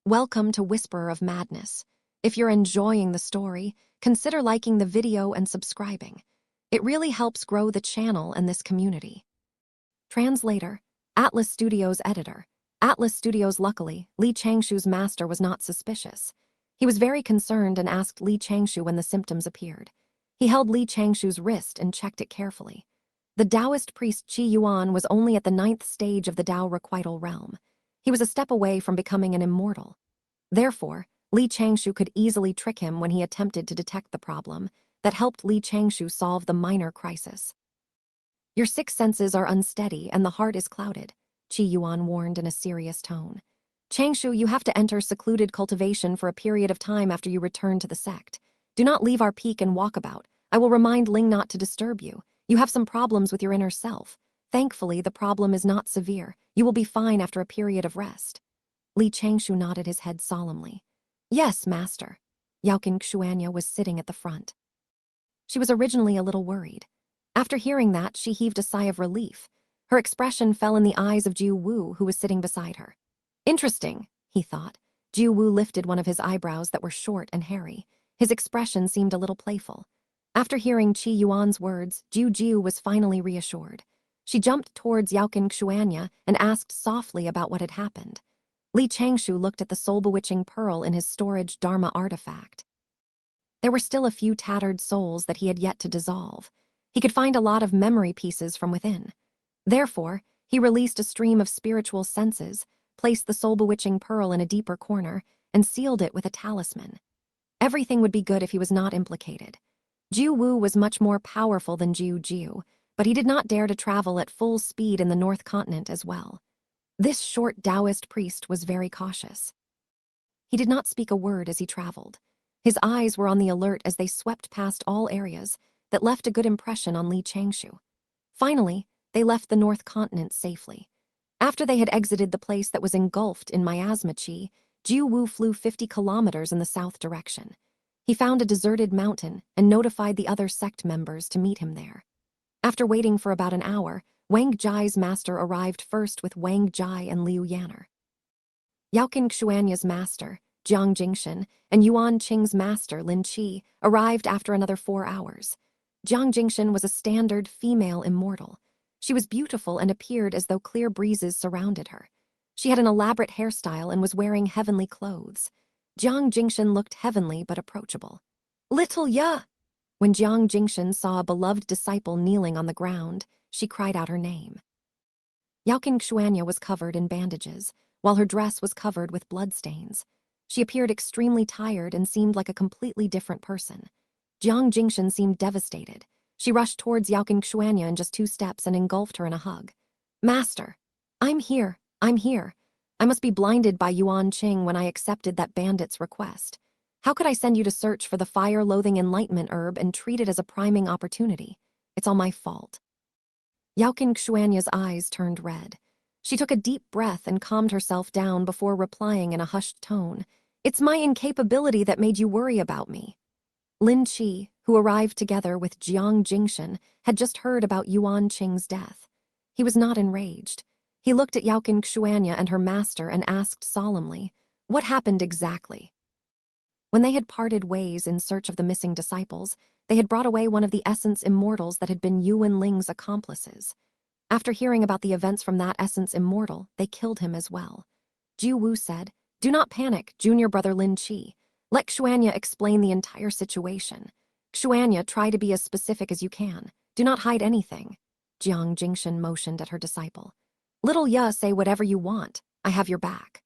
Welcome to Whisperer of Madness. If you're enjoying the story, consider liking the video and subscribing. It really helps grow the channel and this community. Translator, Atlas Studios editor. Atlas Studios. Luckily, Li Changshou's master was not suspicious. He was very concerned and asked Li Changshou when the symptoms appeared. He held Li Changshou's wrist and checked it carefully. The Taoist priest Qi Yuan was only at the 9th stage of the Tao requital realm. He was a step away from becoming an immortal. Therefore, Li Changshou could easily trick him when he attempted to detect the problem. That helped Li Changshou solve the minor crisis. Your 6 senses are unsteady and the heart is clouded, Qi Yuan warned in a serious tone. Changshou, you have to enter secluded cultivation for a period of time after you return to the sect. Do not leave our peak and walkabout. I will remind Ling not to disturb you. You have some problems with your inner self. Thankfully, the problem is not severe. You will be fine after a period of rest. Li Changshou nodded his head solemnly. Yes, master. Xianxia was sitting at the front. She was originally a little worried. After hearing that, she heaved a sigh of relief. Her expression fell in the eyes of Jiu Wu, who was sitting beside her. Interesting, he thought. Jiu Wu lifted one of his eyebrows that were short and hairy. His expression seemed a little playful. After hearing Qi Yuan's words, Jiu was finally reassured. She jumped towards Xianxia and asked softly about what had happened. Li Changshou looked at the soul-bewitching pearl in his storage Dharma artifact. There were still a few tattered souls that he had yet to dissolve. He could find a lot of memory pieces from within. Therefore, he released a stream of spiritual senses, placed the soul-bewitching pearl in a deeper corner, and sealed it with a talisman. Everything would be good if he was not implicated. Jiu Wu was much more powerful than Jiu, but he did not dare to travel at full speed in the North Continent as well. This short Taoist priest was very cautious. He did not speak a word as he traveled. His eyes were on the alert as they swept past all areas that left a good impression on Li Changshou. Finally, they left the North Continent safely. After they had exited the place that was engulfed in miasma qi, Jiu Wu flew 50 kilometers in the south direction. He found a deserted mountain and notified the other sect members to meet him there. After waiting for about an hour, Wang Ji's master arrived first with Wang Ji and Liu Yan'er. Xianxia's master, Jiang Jingshan, and Yuan Qing's master, Lin Qi, arrived after another 4 hours. Jiang Jingshan was a standard female immortal. She was beautiful and appeared as though clear breezes surrounded her. She had an elaborate hairstyle and was wearing heavenly clothes. Jiang Jingshan looked heavenly but approachable. Little Ya! When Jiang Jingshan saw a beloved disciple kneeling on the ground, she cried out her name. Xianxia was covered in bandages, while her dress was covered with bloodstains. She appeared extremely tired and seemed like a completely different person. Jiang Jingshan seemed devastated. She rushed towards Xianxia in just 2 steps and engulfed her in a hug. Master! I'm here. I must be blinded by Yuan Qing when I accepted that bandit's request. How could I send you to search for the fire-loathing enlightenment herb and treat it as a priming opportunity? It's all my fault. Xianxia's eyes turned red. She took a deep breath and calmed herself down before replying in a hushed tone. It's my incapability that made you worry about me. Lin Qi, who arrived together with Jiang Jingshan, had just heard about Yuan Qing's death. He was not enraged. He looked at Xianxia and her master and asked solemnly, what happened exactly? When they had parted ways in search of the missing disciples, they had brought away one of the Essence Immortals that had been Yuan Ling's accomplices. After hearing about the events from that Essence Immortal, they killed him as well. Jiu Wu said, do not panic, junior brother Lin Qi. Let Xianxia explain the entire situation. Xianxia, try to be as specific as you can. Do not hide anything. Jiang Jingshan motioned at her disciple. Little Ya, say whatever you want. I have your back.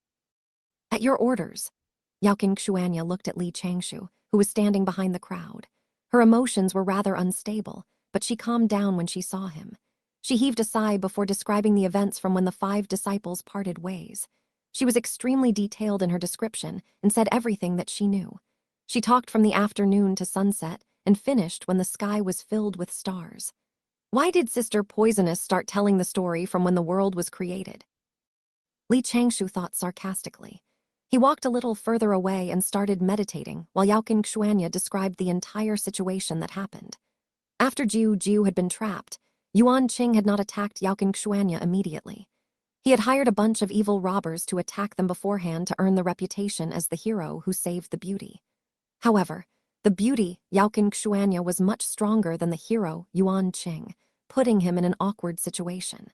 At your orders. Xianxia looked at Li Changshou, who was standing behind the crowd. Her emotions were rather unstable, but she calmed down when she saw him. She heaved a sigh before describing the events from when the 5 disciples parted ways. She was extremely detailed in her description and said everything that she knew. She talked from the afternoon to sunset and finished when the sky was filled with stars. Why did Sister Poisonous start telling the story from when the world was created? Li Changshou thought sarcastically. He walked a little further away and started meditating while Xianxia described the entire situation that happened. After Jiu had been trapped, Yuan Qing had not attacked Xianxia immediately. He had hired a bunch of evil robbers to attack them beforehand to earn the reputation as the hero who saved the beauty. However, the beauty, Yaoqin Xuanya, was much stronger than the hero, Yuan Qing, putting him in an awkward situation.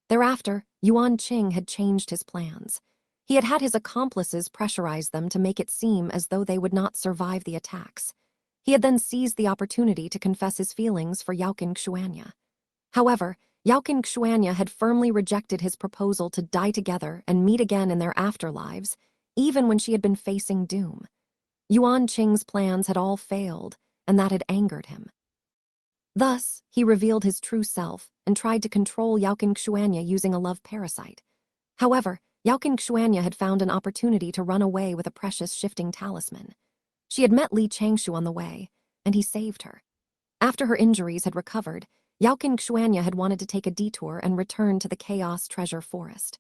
Thereafter, Yuan Qing had changed his plans. He had had his accomplices pressurize them to make it seem as though they would not survive the attacks. He had then seized the opportunity to confess his feelings for Yaoqin Xuanya. However, Yaoqin Xuanya had firmly rejected his proposal to die together and meet again in their afterlives, even when she had been facing doom. Yuan Qing's plans had all failed, and that had angered him. Thus, he revealed his true self and tried to control Yaoqin Xuanya using a love parasite. However, Yaoqin Xuanya had found an opportunity to run away with a precious shifting talisman. She had met Li Changshou on the way, and he saved her. After her injuries had recovered, Yaoqin Xuanya had wanted to take a detour and return to the Chaos Treasure Forest.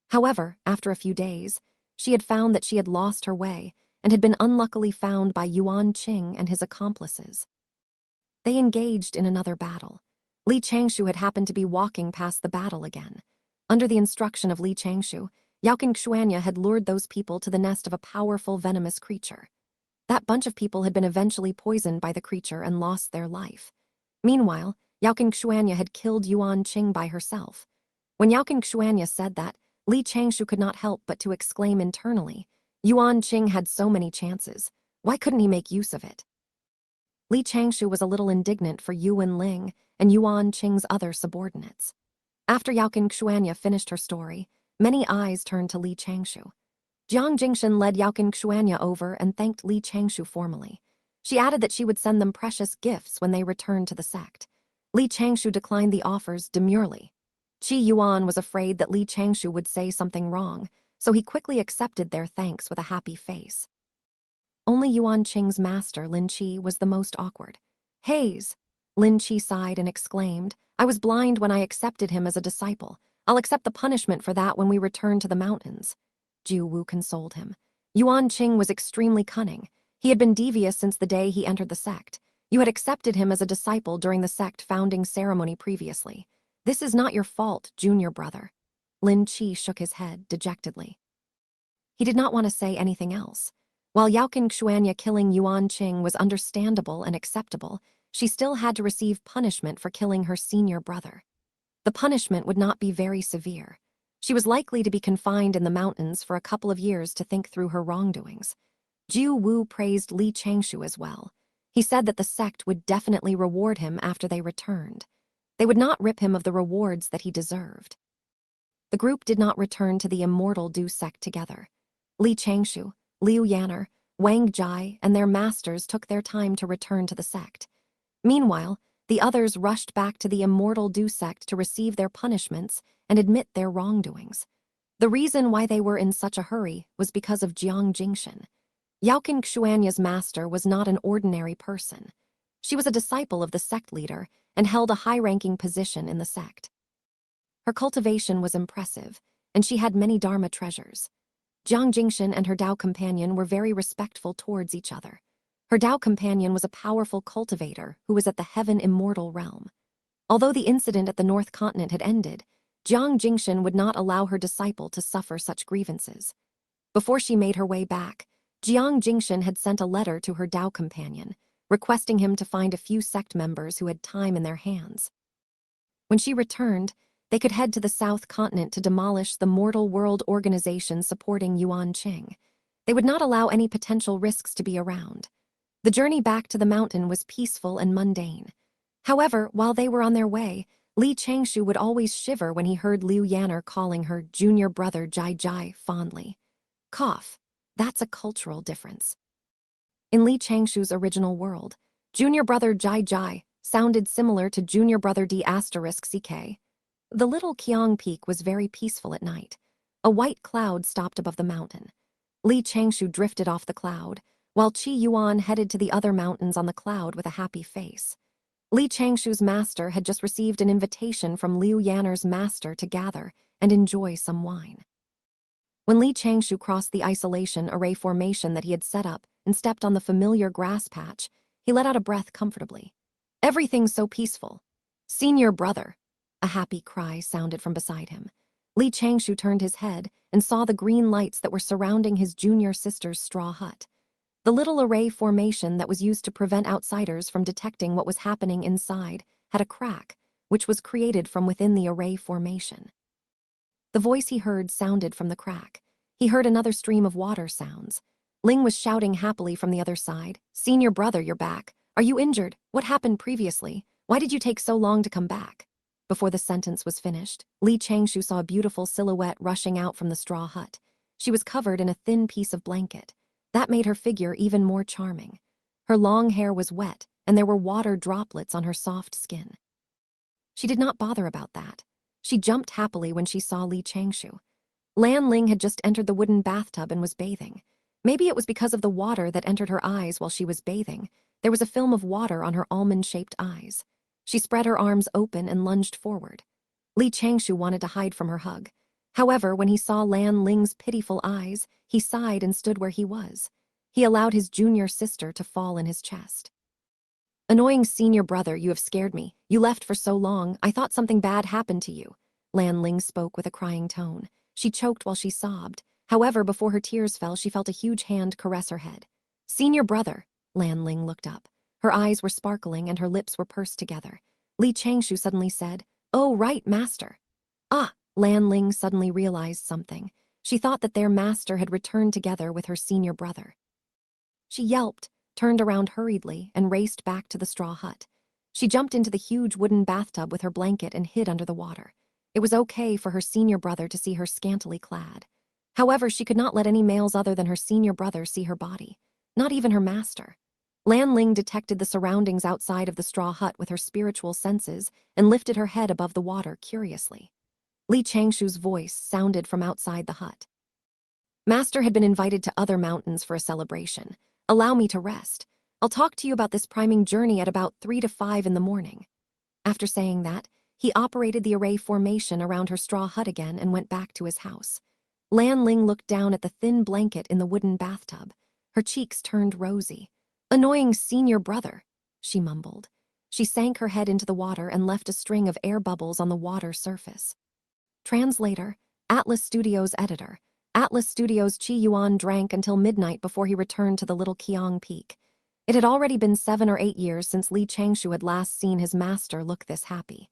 However, after a few days, she had found that she had lost her way and had been unluckily found by Yuan Qing and his accomplices. They engaged in another battle. Li Changshou had happened to be walking past the battle again. Under the instruction of Li Changshou, Yaoqin Xuanya had lured those people to the nest of a powerful venomous creature. That bunch of people had been eventually poisoned by the creature and lost their life. Meanwhile, Yaoqin Xuanya had killed Yuan Qing by herself. When Yaoqin Xuanya said that, Li Changshou could not help but to exclaim internally, Yuan Qing had so many chances. Why couldn't he make use of it? Li Changshou was a little indignant for Yuan Ling and Yuan Qing's other subordinates. After Yaoqin Xuanya finished her story, many eyes turned to Li Changshou. Jiang Jingshan led Yaoqin Xuanya over and thanked Li Changshou formally. She added that she would send them precious gifts when they returned to the sect. Li Changshou declined the offers demurely. Qi Yuan was afraid that Li Changshou would say something wrong, so he quickly accepted their thanks with a happy face. Only Yuan Qing's master, Lin Qi, was the most awkward. Haze! Lin Qi sighed and exclaimed, I was blind when I accepted him as a disciple. I'll accept the punishment for that when we return to the mountains. Jiu Wu consoled him. Yuan Qing was extremely cunning. He had been devious since the day he entered the sect. You had accepted him as a disciple during the sect founding ceremony previously. This is not your fault, junior brother. Lin Qi shook his head dejectedly. He did not want to say anything else. While Yaoqin Xuanya killing Yuan Qing was understandable and acceptable, she still had to receive punishment for killing her senior brother. The punishment would not be very severe. She was likely to be confined in the mountains for a couple of years to think through her wrongdoings. Jiu Wu praised Li Changshou as well. He said that the sect would definitely reward him after they returned. They would not rip him of the rewards that he deserved. The group did not return to the Immortal Du sect together. Li Changshou, Liu Yanner, Wang Jai, and their masters took their time to return to the sect. Meanwhile, the others rushed back to the Immortal Du sect to receive their punishments and admit their wrongdoings. The reason why they were in such a hurry was because of Jiang Jingshan. Yaoqin Xuanya's master was not an ordinary person. She was a disciple of the sect leader and held a high-ranking position in the sect. Her cultivation was impressive, and she had many Dharma treasures. Jiang Jingshan and her Dao companion were very respectful towards each other. Her Dao companion was a powerful cultivator who was at the Heaven Immortal realm. Although the incident at the North Continent had ended, Jiang Jingshan would not allow her disciple to suffer such grievances. Before she made her way back, Jiang Jingshan had sent a letter to her Dao companion, requesting him to find a few sect members who had time in their hands. When she returned, they could head to the South Continent to demolish the Mortal World organization supporting Yuan Qing. They would not allow any potential risks to be around. The journey back to the mountain was peaceful and mundane. However, while they were on their way, Li Changshou would always shiver when he heard Liu Yanner calling her junior brother Jai Jai fondly. Cough. That's a cultural difference. In Li Changshou's original world, junior brother Jai Jai sounded similar to junior brother D*CK. The little Qiang Peak was very peaceful at night. A white cloud stopped above the mountain. Li Changshou drifted off the cloud, while Qi Yuan headed to the other mountains on the cloud with a happy face. Li Changshou's master had just received an invitation from Liu Yanner's master to gather and enjoy some wine. When Li Changshou crossed the isolation array formation that he had set up and stepped on the familiar grass patch, he let out a breath comfortably. Everything's so peaceful. Senior brother. A happy cry sounded from beside him. Li Changshou turned his head and saw the green lights that were surrounding his junior sister's straw hut. The little array formation that was used to prevent outsiders from detecting what was happening inside had a crack, which was created from within the array formation. The voice he heard sounded from the crack. He heard another stream of water sounds. Ling was shouting happily from the other side. "Senior brother, you're back. Are you injured? What happened previously? Why did you take so long to come back?" Before the sentence was finished, Li Changshou saw a beautiful silhouette rushing out from the straw hut. She was covered in a thin piece of blanket. That made her figure even more charming. Her long hair was wet, and there were water droplets on her soft skin. She did not bother about that. She jumped happily when she saw Li Changshou. Lan Ling had just entered the wooden bathtub and was bathing. Maybe it was because of the water that entered her eyes while she was bathing. There was a film of water on her almond-shaped eyes. She spread her arms open and lunged forward. Li Changshou wanted to hide from her hug. However, when he saw Lan Ling's pitiful eyes, he sighed and stood where he was. He allowed his junior sister to fall in his chest. "Annoying senior brother, you have scared me. You left for so long, I thought something bad happened to you." Lan Ling spoke with a crying tone. She choked while she sobbed. However, before her tears fell, she felt a huge hand caress her head. "Senior brother." Lan Ling looked up. Her eyes were sparkling and her lips were pursed together. Li Changshou suddenly said, "Oh, right, master." "Ah!" Lan Ling suddenly realized something. She thought that their master had returned together with her senior brother. She yelped, turned around hurriedly, and raced back to the straw hut. She jumped into the huge wooden bathtub with her blanket and hid under the water. It was okay for her senior brother to see her scantily clad. However, she could not let any males other than her senior brother see her body, not even her master. Lan Ling detected the surroundings outside of the straw hut with her spiritual senses and lifted her head above the water curiously. Li Changshou's voice sounded from outside the hut. "Master had been invited to other mountains for a celebration. Allow me to rest. I'll talk to you about this priming journey at about 3 to 5 in the morning." After saying that, he operated the array formation around her straw hut again and went back to his house. Lan Ling looked down at the thin blanket in the wooden bathtub. Her cheeks turned rosy. "Annoying senior brother," she mumbled. She sank her head into the water and left a string of air bubbles on the water surface. Translator, Atlas Studios editor. Atlas Studios' Chi Yuan drank until midnight before he returned to the little Qiang Peak. It had already been 7 or 8 years since Li Changshou had last seen his master look this happy.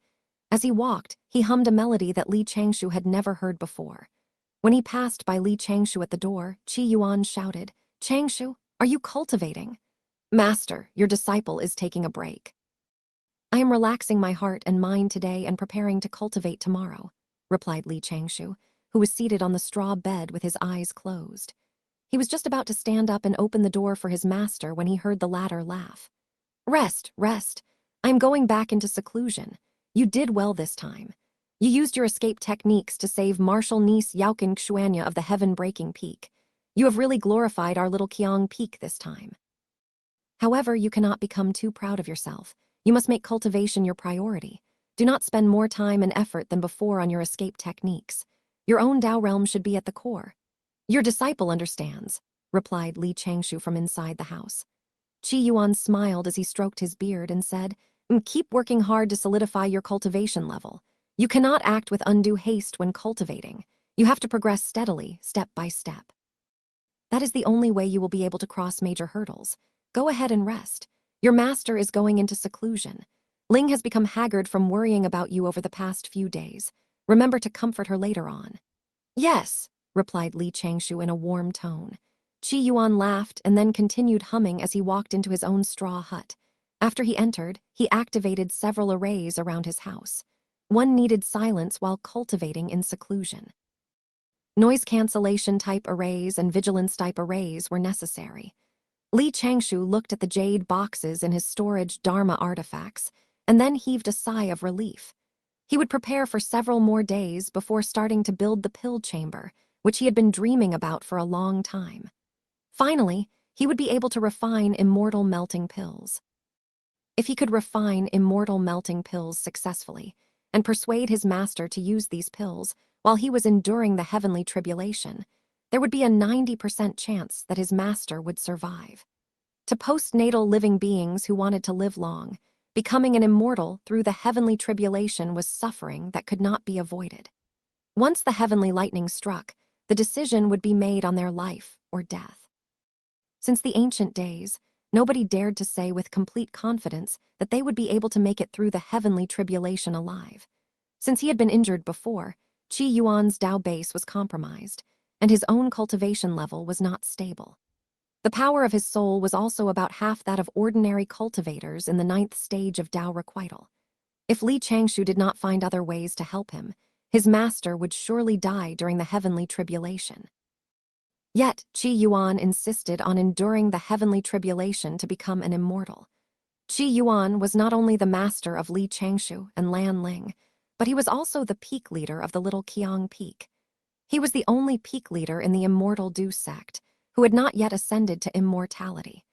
As he walked, he hummed a melody that Li Changshou had never heard before. When he passed by Li Changshou at the door, Chi Yuan shouted, "Changshou, are you cultivating?" "Master, your disciple is taking a break." "I am relaxing my heart and mind today and preparing to cultivate tomorrow," replied Li Changshou, who was seated on the straw bed with his eyes closed. He was just about to stand up and open the door for his master when he heard the latter laugh. "Rest, rest. I am going back into seclusion. You did well this time. You used your escape techniques to save Marshal niece Xianxia of the heaven-breaking peak. You have really glorified our little Qiang Peak this time. However, you cannot become too proud of yourself. You must make cultivation your priority. Do not spend more time and effort than before on your escape techniques. Your own Dao realm should be at the core." "Your disciple understands," replied Li Changshou from inside the house. Chi Yuan smiled as he stroked his beard and said, "Keep working hard to solidify your cultivation level. You cannot act with undue haste when cultivating. You have to progress steadily, step by step. That is the only way you will be able to cross major hurdles. Go ahead and rest. Your master is going into seclusion. Ling has become haggard from worrying about you over the past few days. Remember to comfort her later on." "Yes," replied Li Changshou in a warm tone. Chi Yuan laughed and then continued humming as he walked into his own straw hut. After he entered, he activated several arrays around his house. One needed silence while cultivating in seclusion. Noise cancellation type arrays and vigilance type arrays were necessary. Li Changshou looked at the jade boxes in his storage Dharma artifacts and then heaved a sigh of relief. He would prepare for several more days before starting to build the pill chamber, which he had been dreaming about for a long time. Finally, he would be able to refine immortal melting pills. If he could refine immortal melting pills successfully and persuade his master to use these pills while he was enduring the heavenly tribulation, there would be a 90% chance that his master would survive. To postnatal living beings who wanted to live long, becoming an immortal through the heavenly tribulation was suffering that could not be avoided. Once the heavenly lightning struck, the decision would be made on their life or death. Since the ancient days, nobody dared to say with complete confidence that they would be able to make it through the heavenly tribulation alive. Since he had been injured before, Qi Yuan's Dao base was compromised, and his own cultivation level was not stable. The power of his soul was also about half that of ordinary cultivators in the 9th stage of Dao requital. If Li Changshou did not find other ways to help him, his master would surely die during the heavenly tribulation. Yet, Qi Yuan insisted on enduring the heavenly tribulation to become an immortal. Qi Yuan was not only the master of Li Changshou and Lan Ling, but he was also the peak leader of the Little Qiang Peak. He was the only peak leader in the Immortal Du sect who had not yet ascended to immortality.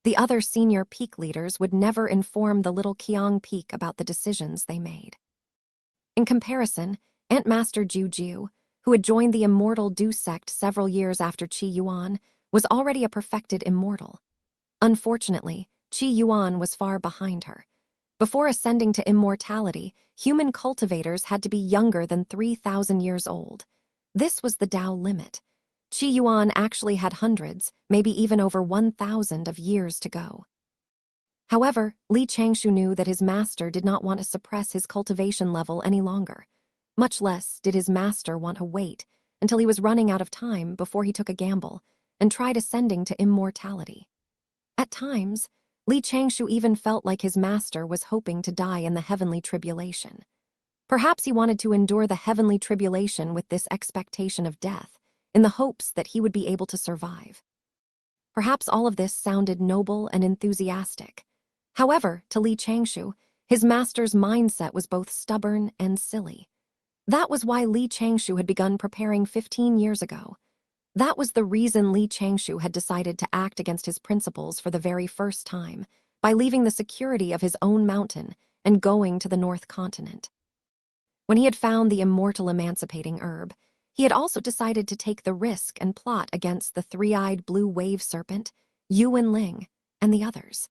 The other senior peak leaders would never inform the Little Qiang Peak about the decisions they made. In comparison, Ant Master Jiu, who had joined the Immortal Du sect several years after Qi Yuan, was already a perfected immortal. Unfortunately, Qi Yuan was far behind her. Before ascending to immortality, human cultivators had to be younger than 3,000 years old. This was the Dao limit. Qi Yuan actually had hundreds, maybe even over 1,000 of years to go. However, Li Changshou knew that his master did not want to suppress his cultivation level any longer. Much less did his master want to wait until he was running out of time before he took a gamble and tried ascending to immortality. At times, Li Changshou even felt like his master was hoping to die in the heavenly tribulation. Perhaps he wanted to endure the heavenly tribulation with this expectation of death, in the hopes that he would be able to survive. Perhaps all of this sounded noble and enthusiastic. However, to Li Changshou, his master's mindset was both stubborn and silly. That was why Li Changshou had begun preparing 15 years ago. That was the reason Li Changshou had decided to act against his principles for the very first time, by leaving the security of his own mountain and going to the North Continent. When he had found the immortal emancipating herb, he had also decided to take the risk and plot against the three-eyed blue wave serpent, Yu Wenling, and the others.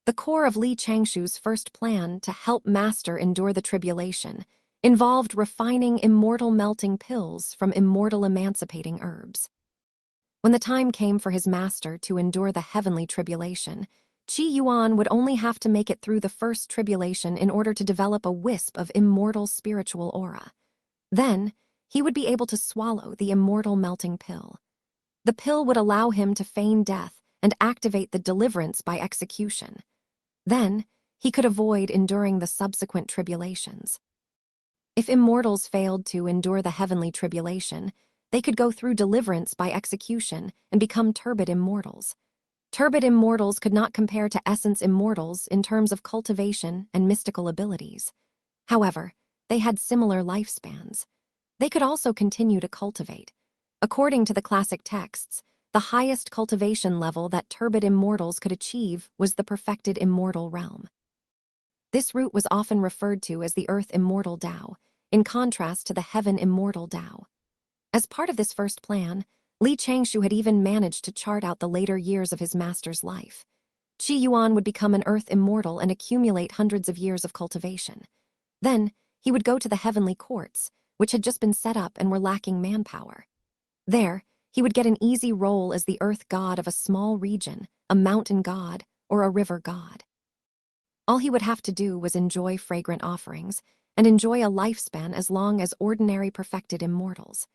The core of Li Changshou's first plan to help Master endure the tribulation involved refining immortal melting pills from immortal emancipating herbs. When the time came for his master to endure the heavenly tribulation, Qi Yuan would only have to make it through the first tribulation in order to develop a wisp of immortal spiritual aura. Then, he would be able to swallow the immortal melting pill. The pill would allow him to feign death and activate the deliverance by execution. Then, he could avoid enduring the subsequent tribulations. If immortals failed to endure the heavenly tribulation, they could go through deliverance by execution and become turbid immortals. Turbid immortals could not compare to essence immortals in terms of cultivation and mystical abilities. However, they had similar lifespans. They could also continue to cultivate. According to the classic texts, the highest cultivation level that turbid immortals could achieve was the perfected immortal realm. This route was often referred to as the Earth Immortal Dao, in contrast to the Heaven Immortal Dao. As part of this first plan, Li Changshou had even managed to chart out the later years of his master's life. Qi Yuan would become an Earth Immortal and accumulate hundreds of years of cultivation. Then, he would go to the heavenly courts, which had just been set up and were lacking manpower. There, he would get an easy role as the Earth God of a small region, a mountain god, or a river god. All he would have to do was enjoy fragrant offerings and enjoy a lifespan as long as ordinary perfected immortals.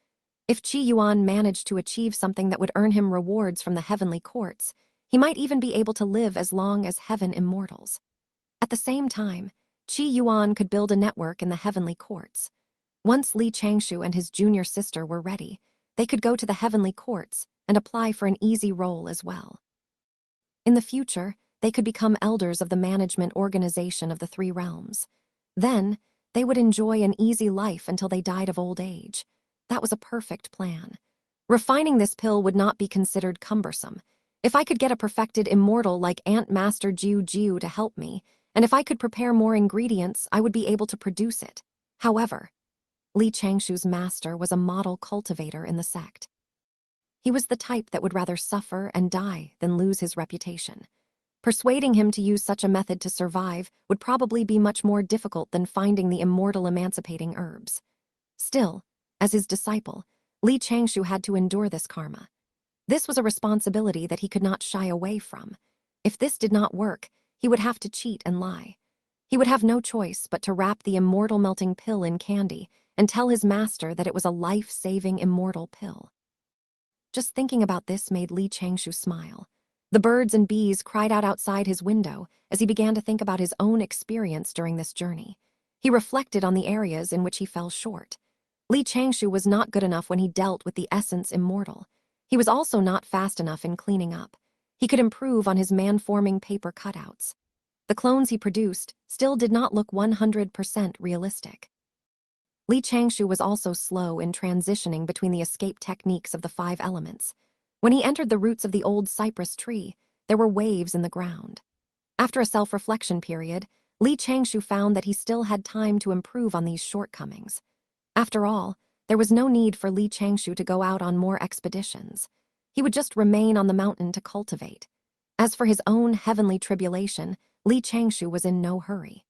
If Qi Yuan managed to achieve something that would earn him rewards from the heavenly courts, he might even be able to live as long as heaven immortals. At the same time, Qi Yuan could build a network in the heavenly courts. Once Li Changshou and his junior sister were ready, they could go to the heavenly courts and apply for an easy role as well. In the future, they could become elders of the management organization of the three realms. Then, they would enjoy an easy life until they died of old age. That was a perfect plan. Refining this pill would not be considered cumbersome. If I could get a perfected immortal like Ant Master Jiu to help me, and if I could prepare more ingredients, I would be able to produce it. However, Li Changshou's master was a model cultivator in the sect. He was the type that would rather suffer and die than lose his reputation. Persuading him to use such a method to survive would probably be much more difficult than finding the immortal emancipating herbs. Still, As his disciple, Li Changshou had to endure this karma. This was a responsibility that he could not shy away from. If this did not work, he would have to cheat and lie. He would have no choice but to wrap the immortal melting pill in candy and tell his master that it was a life-saving immortal pill. Just thinking about this made Li Changshou smile. The birds and bees cried out outside his window as he began to think about his own experience during this journey. He reflected on the areas in which he fell short. Li Changshou was not good enough when he dealt with the essence immortal. He was also not fast enough in cleaning up. He could improve on his man-forming paper cutouts. The clones he produced still did not look 100% realistic. Li Changshou was also slow in transitioning between the escape techniques of the 5 elements. When he entered the roots of the old cypress tree, there were waves in the ground. After a self-reflection period, Li Changshou found that he still had time to improve on these shortcomings. After all, there was no need for Li Changshou to go out on more expeditions. He would just remain on the mountain to cultivate. As for his own heavenly tribulation, Li Changshou was in no hurry.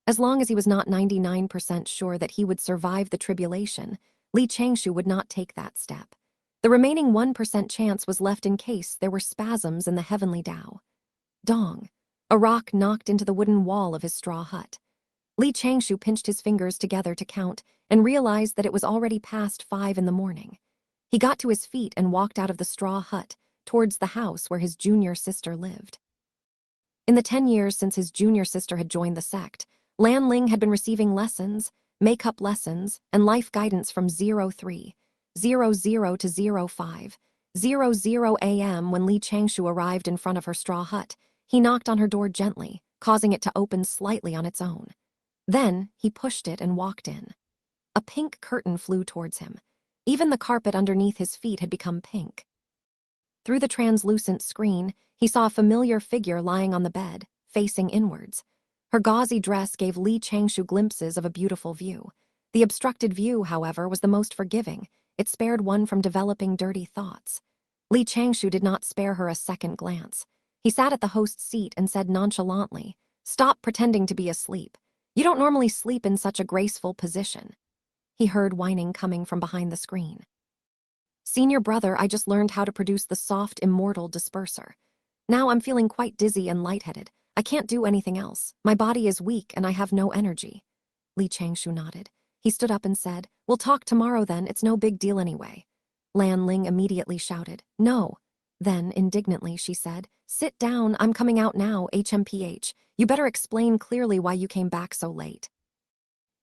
As long as he was not 99% sure that he would survive the tribulation, Li Changshou would not take that step. The remaining 1% chance was left in case there were spasms in the heavenly Tao. Dong! A rock knocked into the wooden wall of his straw hut. Li Changshou pinched his fingers together to count and realized that it was already past 5 in the morning. He got to his feet and walked out of the straw hut towards the house where his junior sister lived. In the 10 years since his junior sister had joined the sect, Lan Ling had been receiving lessons, makeup lessons, and life guidance from 03:00 to 05:00 a.m. When Li Changshou arrived in front of her straw hut, he knocked on her door gently, causing it to open slightly on its own. Then, he pushed it and walked in. A pink curtain flew towards him. Even the carpet underneath his feet had become pink. Through the translucent screen, he saw a familiar figure lying on the bed, facing inwards. Her gauzy dress gave Li Changshou glimpses of a beautiful view. The obstructed view, however, was the most forgiving. It spared one from developing dirty thoughts. Li Changshou did not spare her a second glance. He sat at the host's seat and said nonchalantly, "Stop pretending to be asleep. You don't normally sleep in such a graceful position." He heard whining coming from behind the screen. "Senior brother, I just learned how to produce the soft immortal disperser. Now I'm feeling quite dizzy and lightheaded. I can't do anything else. My body is weak and I have no energy." Li Changshou nodded. He stood up and said, "We'll talk tomorrow then, it's no big deal anyway." Lan Ling immediately shouted, "No." Then, indignantly, she said, "Sit down, I'm coming out now, HMPH. You better explain clearly why you came back so late."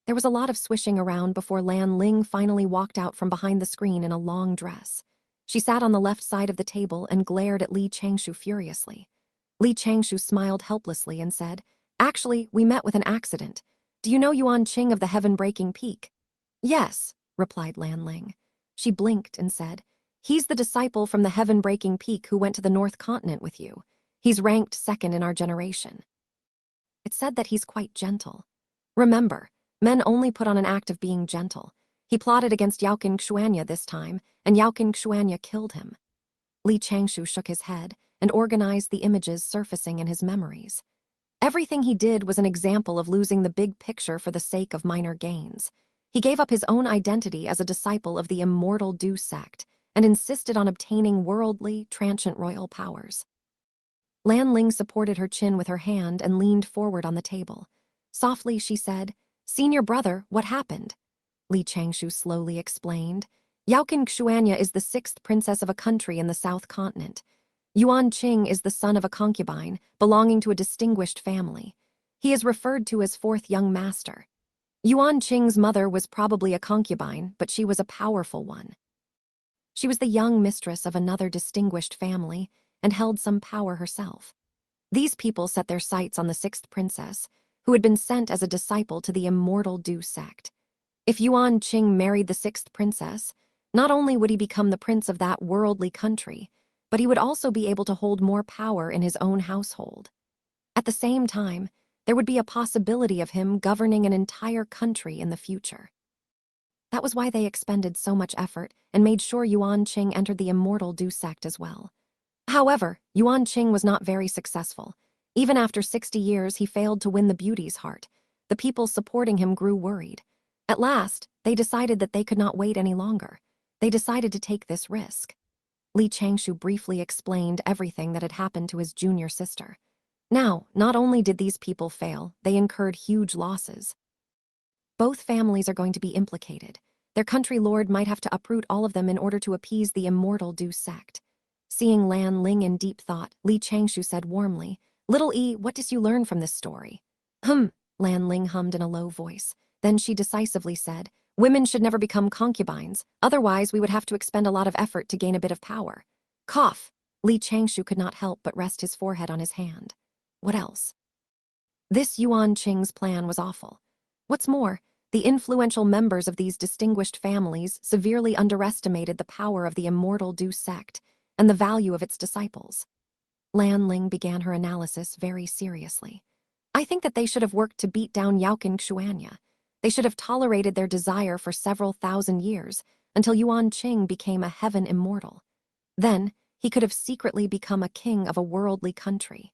There was a lot of swishing around before Lan Ling finally walked out from behind the screen in a long dress. She sat on the left side of the table and glared at Li Changshou furiously. Li Changshou smiled helplessly and said, "Actually, we met with an accident. Do you know Yuan Qing of the Heaven-Breaking Peak?" "Yes," replied Lan Ling. She blinked and said, "He's the disciple from the Heaven-Breaking Peak who went to the North Continent with you. He's ranked 2nd in our generation. It's said that he's quite gentle. Remember, men only put on an act of being gentle. He plotted against Xianxia this time, and Xianxia killed him." Li Changshou shook his head and organized the images surfacing in his memories. Everything he did was an example of losing the big picture for the sake of minor gains. He gave up his own identity as a disciple of the immortal Du sect and insisted on obtaining worldly, transient royal powers. Lan Ling supported her chin with her hand and leaned forward on the table. Softly, she said, "Senior brother, what happened?" Li Changshou slowly explained. "Xianxia is the 6th princess of a country in the South Continent. Yuan Qing is the son of a concubine belonging to a distinguished family. He is referred to as 4th young master. Yuan Qing's mother was probably a concubine, but she was a powerful one. She was the young mistress of another distinguished family and held some power herself. These people set their sights on the 6th princess, who had been sent as a disciple to the immortal Du sect. If Yuan Qing married the 6th princess, not only would he become the prince of that worldly country, but he would also be able to hold more power in his own household. At the same time, there would be a possibility of him governing an entire country in the future. That was why they expended so much effort and made sure Yuan Qing entered the immortal Du sect as well. However, Yuan Qing was not very successful. Even after 60 years, he failed to win the beauty's heart. The people supporting him grew worried. At last, they decided that they could not wait any longer. They decided to take this risk. Li Changshou briefly explained everything that had happened to his junior sister. Now, not only did these people fail, they incurred huge losses. Both families are going to be implicated. Their country lord might have to uproot all of them in order to appease the immortal Du sect. Seeing Lan Ling in deep thought, Li Changshou said warmly, "Little E, what did you learn from this story?" Lan Ling hummed in a low voice. Then she decisively said, "Women should never become concubines, otherwise we would have to expend a lot of effort to gain a bit of power." Cough! Li Changshou could not help but rest his forehead on his hand. What else? This Yuan Qing's plan was awful. What's more, the influential members of these distinguished families severely underestimated the power of the immortal Du sect and the value of its disciples. Lan Ling began her analysis very seriously. I think that they should have worked to beat down Yaoqing Xuanya. They should have tolerated their desire for several thousand years until Yuan Qing became a heaven immortal. Then, he could have secretly become a king of a worldly country.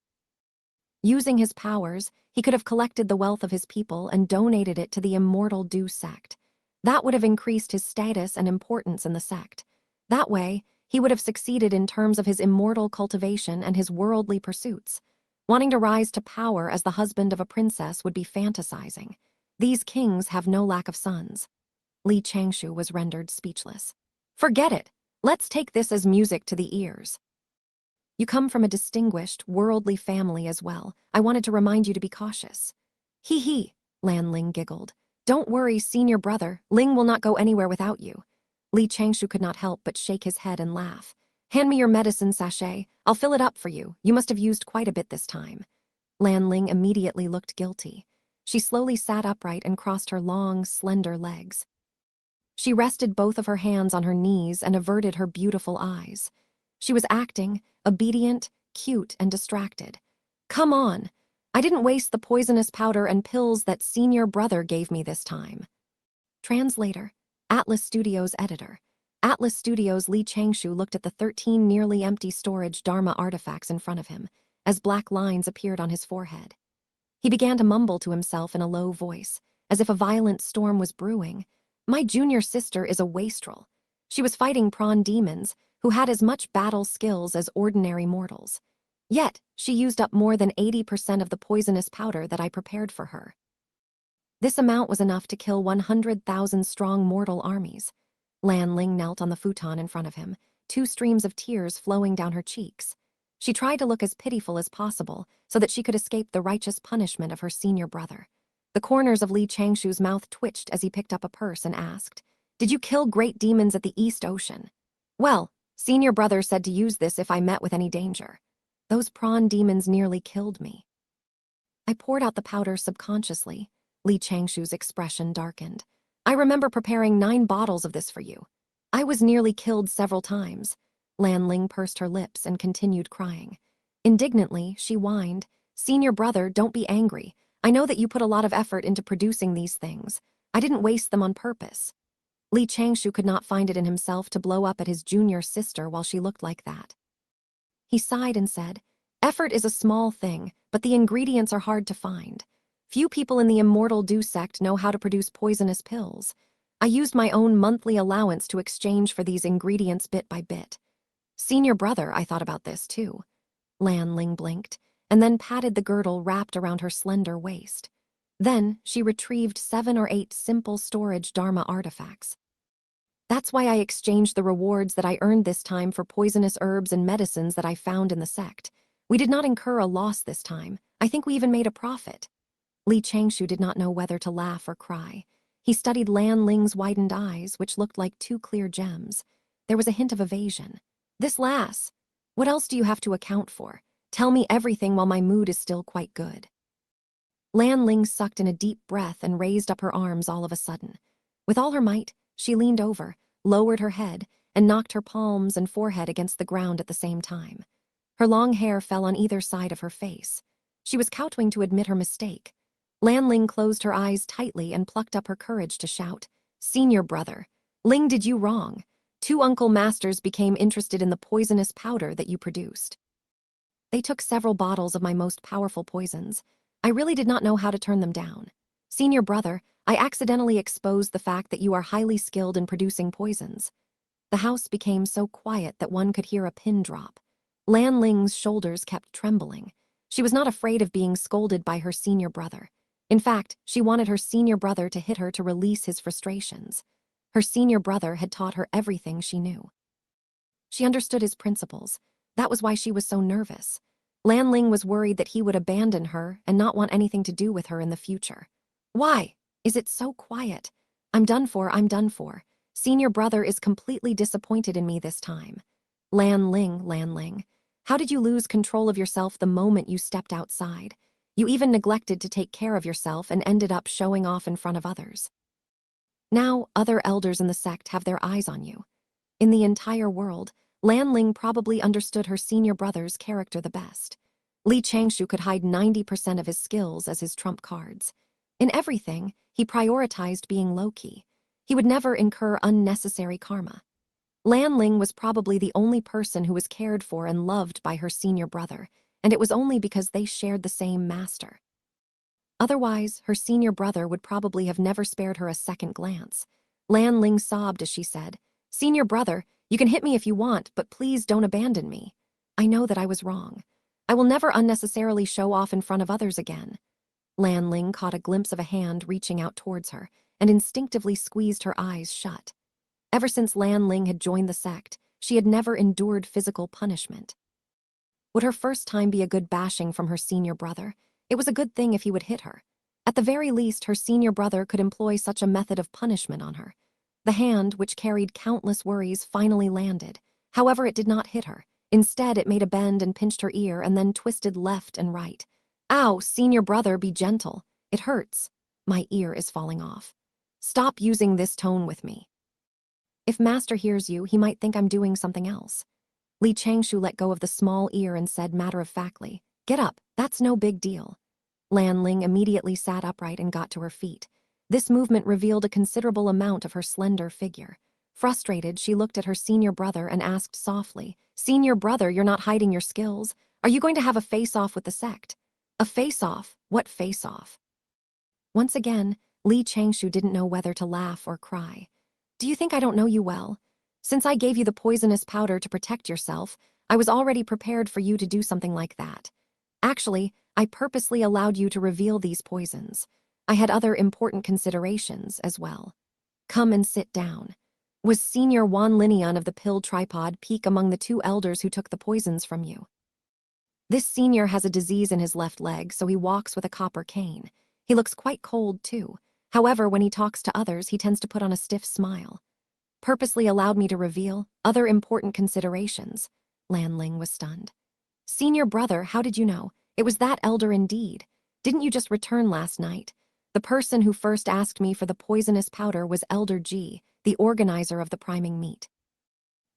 Using his powers, he could have collected the wealth of his people and donated it to the immortal Du sect. That would have increased his status and importance in the sect. That way, he would have succeeded in terms of his immortal cultivation and his worldly pursuits. Wanting to rise to power as the husband of a princess would be fantasizing. These kings have no lack of sons. Li Changshou was rendered speechless. Forget it. Let's take this as music to the ears. You come from a distinguished, worldly family as well. I wanted to remind you to be cautious. Hee, Lan Ling giggled. Don't worry, senior brother. Ling will not go anywhere without you. Li Changshou could not help but shake his head and laugh. Hand me your medicine sachet. I'll fill it up for you. You must have used quite a bit this time. Lan Ling immediately looked guilty. She slowly sat upright and crossed her long, slender legs. She rested both of her hands on her knees and averted her beautiful eyes. She was acting, obedient, cute, and distracted. Come on! I didn't waste the poisonous powder and pills that senior brother gave me this time. Translator, Atlas Studios editor. Atlas Studios' Li Changshou looked at the 13 nearly empty storage Dharma artifacts in front of him, as black lines appeared on his forehead. He began to mumble to himself in a low voice, as if a violent storm was brewing. My junior sister is a wastrel. She was fighting prawn demons, who had as much battle skills as ordinary mortals. Yet, she used up more than 80% of the poisonous powder that I prepared for her. This amount was enough to kill 100,000 strong mortal armies. Lan Ling knelt on the futon in front of him, 2 streams of tears flowing down her cheeks. She tried to look as pitiful as possible so that she could escape the righteous punishment of her senior brother. The corners of Li Changshou's mouth twitched as he picked up a purse and asked, "Did you kill great demons at the East Ocean?" Well, senior brother said to use this if I met with any danger. Those prawn demons nearly killed me. I poured out the powder subconsciously. Li Changshou's expression darkened. I remember preparing 9 bottles of this for you. I was nearly killed several times. Lan Ling pursed her lips and continued crying. Indignantly, she whined, Senior brother, don't be angry. I know that you put a lot of effort into producing these things. I didn't waste them on purpose. Li Changshou could not find it in himself to blow up at his junior sister while she looked like that. He sighed and said, Effort is a small thing, but the ingredients are hard to find. Few people in the immortal Du sect know how to produce poisonous pills. I used my own monthly allowance to exchange for these ingredients bit by bit. Senior brother, I thought about this too. Lan Ling blinked, and then patted the girdle wrapped around her slender waist. Then she retrieved 7 or 8 simple storage Dharma artifacts. That's why I exchanged the rewards that I earned this time for poisonous herbs and medicines that I found in the sect. We did not incur a loss this time. I think we even made a profit. Li Changshou did not know whether to laugh or cry. He studied Lan Ling's widened eyes, which looked like 2 clear gems. There was a hint of evasion. This lass. What else do you have to account for? Tell me everything while my mood is still quite good. Lan Ling sucked in a deep breath and raised up her arms all of a sudden. With all her might, she leaned over, lowered her head, and knocked her palms and forehead against the ground at the same time. Her long hair fell on either side of her face. She was kowtowing to admit her mistake. Lan Ling closed her eyes tightly and plucked up her courage to shout, Senior brother, Ling did you wrong. 2 uncle masters became interested in the poisonous powder that you produced. They took several bottles of my most powerful poisons. I really did not know how to turn them down. Senior brother, I accidentally exposed the fact that you are highly skilled in producing poisons. The house became so quiet that one could hear a pin drop. Lan Ling's shoulders kept trembling. She was not afraid of being scolded by her senior brother. In fact, she wanted her senior brother to hit her to release his frustrations. Her senior brother had taught her everything she knew. She understood his principles. That was why she was so nervous. Lan Ling was worried that he would abandon her and not want anything to do with her in the future. Why? Is it so quiet? I'm done for, I'm done for. Senior brother is completely disappointed in me this time. Lan Ling. How did you lose control of yourself the moment you stepped outside? You even neglected to take care of yourself and ended up showing off in front of others. Now, other elders in the sect have their eyes on you. In the entire world, Lan Ling probably understood her senior brother's character the best. Li Changshou could hide 90% of his skills as his trump cards. In everything, he prioritized being low-key. He would never incur unnecessary karma. Lan Ling was probably the only person who was cared for and loved by her senior brother, and it was only because they shared the same master. Otherwise, her senior brother would probably have never spared her a second glance. Lan Ling sobbed as she said, "Senior brother, you can hit me if you want, but please don't abandon me. I know that I was wrong. I will never unnecessarily show off in front of others again." Lan Ling caught a glimpse of a hand reaching out towards her and instinctively squeezed her eyes shut. Ever since Lan Ling had joined the sect, she had never endured physical punishment. Would her first time be a good bashing from her senior brother? It was a good thing if he would hit her. At the very least, her senior brother could employ such a method of punishment on her. The hand, which carried countless worries, finally landed. However, it did not hit her. Instead, it made a bend and pinched her ear and then twisted left and right. "Ow, senior brother, be gentle. It hurts. My ear is falling off. Stop using this tone with me. If master hears you, he might think I'm doing something else." Li Changshou let go of the small ear and said matter-of-factly, "Get up, that's no big deal." Lan Ling immediately sat upright and got to her feet. This movement revealed a considerable amount of her slender figure. Frustrated, she looked at her senior brother and asked softly, "Senior brother, you're not hiding your skills. Are you going to have a face-off with the sect?" "A face-off? What face-off?" Once again, Li Changshou didn't know whether to laugh or cry. "Do you think I don't know you well? Since I gave you the poisonous powder to protect yourself, I was already prepared for you to do something like that. Actually, I purposely allowed you to reveal these poisons. I had other important considerations as well. Come and sit down." Was Senior Wan Linian of the pill tripod peak among the two elders who took the poisons from you? This senior has a disease in his left leg, so he walks with a copper cane. He looks quite cold, too. However, when he talks to others, he tends to put on a stiff smile. Purposely allowed me to reveal other important considerations. Lan Ling was stunned. "Senior brother, how did you know? It was that elder indeed. Didn't you just return last night? The person who first asked me for the poisonous powder was Elder G, the organizer of the priming meet.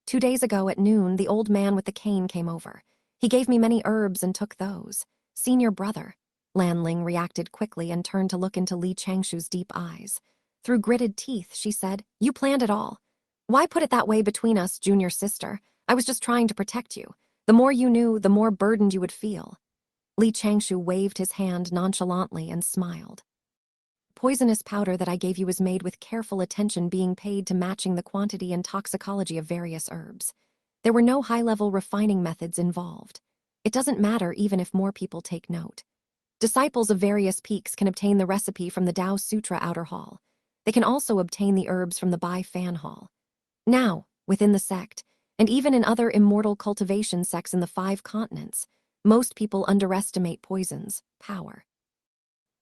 2 days ago at noon, the old man with the cane came over. He gave me many herbs and took those. Senior brother." Lan Ling reacted quickly and turned to look into Li Changshou's deep eyes. Through gritted teeth, she said, "You planned it all. Why put it that way between us, junior sister? I was just trying to protect you. The more you knew, the more burdened you would feel." Li Changshou waved his hand nonchalantly and smiled. "Poisonous powder that I gave you was made with careful attention being paid to matching the quantity and toxicology of various herbs. There were no high-level refining methods involved. It doesn't matter even if more people take note. Disciples of various peaks can obtain the recipe from the Tao Sutra Outer Hall. They can also obtain the herbs from the Bai Fan Hall. Now, within the sect, and even in other immortal cultivation sects in the 5 continents, most people underestimate poison's power.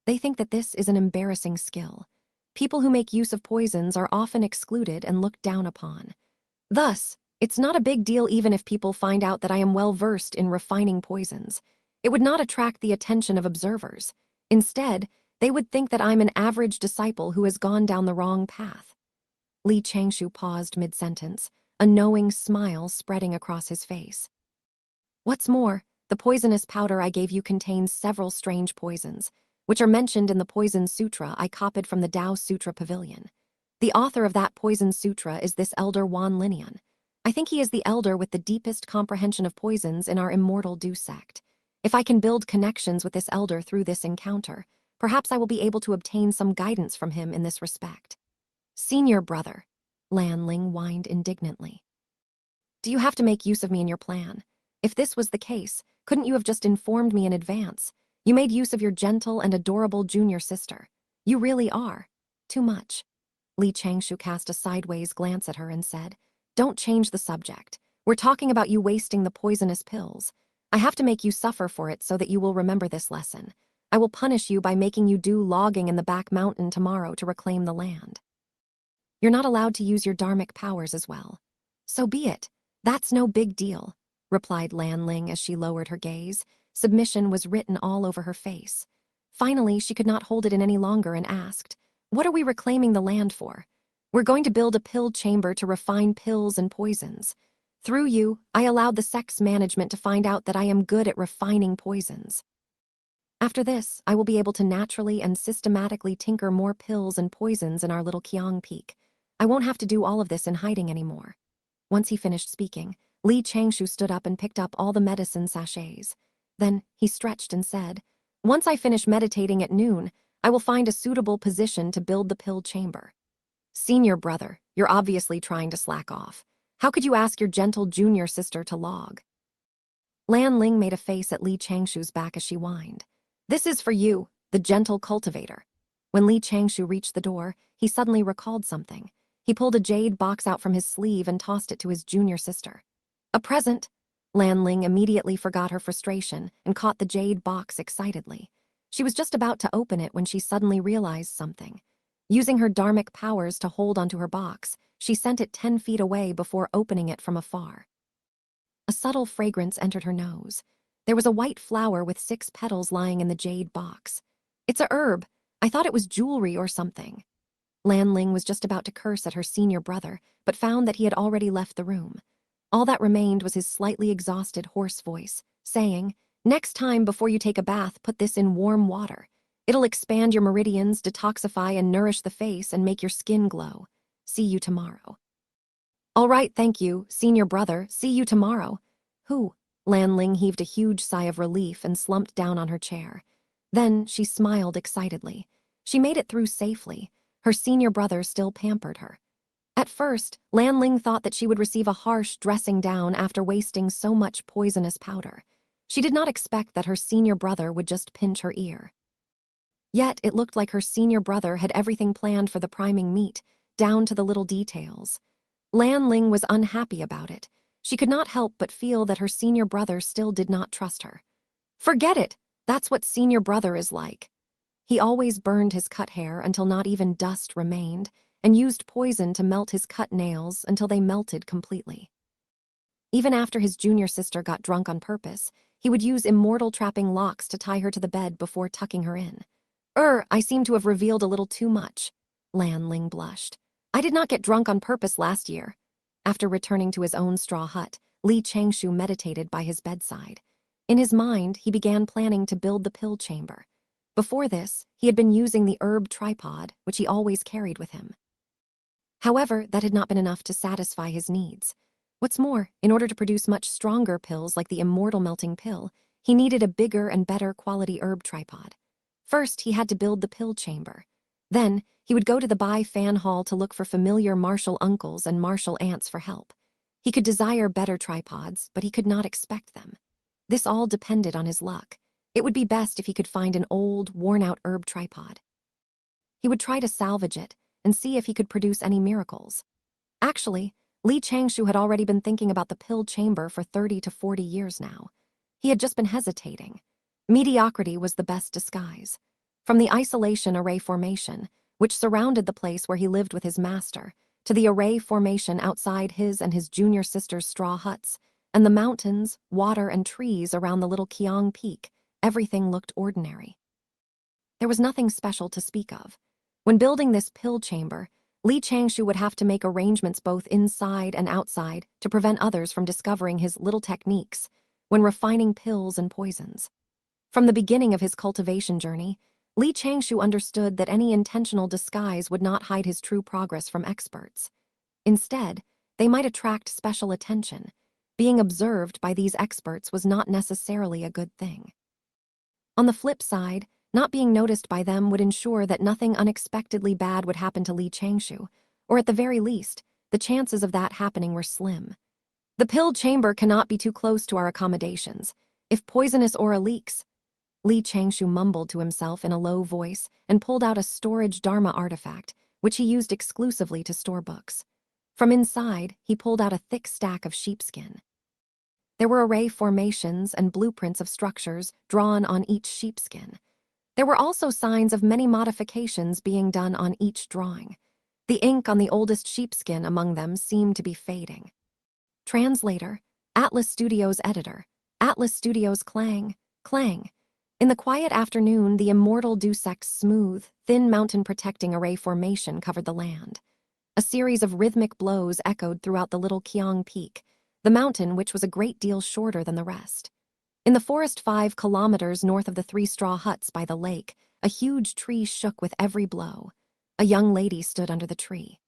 They think that this is an embarrassing skill. People who make use of poisons are often excluded and looked down upon. Thus, it's not a big deal even if people find out that I am well-versed in refining poisons. It would not attract the attention of observers. Instead, they would think that I'm an average disciple who has gone down the wrong path." Li Changshou paused mid-sentence, a knowing smile spreading across his face. "What's more, the poisonous powder I gave you contains several strange poisons, which are mentioned in the Poison Sutra I copied from the Tao Sutra Pavilion. The author of that Poison Sutra is this Elder Wan Linian. I think he is the elder with the deepest comprehension of poisons in our immortal Du sect. If I can build connections with this elder through this encounter, Perhaps I will be able to obtain some guidance from him in this respect. Senior brother, Lan Ling whined indignantly. Do you have to make use of me in your plan? If this was the case, couldn't you have just informed me in advance? You made use of your gentle and adorable junior sister. You really are. Too much. Li Changshou cast a sideways glance at her and said, Don't change the subject. We're talking about you wasting the poisonous pills. I have to make you suffer for it so that you will remember this lesson. I will punish you by making you do logging in the back mountain tomorrow to reclaim the land. You're not allowed to use your dharmic powers as well. So be it. That's no big deal, replied Lan Ling as she lowered her gaze. Submission was written all over her face. Finally, she could not hold it in any longer and asked, What are we reclaiming the land for? We're going to build a pill chamber to refine pills and poisons. Through you, I allowed the sex management to find out that I am good at refining poisons. After this, I will be able to naturally and systematically tinker more pills and poisons in our little Qiang peak. I won't have to do all of this in hiding anymore. Once he finished speaking, Li Changshou stood up and picked up all the medicine sachets. Then he stretched and said, Once I finish meditating at noon, I will find a suitable position to build the pill chamber. Senior brother, you're obviously trying to slack off. How could you ask your gentle junior sister to log? Lan Ling made a face at Li Changshou's back as she whined. This is for you, the gentle cultivator. When Li Changshou reached the door, he suddenly recalled something. He pulled a jade box out from his sleeve and tossed it to his junior sister. A present! Lan Ling immediately forgot her frustration and caught the jade box excitedly. She was just about to open it when she suddenly realized something. Using her dharmic powers to hold onto her box, she sent it 10 feet away before opening it from afar. A subtle fragrance entered her nose. There was a white flower with 6 petals lying in the jade box. It's a herb. I thought it was jewelry or something. Lan Ling was just about to curse at her senior brother, but found that he had already left the room. All that remained was his slightly exhausted hoarse voice, saying, Next time before you take a bath, put this in warm water. It'll expand your meridians, detoxify and nourish the face and make your skin glow. See you tomorrow. All right, thank you, senior brother. See you tomorrow. Who? Lan Ling heaved a huge sigh of relief and slumped down on her chair. Then she smiled excitedly. She made it through safely. Her senior brother still pampered her. At first, Lan Ling thought that she would receive a harsh dressing down after wasting so much poisonous powder. She did not expect that her senior brother would just pinch her ear. Yet it looked like her senior brother had everything planned for the priming meet, down to the little details. Lan Ling was unhappy about it. She could not help but feel that her senior brother still did not trust her. Forget it! That's what senior brother is like. He always burned his cut hair until not even dust remained, and used poison to melt his cut nails until they melted completely. Even after his junior sister got drunk on purpose, he would use immortal trapping locks to tie her to the bed before tucking her in. I seem to have revealed a little too much. Lan Ling blushed. I did not get drunk on purpose last year. After returning to his own straw hut, Li Changshou meditated by his bedside. In his mind, he began planning to build the pill chamber. Before this, he had been using the herb tripod, which he always carried with him. However, that had not been enough to satisfy his needs. What's more, in order to produce much stronger pills like the immortal melting pill, he needed a bigger and better quality herb tripod. First, he had to build the pill chamber. Then, he would go to the Bai Fan Hall to look for familiar martial uncles and martial aunts for help. He could desire better tripods, but he could not expect them. This all depended on his luck. It would be best if he could find an old, worn-out herb tripod. He would try to salvage it and see if he could produce any miracles. Actually, Li Changshou had already been thinking about the pill chamber for 30 to 40 years now. He had just been hesitating. Mediocrity was the best disguise. From the isolation array formation, which surrounded the place where he lived with his master, to the array formation outside his and his junior sister's straw huts, and the mountains, water, and trees around the little Qiang peak, everything looked ordinary. There was nothing special to speak of. When building this pill chamber, Li Changshou would have to make arrangements both inside and outside to prevent others from discovering his little techniques when refining pills and poisons. From the beginning of his cultivation journey, Li Changshou understood that any intentional disguise would not hide his true progress from experts. Instead, they might attract special attention. Being observed by these experts was not necessarily a good thing. On the flip side, Not being noticed by them would ensure that nothing unexpectedly bad would happen to Li Changshou, or at the very least, the chances of that happening were slim. The pilled chamber cannot be too close to our accommodations. If poisonous aura leaks, Li Changshou mumbled to himself in a low voice and pulled out a storage Dharma artifact, which he used exclusively to store books. From inside, he pulled out a thick stack of sheepskin. There were array formations and blueprints of structures drawn on each sheepskin. There were also signs of many modifications being done on each drawing. The ink on the oldest sheepskin among them seemed to be fading. Translator, Atlas Studios editor, Atlas Studios clang, clang. In the quiet afternoon, the immortal Dussek's smooth, thin mountain-protecting array formation covered the land. A series of rhythmic blows echoed throughout the little Qiang Peak, the mountain which was a great deal shorter than the rest. In the forest 5 kilometers north of the 3 straw huts by the lake, a huge tree shook with every blow. A young lady stood under the tree.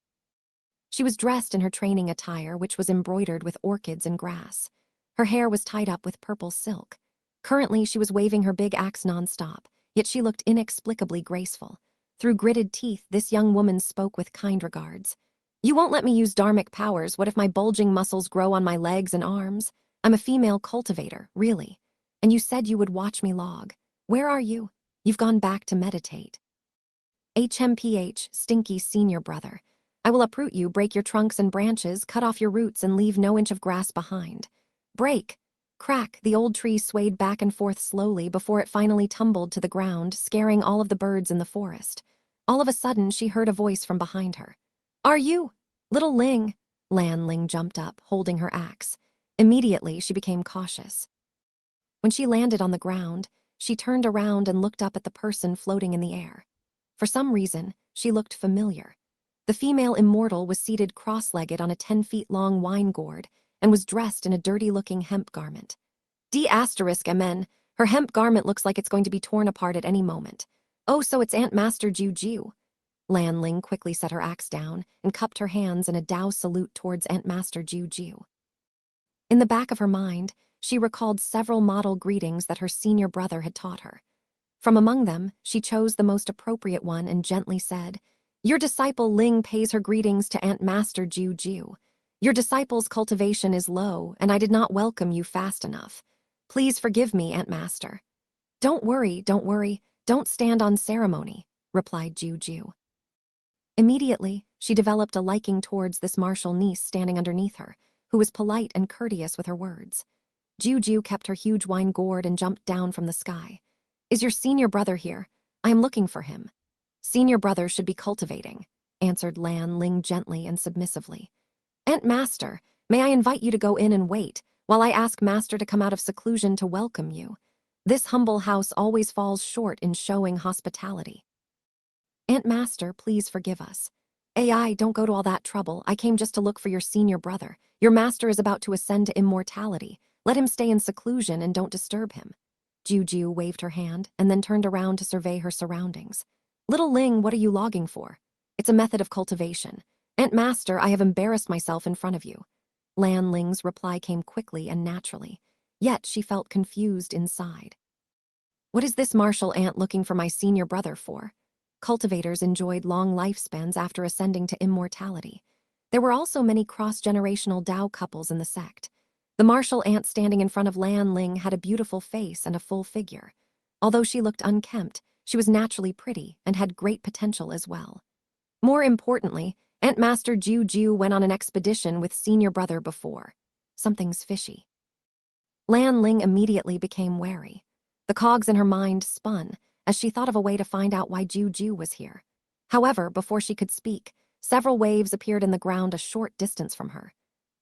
She was dressed in her training attire, which was embroidered with orchids and grass. Her hair was tied up with purple silk. Currently, she was waving her big axe nonstop, yet she looked inexplicably graceful. Through gritted teeth, this young woman spoke with kind regards. "You won't let me use dharmic powers. What if my bulging muscles grow on my legs and arms? I'm a female cultivator, really. And you said you would watch me log. Where are you? You've gone back to meditate." HMPH, stinky senior brother. "I will uproot you, break your trunks and branches, cut off your roots, and leave no inch of grass behind." Break! Crack! The old tree swayed back and forth slowly before it finally tumbled to the ground, scaring all of the birds in the forest. All of a sudden, she heard a voice from behind her. "Are you? Little Ling?" Lan Ling jumped up, holding her axe. Immediately, she became cautious. When she landed on the ground, she turned around and looked up at the person floating in the air. For some reason, she looked familiar. The female immortal was seated cross-legged on a 10-feet-long wine gourd and was dressed in a dirty-looking hemp garment. D***MN, her hemp garment looks like it's going to be torn apart at any moment. "Oh, so it's Aunt Master Jiu. Lan Ling quickly set her axe down and cupped her hands in a Dao salute towards Aunt Master Jiu. In the back of her mind, she recalled several model greetings that her senior brother had taught her. From among them, she chose the most appropriate one and gently said, "Your disciple Ling pays her greetings to Aunt Master Jiu. Your disciple's cultivation is low, and I did not welcome you fast enough. Please forgive me, Aunt Master." Don't worry, don't stand on ceremony," replied Jiu. Immediately, she developed a liking towards this martial niece standing underneath her, who was polite and courteous with her words. Jiu kept her huge wine gourd and jumped down from the sky. "Is your senior brother here? I am looking for him." "Senior brother should be cultivating," answered Lan Ling gently and submissively. "Aunt Master, may I invite you to go in and wait, while I ask Master to come out of seclusion to welcome you? This humble house always falls short in showing hospitality." "Aunt Master, please forgive us. AI, don't go to all that trouble. I came just to look for your senior brother. Your master is about to ascend to immortality. Let him stay in seclusion and don't disturb him." Jiu waved her hand and then turned around to survey her surroundings. "Little Ling, what are you logging for?" "It's a method of cultivation. Aunt Master, I have embarrassed myself in front of you." Lan Ling's reply came quickly and naturally, yet she felt confused inside. "What is this martial aunt looking for my senior brother for?" Cultivators enjoyed long lifespans after ascending to immortality. There were also many cross-generational Dao couples in the sect. The martial aunt standing in front of Lan Ling had a beautiful face and a full figure. Although she looked unkempt, she was naturally pretty and had great potential as well. More importantly, Aunt Master Jiu went on an expedition with senior brother before. Something's fishy. Lan Ling immediately became wary. The cogs in her mind spun as she thought of a way to find out why Jiu was here. However, before she could speak, several waves appeared in the ground a short distance from her.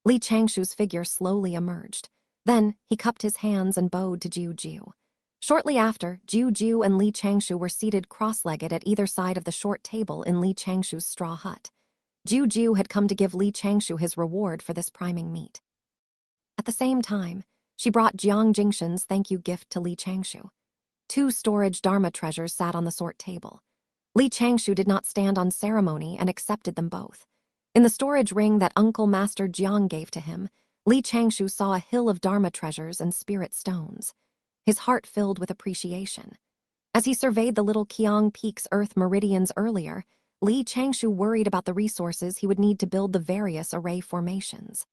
Li Changshu's figure slowly emerged. Then, he cupped his hands and bowed to Jiu. Shortly after, Jiu and Li Changshu were seated cross-legged at either side of the short table in Li Changshu's straw hut. Jiu had come to give Li Changshu his reward for this priming meet. At the same time, she brought Jiang Jingshan's thank you gift to Li Changshu. 2 storage Dharma treasures sat on the sort table. Li Changshu did not stand on ceremony and accepted them both. In the storage ring that Uncle Master Jiang gave to him, Li Changshu saw a hill of Dharma treasures and spirit stones. His heart filled with appreciation. As he surveyed the little Qiang Peak's Earth meridians earlier, Li Changshou worried about the resources he would need to build the various array formations.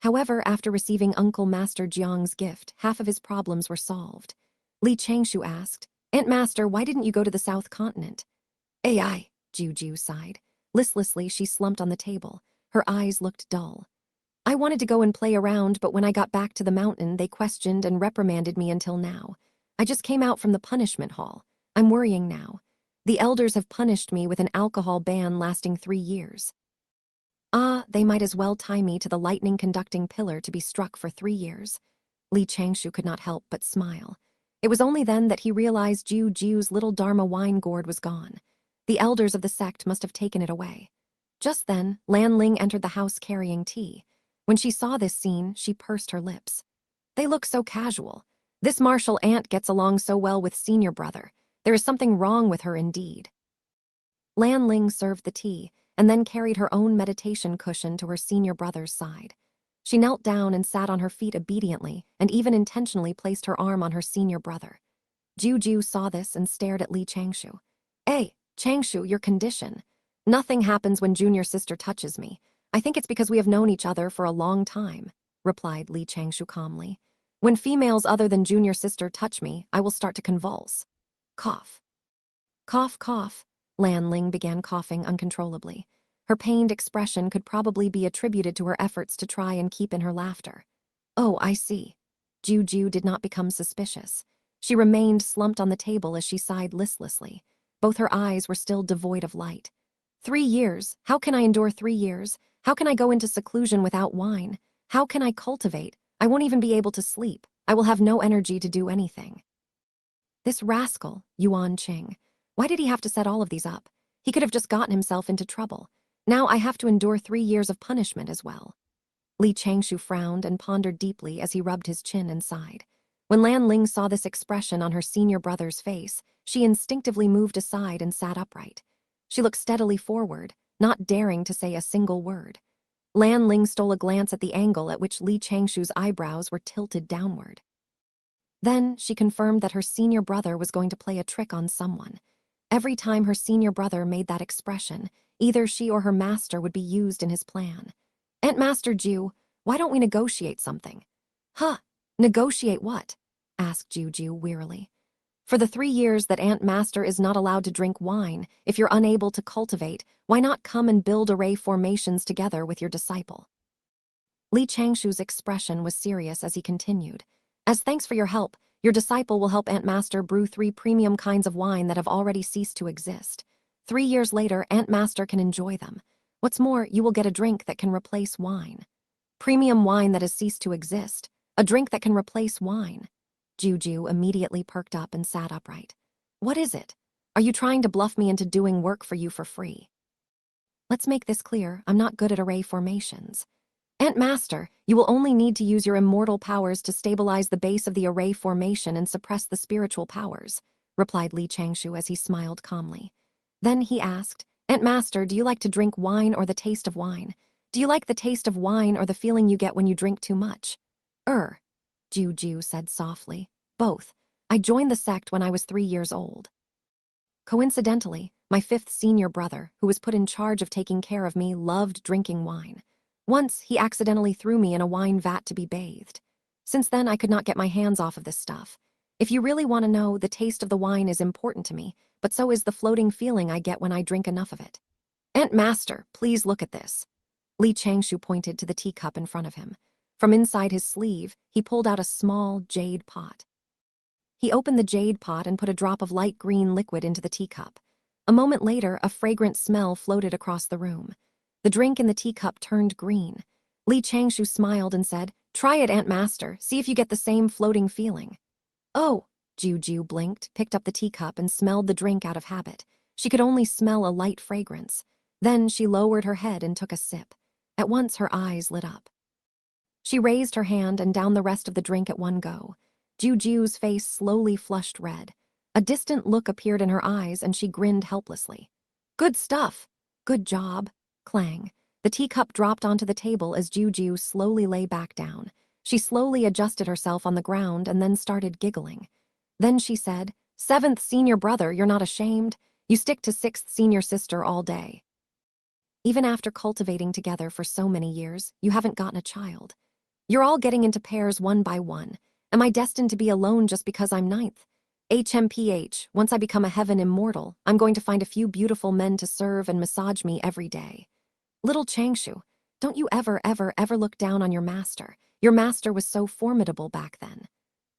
However, after receiving Uncle Master Jiang's gift, half of his problems were solved. Li Changshou asked, "Aunt Master, why didn't you go to the South Continent?" "AI," Jiu sighed. Listlessly, she slumped on the table. Her eyes looked dull. "I wanted to go and play around, but when I got back to the mountain, they questioned and reprimanded me until now. I just came out from the punishment hall. I'm worrying now. The elders have punished me with an alcohol ban lasting 3 years. Ah, they might as well tie me to the lightning-conducting pillar to be struck for 3 years." Li Changshu could not help but smile. It was only then that he realized Jiu's little Dharma wine gourd was gone. The elders of the sect must have taken it away. Just then, Lan Ling entered the house carrying tea. When she saw this scene, she pursed her lips. "They look so casual. This martial aunt gets along so well with senior brother. There is something wrong with her indeed." Lan Ling served the tea, and then carried her own meditation cushion to her senior brother's side. She knelt down and sat on her feet obediently, and even intentionally placed her arm on her senior brother. Jiu saw this and stared at Li Changshu. "Hey, Changshu, your condition. Nothing happens when junior sister touches me. I think it's because we have known each other for a long time," replied Li Changshu calmly. "When females other than junior sister touch me, I will start to convulse. Cough. Cough, cough." Lan Ling began coughing uncontrollably. Her pained expression could probably be attributed to her efforts to try and keep in her laughter. "Oh, I see." Jiu did not become suspicious. She remained slumped on the table as she sighed listlessly. Both her eyes were still devoid of light. 3 years? How can I endure 3 years? How can I go into seclusion without wine? How can I cultivate? I won't even be able to sleep. I will have no energy to do anything. This rascal, Yuan Qing. Why did he have to set all of these up? He could have just gotten himself into trouble. Now I have to endure 3 years of punishment as well. Li Changshu frowned and pondered deeply as he rubbed his chin and sighed. When Lan Ling saw this expression on her senior brother's face, she instinctively moved aside and sat upright. She looked steadily forward, not daring to say a single word. Lan Ling stole a glance at the angle at which Li Changshu's eyebrows were tilted downward. Then she confirmed that her senior brother was going to play a trick on someone. Every time her senior brother made that expression, either she or her master would be used in his plan. "Aunt Master Jiu, why don't we negotiate something?" "Huh, negotiate what?" asked Jiu wearily. "For the 3 years that Aunt Master is not allowed to drink wine, if you're unable to cultivate, why not come and build array formations together with your disciple?" Li Changshu's expression was serious as he continued. "As thanks for your help, your disciple will help Aunt Master brew 3 premium kinds of wine that have already ceased to exist. 3 years later, Aunt Master can enjoy them. What's more, you will get a drink that can replace wine. Premium wine that has ceased to exist. A drink that can replace wine." Jiu immediately perked up and sat upright. "What is it? Are you trying to bluff me into doing work for you for free?" "Let's make this clear, I'm not good at array formations. Aunt Master, you will only need to use your immortal powers to stabilize the base of the array formation and suppress the spiritual powers," replied Li Changshu as he smiled calmly. Then he asked, "Aunt Master, do you like to drink wine or the taste of wine? Do you like the taste of wine or the feeling you get when you drink too much?" Jiu said softly. "Both. I joined the sect when I was 3 years old. Coincidentally, my 5th senior brother, who was put in charge of taking care of me, loved drinking wine. Once, he accidentally threw me in a wine vat to be bathed. Since then, I could not get my hands off of this stuff. If you really want to know, the taste of the wine is important to me, but so is the floating feeling I get when I drink enough of it. Aunt Master, please look at this." Li Changshu pointed to the teacup in front of him. From inside his sleeve, he pulled out a small jade pot. He opened the jade pot and put a drop of light green liquid into the teacup. A moment later, a fragrant smell floated across the room. The drink in the teacup turned green. Li Changshu smiled and said, "Try it, Aunt Master. See if you get the same floating feeling." "Oh," Jiu blinked, picked up the teacup and smelled the drink out of habit. She could only smell a light fragrance. Then she lowered her head and took a sip. At once her eyes lit up. She raised her hand and downed the rest of the drink at one go. Jiu's face slowly flushed red. A distant look appeared in her eyes and she grinned helplessly. "Good stuff. Good job." Clang. The teacup dropped onto the table as Jiu slowly lay back down. She slowly adjusted herself on the ground and then started giggling. Then she said, 7th senior brother, you're not ashamed? You stick to 6th senior sister all day. Even after cultivating together for so many years, you haven't gotten a child. You're all getting into pairs one by one. Am I destined to be alone just because I'm 9th? HMPH, once I become a heaven immortal, I'm going to find a few beautiful men to serve and massage me every day. Little Changshou, don't you ever look down on your master. Your master was so formidable back then.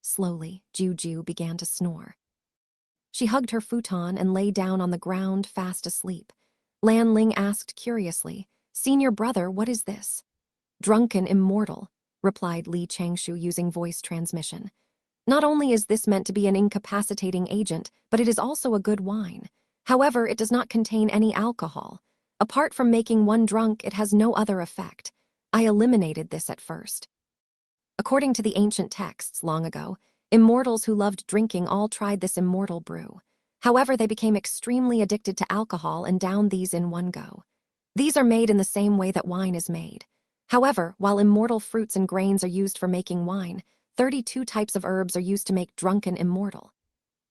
Slowly, Juju began to snore. She hugged her futon and lay down on the ground, fast asleep. Lan Ling asked curiously, "Senior brother, what is this?" "Drunken immortal," replied Li Changshou using voice transmission. "Not only is this meant to be an incapacitating agent, but it is also a good wine. However, it does not contain any alcohol. Apart from making one drunk, it has no other effect. I eliminated this at first." According to the ancient texts long ago, immortals who loved drinking all tried this immortal brew. However, they became extremely addicted to alcohol and downed these in one go. These are made in the same way that wine is made. However, while immortal fruits and grains are used for making wine, 32 types of herbs are used to make drunken immortal.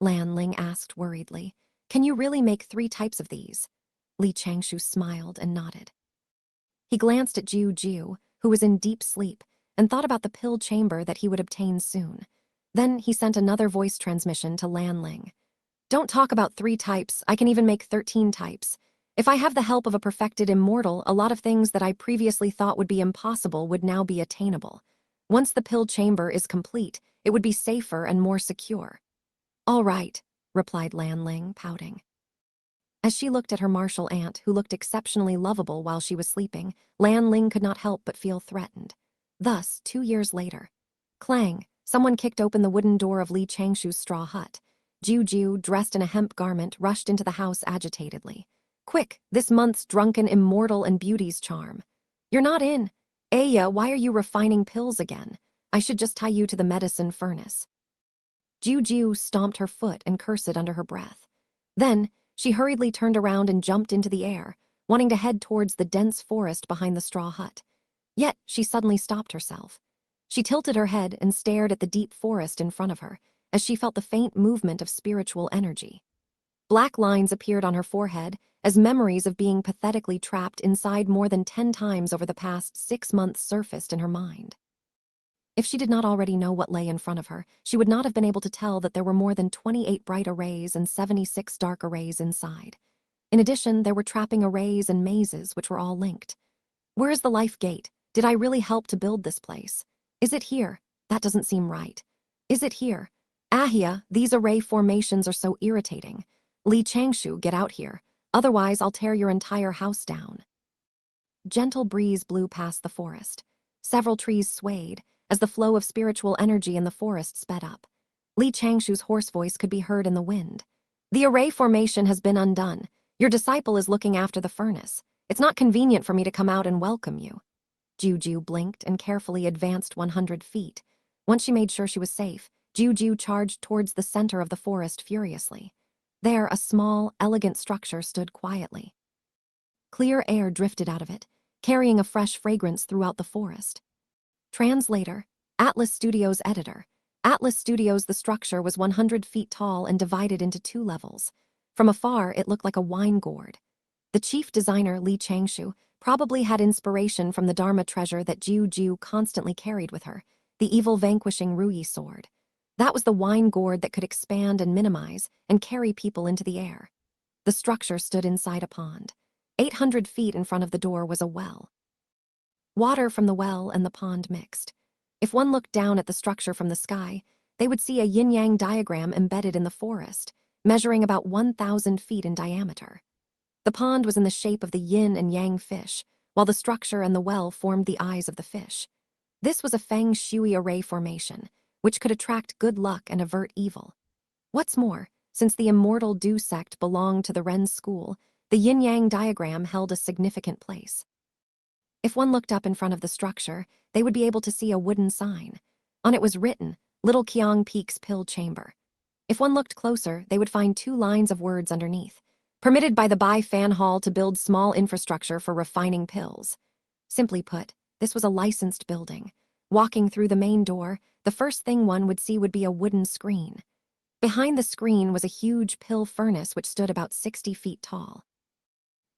Lan Ling asked worriedly, "Can you really make 3 types of these?" Li Changshou smiled and nodded. He glanced at Jiu Jiu, who was in deep sleep, and thought about the pill chamber that he would obtain soon. Then he sent another voice transmission to Lan Ling. "Don't talk about 3 types, I can even make 13 types. If I have the help of a perfected immortal, a lot of things that I previously thought would be impossible would now be attainable. Once the pill chamber is complete, it would be safer and more secure." "All right," replied Lan Ling, pouting. As she looked at her martial aunt, who looked exceptionally lovable while she was sleeping, Lan Ling could not help but feel threatened. Thus, 2 years later. Clang! Someone kicked open the wooden door of Li Changshou's straw hut. Jiu Jiu, dressed in a hemp garment, rushed into the house agitatedly. "Quick, this month's drunken immortal and beauty's charm." "You're not in. Aya, why are you refining pills again? I should just tie you to the medicine furnace." Jiu Jiu stomped her foot and cursed under her breath. Then, she hurriedly turned around and jumped into the air, wanting to head towards the dense forest behind the straw hut. Yet, she suddenly stopped herself. She tilted her head and stared at the deep forest in front of her, as she felt the faint movement of spiritual energy. Black lines appeared on her forehead as memories of being pathetically trapped inside more than 10 times over the past 6 months surfaced in her mind. If she did not already know what lay in front of her, she would not have been able to tell that there were more than 28 bright arrays and 76 dark arrays inside. In addition, there were trapping arrays and mazes which were all linked. Where is the life gate? Did I really help to build this place? Is it here? That doesn't seem right. Is it here? Ahia, these array formations are so irritating. Li Changshou, get out here. Otherwise, I'll tear your entire house down. Gentle breeze blew past the forest. Several trees swayed as the flow of spiritual energy in the forest sped up. Li Changshou's hoarse voice could be heard in the wind. "The array formation has been undone. Your disciple is looking after the furnace. It's not convenient for me to come out and welcome you." Juju blinked and carefully advanced 100 feet. Once she made sure she was safe, Juju charged towards the center of the forest furiously. There, a small, elegant structure stood quietly. Clear air drifted out of it, carrying a fresh fragrance throughout the forest. Translator, Atlas Studios editor. Atlas Studios, the structure was 100 feet tall and divided into 2 levels. From afar, it looked like a wine gourd. The chief designer, Li Changshou, probably had inspiration from the Dharma treasure that Jiu Jiu constantly carried with her, the evil-vanquishing Ruyi sword. That was the wine gourd that could expand and minimize and carry people into the air. The structure stood inside a pond. 800 feet in front of the door was a well. Water from the well and the pond mixed. If one looked down at the structure from the sky, they would see a yin-yang diagram embedded in the forest, measuring about 1,000 feet in diameter. The pond was in the shape of the yin and yang fish, while the structure and the well formed the eyes of the fish. This was a feng shui array formation, which could attract good luck and avert evil. What's more, since the immortal Du sect belonged to the Ren school, the yin-yang diagram held a significant place. If one looked up in front of the structure, they would be able to see a wooden sign. On it was written, "Little Qiang Peak's Pill Chamber." If one looked closer, they would find 2 lines of words underneath. "Permitted by the Bai Fan Hall to build small infrastructure for refining pills." Simply put, this was a licensed building. Walking through the main door, the first thing one would see would be a wooden screen. Behind the screen was a huge pill furnace which stood about 60 feet tall.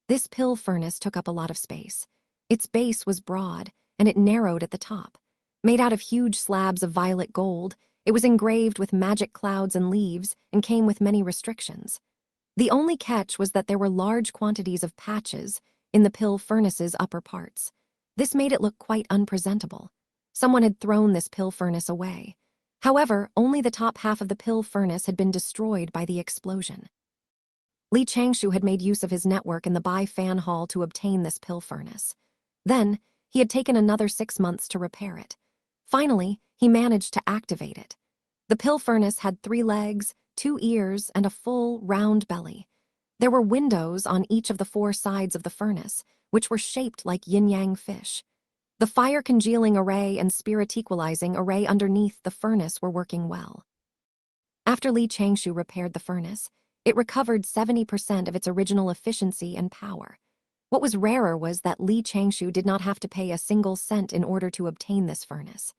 This pill furnace took up a lot of space. Its base was broad, and it narrowed at the top. Made out of huge slabs of violet gold, it was engraved with magic clouds and leaves and came with many restrictions. The only catch was that there were large quantities of patches in the pill furnace's upper parts. This made it look quite unpresentable. Someone had thrown this pill furnace away. However, only the top half of the pill furnace had been destroyed by the explosion. Changshou had made use of his network in the Bai Fan Hall to obtain this pill furnace. Then, he had taken another 6 months to repair it. Finally, he managed to activate it. The pill furnace had 3 legs, 2 ears, and a full, round belly. There were windows on each of the 4 sides of the furnace, which were shaped like yin-yang fish. The fire-congealing array and spirit-equalizing array underneath the furnace were working well. After Changshou repaired the furnace, it recovered 70% of its original efficiency and power. What was rarer was that Changshou did not have to pay a single cent in order to obtain this furnace.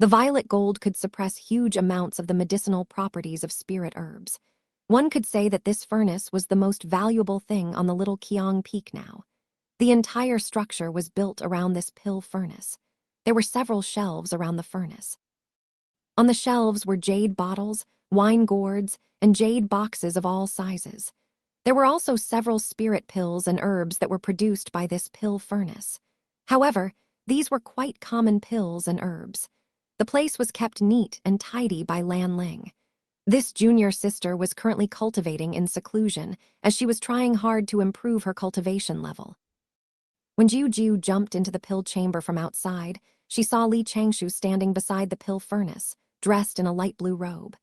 The violet gold could suppress huge amounts of the medicinal properties of spirit herbs. One could say that this furnace was the most valuable thing on the little Qiang Peak now. The entire structure was built around this pill furnace. There were several shelves around the furnace. On the shelves were jade bottles, wine gourds, and jade boxes of all sizes. There were also several spirit pills and herbs that were produced by this pill furnace. However, these were quite common pills and herbs. The place was kept neat and tidy by Lan Ling. This junior sister was currently cultivating in seclusion as she was trying hard to improve her cultivation level. When Jiu jumped into the pill chamber from outside, she saw Changshou standing beside the pill furnace, dressed in a light blue robe.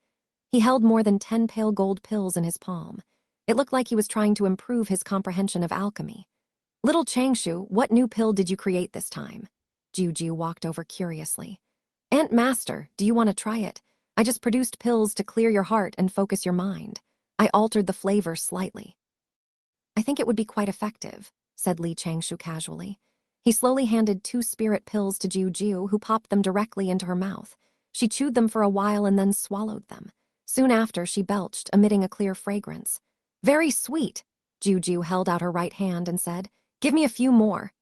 He held more than 10 pale gold pills in his palm. It looked like he was trying to improve his comprehension of alchemy. "Little Changshou, what new pill did you create this time?" Jiu walked over curiously. "Aunt Master, do you want to try it? I just produced pills to clear your heart and focus your mind. I altered the flavor slightly." "I think it would be quite effective," said Changshou casually. He slowly handed 2 spirit pills to Jiu, who popped them directly into her mouth. She chewed them for a while and then swallowed them. Soon after, she belched, emitting a clear fragrance. "Very sweet." Jiu held out her right hand and said, "Give me a few more."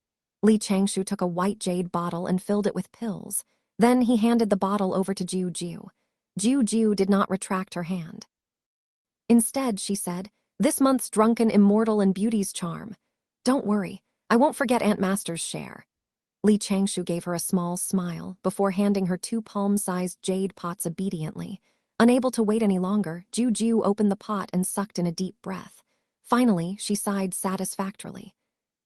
Changshou took a white jade bottle and filled it with pills. Then he handed the bottle over to Jiu. Jiu did not retract her hand. Instead, she said, "This month's drunken immortal and beauty's charm. Don't worry, I won't forget Aunt Master's share." Changshou gave her a small smile before handing her 2 palm-sized jade pots obediently. Unable to wait any longer, Jiu opened the pot and sucked in a deep breath. Finally, she sighed satisfactorily.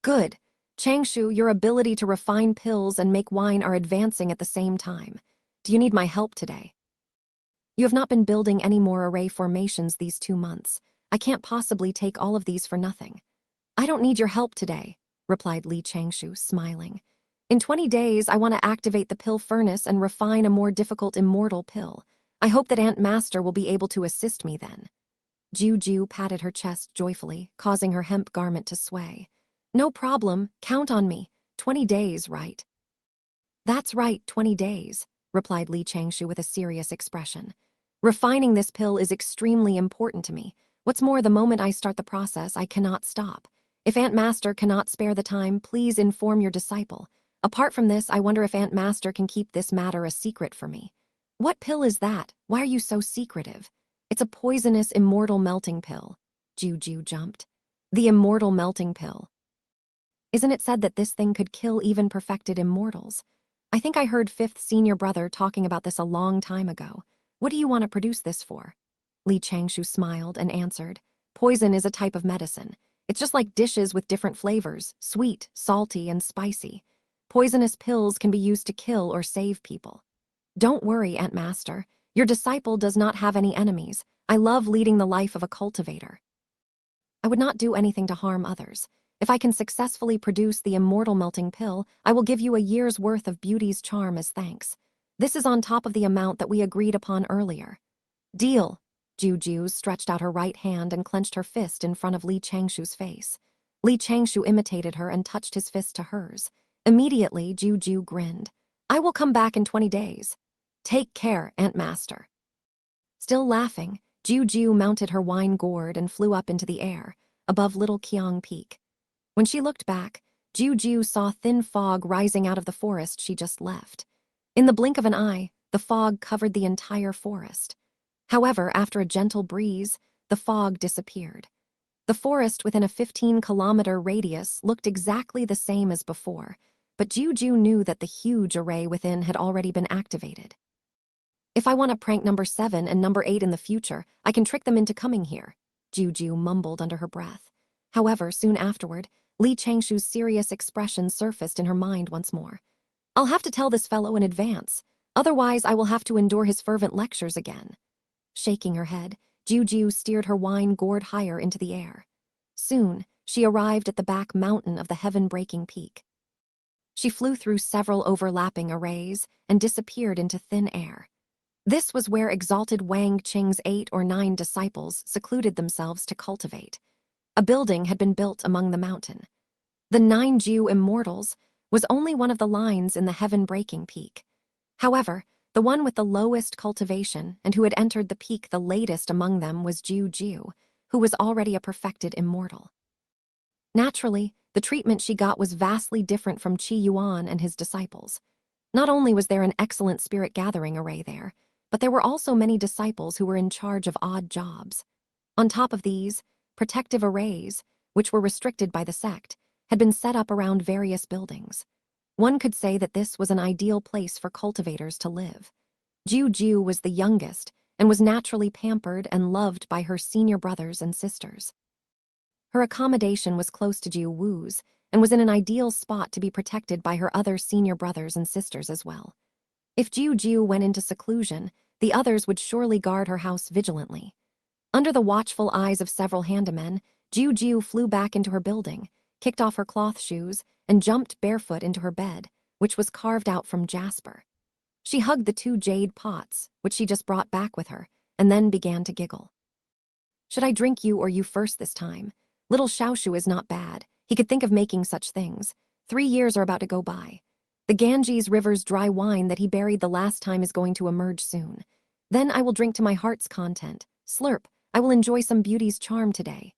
"Good. Changshou, your ability to refine pills and make wine are advancing at the same time. Do you need my help today?" "You have not been building any more array formations these 2 months. I can't possibly take all of these for nothing." "I don't need your help today," replied Changshou, smiling. "In 20 days, I want to activate the pill furnace and refine a more difficult immortal pill. I hope that Aunt Master will be able to assist me then." Jiu patted her chest joyfully, causing her hemp garment to sway. "No problem, count on me. 20 days, right?" "That's right, 20 days," replied Changshou with a serious expression. "Refining this pill is extremely important to me. What's more, the moment I start the process, I cannot stop. If Aunt Master cannot spare the time, please inform your disciple. Apart from this, I wonder if Aunt Master can keep this matter a secret for me." "What pill is that? Why are you so secretive?" "It's a poisonous immortal melting pill." Jiu jumped. "The immortal melting pill. Isn't it said that this thing could kill even perfected immortals? I think I heard 5th senior brother talking about this a long time ago. What do you want to produce this for?" Changshou smiled and answered, "Poison is a type of medicine. It's just like dishes with different flavors, sweet, salty, and spicy. Poisonous pills can be used to kill or save people. Don't worry, Aunt Master. Your disciple does not have any enemies. I love leading the life of a cultivator. I would not do anything to harm others. If I can successfully produce the immortal melting pill, I will give you a year's worth of beauty's charm as thanks. This is on top of the amount that we agreed upon earlier." "Deal." Jiu stretched out her right hand and clenched her fist in front of Changshou's face. Changshou imitated her and touched his fist to hers. Immediately, Jiu grinned. "I will come back in 20 days. Take care, Aunt Master." Still laughing, Jiu mounted her wine gourd and flew up into the air, above Little Qiang Peak. When she looked back, Jiu saw thin fog rising out of the forest she just left. In the blink of an eye, the fog covered the entire forest. However, after a gentle breeze, the fog disappeared. The forest within a 15-kilometer radius looked exactly the same as before, but Jiu knew that the huge array within had already been activated. If I want to prank number 7 and number 8 in the future, I can trick them into coming here, Jiu mumbled under her breath. However, soon afterward, Li Changshu's serious expression surfaced in her mind once more. I'll have to tell this fellow in advance, otherwise I will have to endure his fervent lectures again. Shaking her head, Jiu steered her wine gourd higher into the air. Soon, she arrived at the back mountain of the heaven-breaking peak. She flew through several overlapping arrays and disappeared into thin air. This was where exalted Wang Qing's 8 or 9 disciples secluded themselves to cultivate. A building had been built among the mountain. The 9 Jiu immortals was only one of the lines in the heaven-breaking peak. However, the one with the lowest cultivation and who had entered the peak the latest among them was Jiu, who was already a perfected immortal. Naturally, the treatment she got was vastly different from Qi Yuan and his disciples. Not only was there an excellent spirit gathering array there, but there were also many disciples who were in charge of odd jobs. On top of these, protective arrays, which were restricted by the sect, had been set up around various buildings. One could say that this was an ideal place for cultivators to live. Jiu was the youngest and was naturally pampered and loved by her senior brothers and sisters. Her accommodation was close to Jiu Wu's and was in an ideal spot to be protected by her other senior brothers and sisters as well. If Jiu went into seclusion, the others would surely guard her house vigilantly. Under the watchful eyes of several handamen, Jiu flew back into her building, kicked off her cloth shoes, and jumped barefoot into her bed, which was carved out from jasper. She hugged the 2 jade pots, which she just brought back with her, and then began to giggle. Should I drink you or you first this time? Little Xiaoxu is not bad. He could think of making such things. 3 years are about to go by. The Ganges River's dry wine that he buried the last time is going to emerge soon. Then I will drink to my heart's content. Slurp, I will enjoy some beauty's charm today.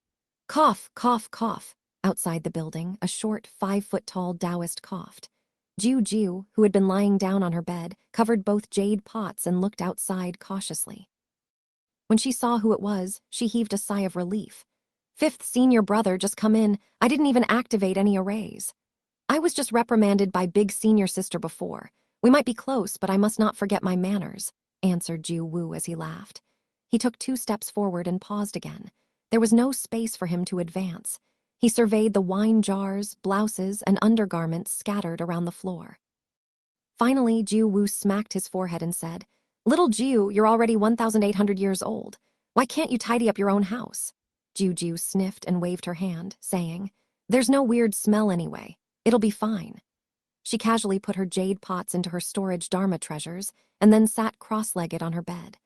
Cough, cough, cough. Outside the building, a short, 5-foot-tall Taoist coughed. Jiu, who had been lying down on her bed, covered both jade pots and looked outside cautiously. When she saw who it was, she heaved a sigh of relief. 5th senior brother just come in. I didn't even activate any arrays. I was just reprimanded by big senior sister before. We might be close, but I must not forget my manners, answered Jiu Wu as he laughed. He took 2 steps forward and paused again. There was no space for him to advance. He surveyed the wine jars, blouses, and undergarments scattered around the floor. Finally, Jiu Wu smacked his forehead and said, Little Jiu, you're already 1,800 years old. Why can't you tidy up your own house? Jiu sniffed and waved her hand, saying, There's no weird smell anyway. It'll be fine. She casually put her jade pots into her storage Dharma treasures and then sat cross-legged on her bed.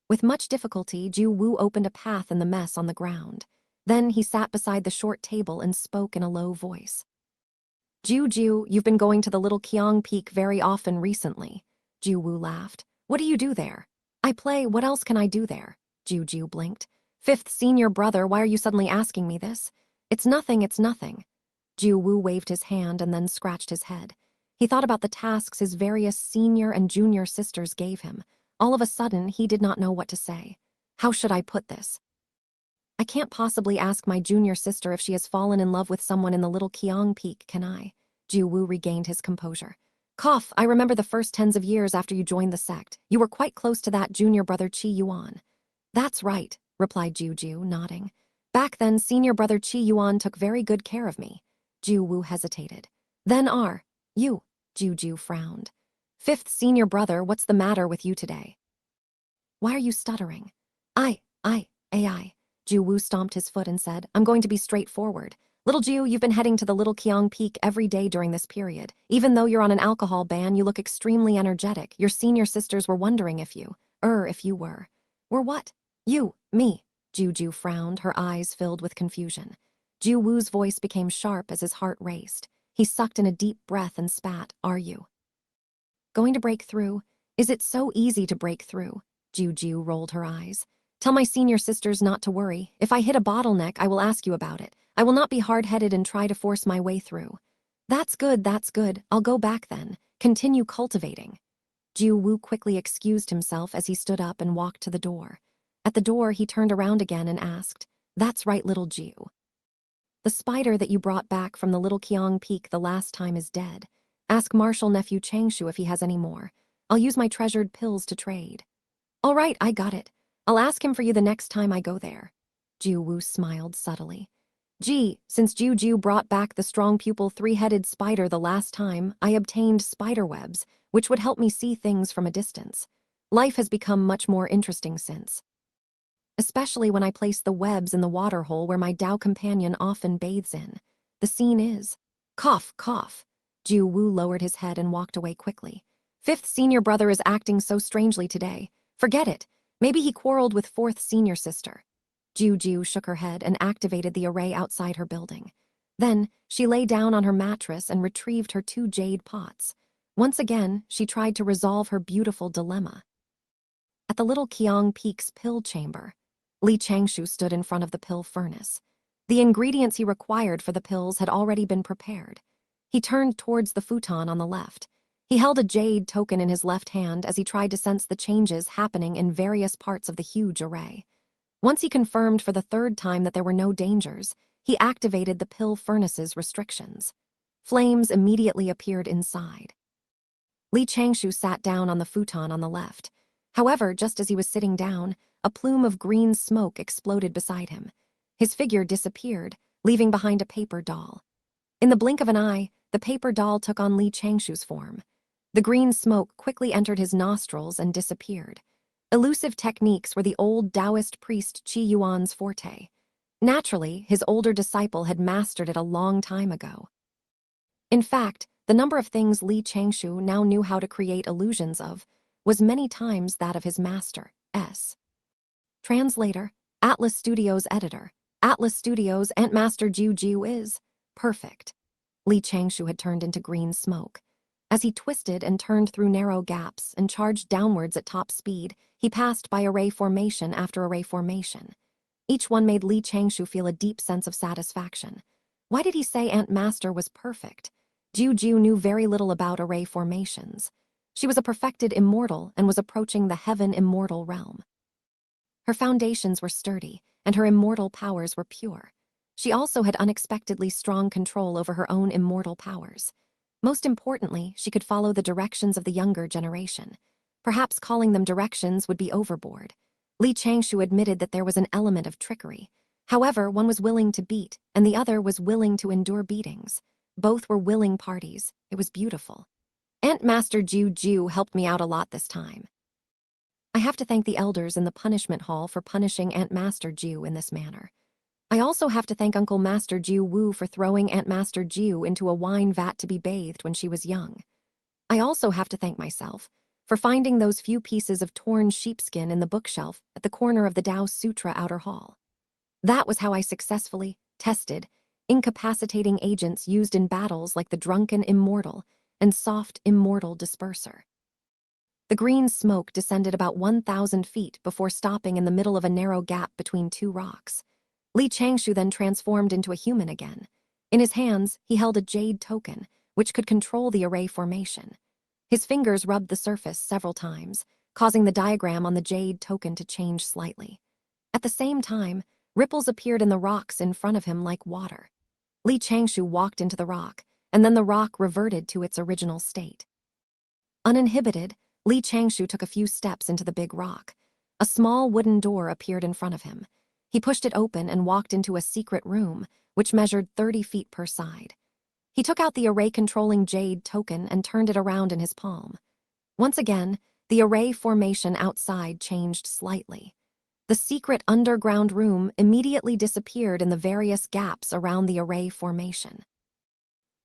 With much difficulty, Jiu Wu opened a path in the mess on the ground. Then he sat beside the short table and spoke in a low voice. Jiu, you've been going to the Little Qiang Peak very often recently. Jiu Wu laughed. What do you do there? I play. What else can I do there? Jiu blinked. 5th senior brother, why are you suddenly asking me this? It's nothing, it's nothing. Jiu Wu waved his hand and then scratched his head. He thought about the tasks his various senior and junior sisters gave him. All of a sudden, he did not know what to say. How should I put this? I can't possibly ask my junior sister if she has fallen in love with someone in the Little Qiang Peak, can I? Jiu Wu regained his composure. Cough, I remember the first tens of years after you joined the sect. You were quite close to that junior brother Qi Yuan. That's right, replied Jiu, nodding. Back then, senior brother Qi Yuan took very good care of me. Jiu Wu hesitated. Then you, Jiu frowned. 5th senior brother, what's the matter with you today? Why are you stuttering? AI. Jiu Wu stomped his foot and said, I'm going to be straightforward. Little Jiu, you've been heading to the Little Qiang Peak every day during this period. Even though you're on an alcohol ban, you look extremely energetic. Your senior sisters were wondering if you were. Were what? You, me. Jiu frowned, her eyes filled with confusion. Jiu Wu's voice became sharp as his heart raced. He sucked in a deep breath and spat, Are you going to break through? Is it so easy to break through? Jiu rolled her eyes. Tell my senior sisters not to worry. If I hit a bottleneck, I will ask you about it. I will not be hard-headed and try to force my way through. That's good, that's good. I'll go back then. Continue cultivating. Jiu Wu quickly excused himself as he stood up and walked to the door. At the door, he turned around again and asked, "That's right, little Jiu. The spider that you brought back from the Little Qiang Peak the last time is dead. Ask Marshal Nephew Changshou if he has any more. I'll use my treasured pills to trade." "All right, I got it. I'll ask him for you the next time I go there." Jiu Wu smiled subtly. "Gee, since Jiu brought back the strong pupil three-headed spider the last time, I obtained spider webs, which would help me see things from a distance. Life has become much more interesting since. Especially when I place the webs in the water hole where my Dao companion often bathes in. The scene is..." Cough, cough. Jiu Wu lowered his head and walked away quickly. "Fifth senior brother is acting so strangely today. Forget it. Maybe he quarreled with fourth senior sister." Jiu shook her head and activated the array outside her building. Then, she lay down on her mattress and retrieved her 2 jade pots. Once again, she tried to resolve her beautiful dilemma. At the Little Qiang Peak's pill chamber, Li Changshou stood in front of the pill furnace. The ingredients he required for the pills had already been prepared. He turned towards the futon on the left. He held a jade token in his left hand as he tried to sense the changes happening in various parts of the huge array. Once he confirmed for the 3rd time that there were no dangers, he activated the pill furnace's restrictions. Flames immediately appeared inside. Li Changshou sat down on the futon on the left. However, just as he was sitting down, a plume of green smoke exploded beside him. His figure disappeared, leaving behind a paper doll. In the blink of an eye, the paper doll took on Li Changshou's form. The green smoke quickly entered his nostrils and disappeared. Elusive techniques were the old Taoist priest Qi Yuan's forte. Naturally, his older disciple had mastered it a long time ago. In fact, the number of things Li Changshou now knew how to create illusions of was many times that of his master, S. Translator, Atlas Studios editor. Atlas Studios Master Jiu is perfect. Li Changshou had turned into green smoke. As he twisted and turned through narrow gaps and charged downwards at top speed, he passed by array formation after array formation. Each one made Li Changshou feel a deep sense of satisfaction. Why did he say Ant Master was perfect? Jiu knew very little about array formations. She was a perfected immortal and was approaching the heaven immortal realm. Her foundations were sturdy, and her immortal powers were pure. She also had unexpectedly strong control over her own immortal powers. Most importantly, she could follow the directions of the younger generation. Perhaps calling them directions would be overboard. Li Changshou admitted that there was an element of trickery. However, one was willing to beat, and the other was willing to endure beatings. Both were willing parties. It was beautiful. Ant Master Jiu helped me out a lot this time. I have to thank the elders in the punishment hall for punishing Ant Master Jiu in this manner. I also have to thank Uncle Master Jiu Wu for throwing Ant Master Jiu into a wine vat to be bathed when she was young. I also have to thank myself for finding those few pieces of torn sheepskin in the bookshelf at the corner of the Tao Sutra outer hall. That was how I successfully tested incapacitating agents used in battles like the Drunken Immortal and Soft Immortal Disperser. The green smoke descended about 1,000 feet before stopping in the middle of a narrow gap between 2 rocks. Li Changshou then transformed into a human again. In his hands, he held a jade token, which could control the array formation. His fingers rubbed the surface several times, causing the diagram on the jade token to change slightly. At the same time, ripples appeared in the rocks in front of him like water. Li Changshou walked into the rock, and then the rock reverted to its original state. Uninhibited, Li Changshou took a few steps into the big rock. A small wooden door appeared in front of him. He pushed it open and walked into a secret room, which measured 30 feet per side. He took out the array-controlling jade token and turned it around in his palm. Once again, the array formation outside changed slightly. The secret underground room immediately disappeared in the various gaps around the array formation.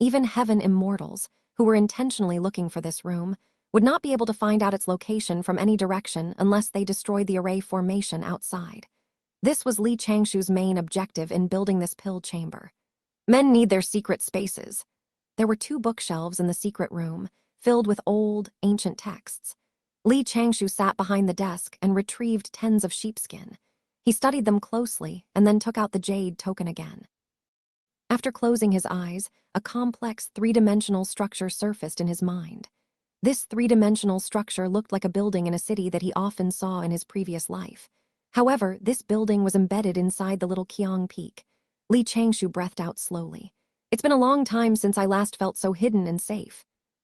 Even heaven immortals, who were intentionally looking for this room, would not be able to find out its location from any direction unless they destroyed the array formation outside. This was Li Changshou's main objective in building this pill chamber. Men need their secret spaces. There were 2 bookshelves in the secret room, filled with old, ancient texts. Li Changshou sat behind the desk and retrieved tens of sheepskin. He studied them closely and then took out the jade token again. After closing his eyes, a complex three-dimensional structure surfaced in his mind. This three-dimensional structure looked like a building in a city that he often saw in his previous life. However, this building was embedded inside the little Qiang Peak. Li Changshou breathed out slowly. It's been a long time since I last felt so hidden and safe.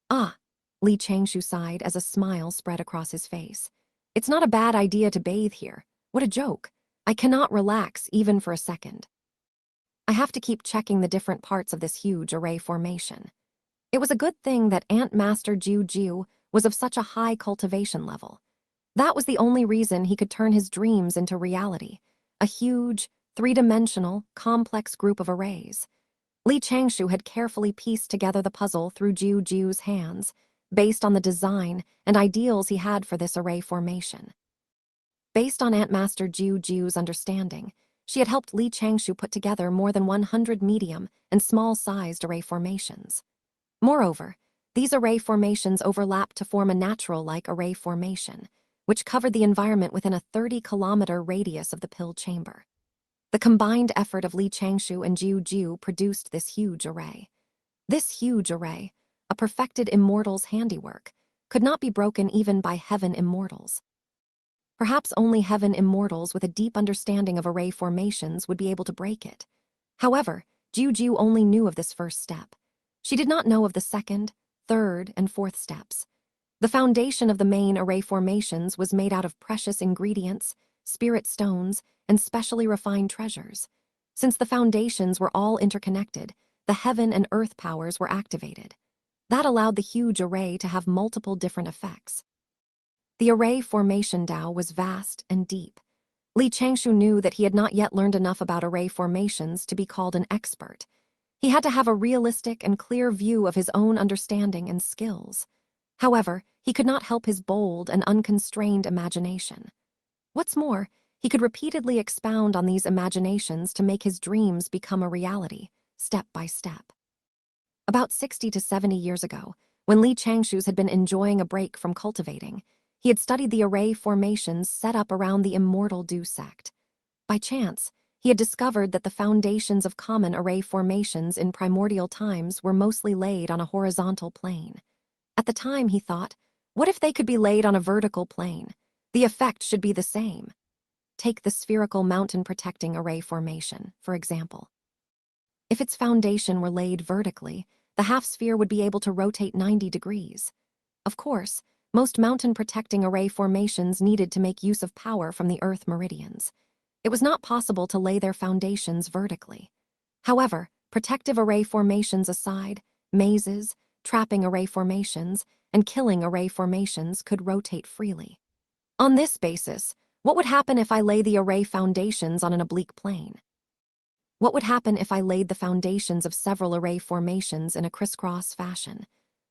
Ah, Li Changshou sighed as a smile spread across his face. It's not a bad idea to bathe here. What a joke. I cannot relax even for a second. I have to keep checking the different parts of this huge array formation. It was a good thing that Ant Master Jiu Jiu was of such a high cultivation level. That was the only reason he could turn his dreams into reality. A huge, three-dimensional, complex group of arrays. Li Changshou had carefully pieced together the puzzle through Jiu Jiu's hands, based on the design and ideals he had for this array formation. Based on Ant Master Jiu Jiu's understanding, she had helped Li Changshou put together more than 100 medium and small-sized array formations. Moreover, these array formations overlapped to form a natural-like array formation, which covered the environment within a 30-kilometer radius of the pill chamber. The combined effort of Li Changshou and Jiu Jiu produced this huge array. This huge array, a perfected immortal's handiwork, could not be broken even by heaven immortals. Perhaps only heaven immortals with a deep understanding of array formations would be able to break it. However, Jiu Jiu only knew of this first step. She did not know of the second, third, and fourth steps. The foundation of the main array formations was made out of precious ingredients, spirit stones, and specially refined treasures. Since the foundations were all interconnected, the heaven and earth powers were activated. That allowed the huge array to have multiple different effects. The array formation Dao was vast and deep. Li Changshou knew that he had not yet learned enough about array formations to be called an expert. He had to have a realistic and clear view of his own understanding and skills. However, he could not help his bold and unconstrained imagination. What's more, he could repeatedly expound on these imaginations to make his dreams become a reality, step by step. About 60 to 70 years ago, when Li Changshou had been enjoying a break from cultivating, he had studied the array formations set up around the immortal Du sect. By chance, he had discovered that the foundations of common array formations in primordial times were mostly laid on a horizontal plane. At the time, he thought, what if they could be laid on a vertical plane? The effect should be the same. Take the spherical mountain-protecting array formation, for example. If its foundation were laid vertically, the half-sphere would be able to rotate 90 degrees. Of course, most mountain-protecting array formations needed to make use of power from the Earth meridians. It was not possible to lay their foundations vertically. However, protective array formations aside, mazes, trapping array formations, and killing array formations could rotate freely. On this basis, what would happen if I lay the array foundations on an oblique plane? What would happen if I laid the foundations of several array formations in a crisscross fashion?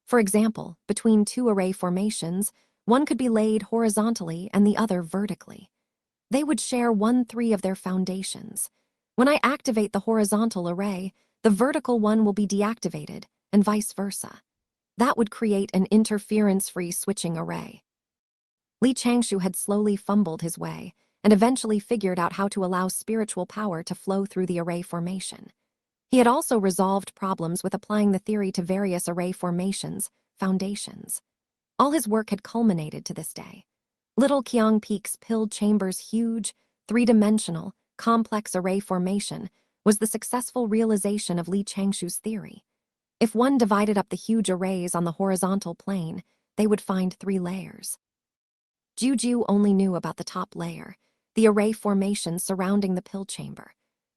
For example, between two array formations, one could be laid horizontally and the other vertically. They would share 1/3 of their foundations. When I activate the horizontal array, the vertical one will be deactivated, and vice versa. That would create an interference-free switching array. Li Changshou had slowly fumbled his way, and eventually figured out how to allow spiritual power to flow through the array formation. He had also resolved problems with applying the theory to various array formations, foundations. All his work had culminated to this day. Little Qiang Peak's pill chamber's huge, three-dimensional, complex array formation was the successful realization of Li Changshou's theory. If one divided up the huge arrays on the horizontal plane, they would find 3 layers. Jiu Jiu only knew about the top layer, the array formation surrounding the pill chamber.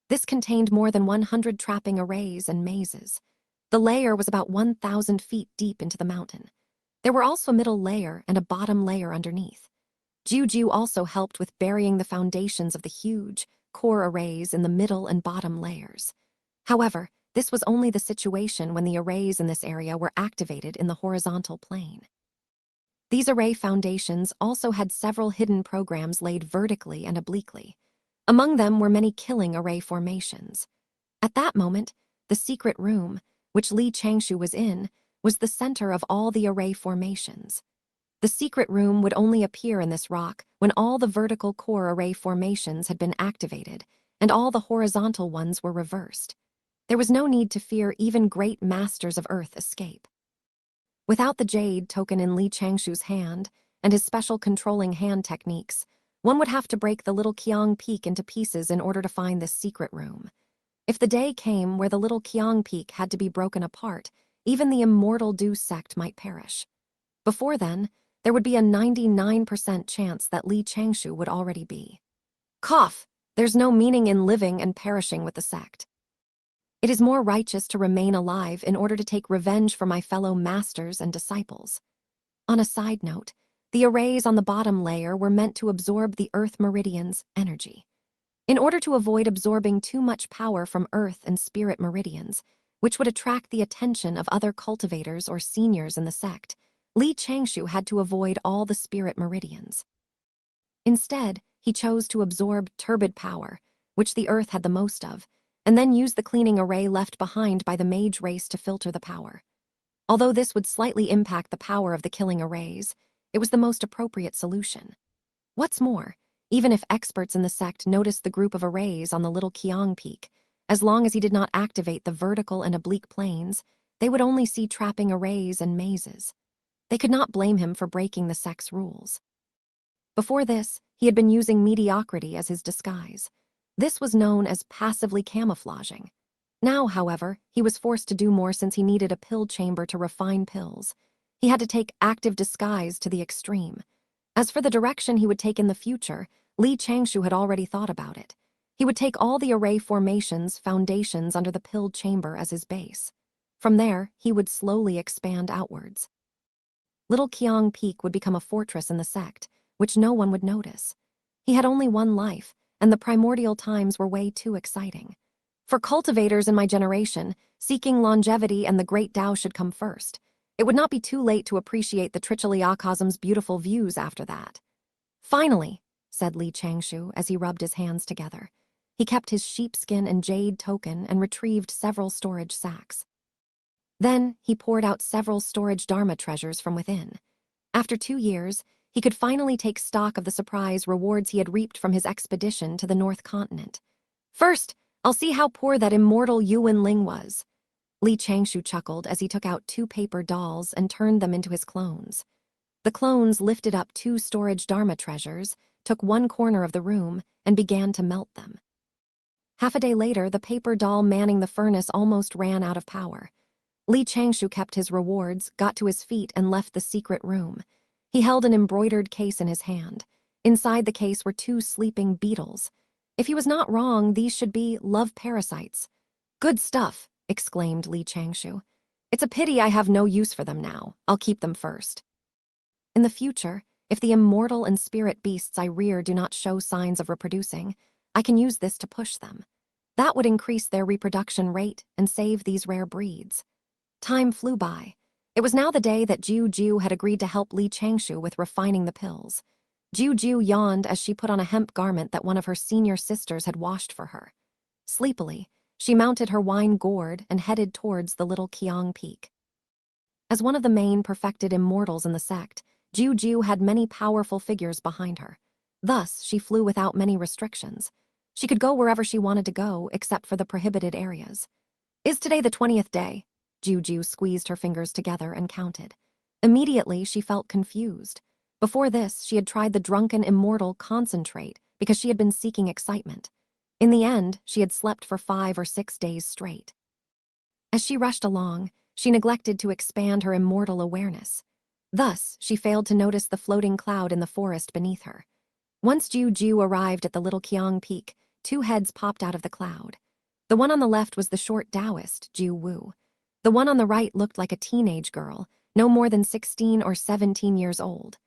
This contained more than 100 trapping arrays and mazes. The layer was about 1,000 feet deep into the mountain. There were also a middle layer and a bottom layer underneath. Jiu Jiu also helped with burying the foundations of the huge, core arrays in the middle and bottom layers. However, this was only the situation when the arrays in this area were activated in the horizontal plane. These array foundations also had several hidden programs laid vertically and obliquely. Among them were many killing array formations. At that moment, the secret room, which Li Changshou was in, was the center of all the array formations. The secret room would only appear in this rock when all the vertical core array formations had been activated and all the horizontal ones were reversed. There was no need to fear even great masters of Earth escape. Without the jade token in Li Changshu's hand and his special controlling hand techniques, one would have to break the little Qiang Peak into pieces in order to find this secret room. If the day came where the little Qiang Peak had to be broken apart, even the immortal Du sect might perish. Before then, there would be a 99% chance that Li Changshu would already be. Cough! There's no meaning in living and perishing with the sect. It is more righteous to remain alive in order to take revenge for my fellow masters and disciples. On a side note, the arrays on the bottom layer were meant to absorb the Earth Meridian's energy. In order to avoid absorbing too much power from Earth and Spirit Meridians, which would attract the attention of other cultivators or seniors in the sect, Li Changshu had to avoid all the Spirit Meridians. Instead, he chose to absorb turbid power, which the Earth had the most of, and then use the cleaning array left behind by the mage race to filter the power. Although this would slightly impact the power of the killing arrays, it was the most appropriate solution. What's more, even if experts in the sect noticed the group of arrays on the little Qiang Peak, as long as he did not activate the vertical and oblique planes, they would only see trapping arrays and mazes. They could not blame him for breaking the sect's rules. Before this, he had been using mediocrity as his disguise. This was known as passively camouflaging. Now, however, he was forced to do more since he needed a pill chamber to refine pills. He had to take active disguise to the extreme. As for the direction he would take in the future, Li Changshu had already thought about it. He would take all the array formations, foundations under the pilled chamber as his base. From there, he would slowly expand outwards. Little Qiang Peak would become a fortress in the sect, which no one would notice. He had only one life, and the primordial times were way too exciting. For cultivators in my generation, seeking longevity and the great Tao should come first. It would not be too late to appreciate the Trichiliacosm's beautiful views after that. Finally, said Li Changshu as he rubbed his hands together. He kept his sheepskin and jade token and retrieved several storage sacks. Then he poured out several storage Dharma treasures from within. After 2 years, he could finally take stock of the surprise rewards he had reaped from his expedition to the North Continent. First, I'll see how poor that immortal Yuan Ling was. Li Changshu chuckled as he took out 2 paper dolls and turned them into his clones. The clones lifted up 2 storage Dharma treasures, took one corner of the room, and began to melt them. Half a day later, the paper doll manning the furnace almost ran out of power. Li Changshu kept his rewards, got to his feet, and left the secret room. He held an embroidered case in his hand. Inside the case were 2 sleeping beetles. If he was not wrong, these should be love parasites. Good stuff, exclaimed Li Changshu. It's a pity I have no use for them now. I'll keep them first. In the future, if the immortal and spirit beasts I rear do not show signs of reproducing, I can use this to push them. That would increase their reproduction rate and save these rare breeds. Time flew by. It was now the day that Jiu had agreed to help Li Changshu with refining the pills. Jiu yawned as she put on a hemp garment that one of her senior sisters had washed for her. Sleepily, she mounted her wine gourd and headed towards the little Qiang Peak. As one of the main perfected immortals in the sect, Jiu had many powerful figures behind her. Thus, she flew without many restrictions. She could go wherever she wanted to go, except for the prohibited areas. Is today the 20th day? Jiu squeezed her fingers together and counted. Immediately, she felt confused. Before this, she had tried the drunken immortal concentrate because she had been seeking excitement. In the end, she had slept for 5 or 6 days straight. As she rushed along, she neglected to expand her immortal awareness. Thus, she failed to notice the floating cloud in the forest beneath her. Once Jiu arrived at the little Qiang Peak, 2 heads popped out of the cloud. The one on the left was the short Taoist, Jiu Wu. The one on the right looked like a teenage girl, no more than 16 or 17 years old.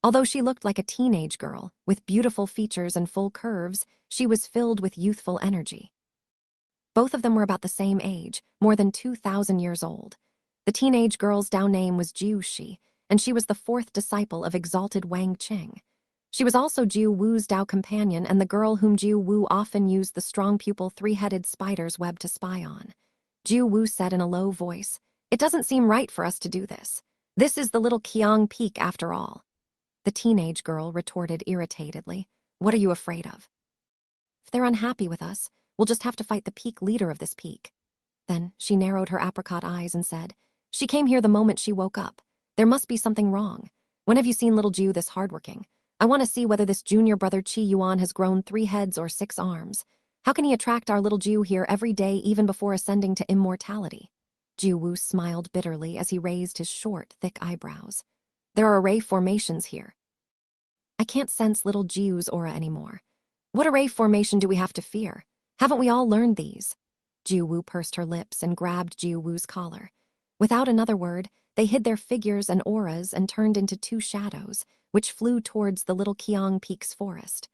Although she looked like a teenage girl, with beautiful features and full curves, she was filled with youthful energy. Both of them were about the same age, more than 2,000 years old. The teenage girl's Dao name was Jiu Shi, and she was the 4th disciple of exalted Wang Qing. She was also Jiu Wu's Dao companion and the girl whom Jiu Wu often used the strong pupil 3-headed spider's web to spy on. Jiu Wu said in a low voice, "It doesn't seem right for us to do this. This is the little Qiang Peak after all. The teenage girl retorted irritatedly. What are you afraid of? If they're unhappy with us, we'll just have to fight the peak leader of this peak. Then she narrowed her apricot eyes and said, she came here the moment she woke up. There must be something wrong. When have you seen little Ju this hardworking? I want to see whether this junior brother Qi Yuan has grown 3 heads or 6 arms. How can he attract our little Ju here every day even before ascending to immortality? Ju Wu smiled bitterly as he raised his short, thick eyebrows. There are array formations here. I can't sense little Jiu's aura anymore. What array formation do we have to fear? Haven't we all learned these? Jiu Wu pursed her lips and grabbed Jiu Wu's collar. Without another word, they hid their figures and auras and turned into 2 shadows, which flew towards the little Qiang Peak's forest.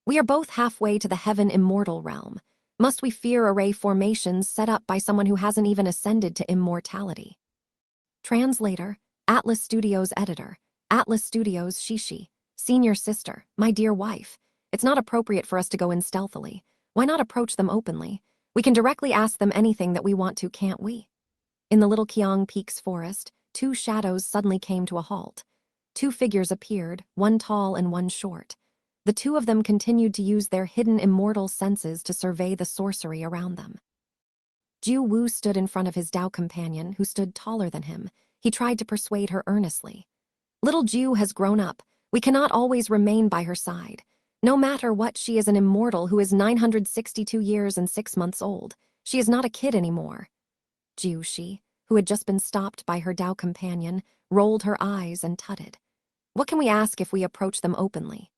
We are both halfway to the heaven immortal realm. Must we fear array formations set up by someone who hasn't even ascended to immortality? Translator, Atlas Studios editor, Atlas Studios Shishi, senior sister, my dear wife. It's not appropriate for us to go in stealthily. Why not approach them openly? We can directly ask them anything that we want to, can't we? In the little Qiang Peak's forest, 2 shadows suddenly came to a halt. 2 figures appeared, one tall and one short. The 2 of them continued to use their hidden immortal senses to survey the sorcery around them. Jiu Wu stood in front of his Dao companion, who stood taller than him. He tried to persuade her earnestly. Little Jiu has grown up. We cannot always remain by her side. No matter what, she is an immortal who is 962 years and 6 months old. She is not a kid anymore. Jiu Shi, who had just been stopped by her Dao companion, rolled her eyes and tutted. What can we ask if we approach them openly?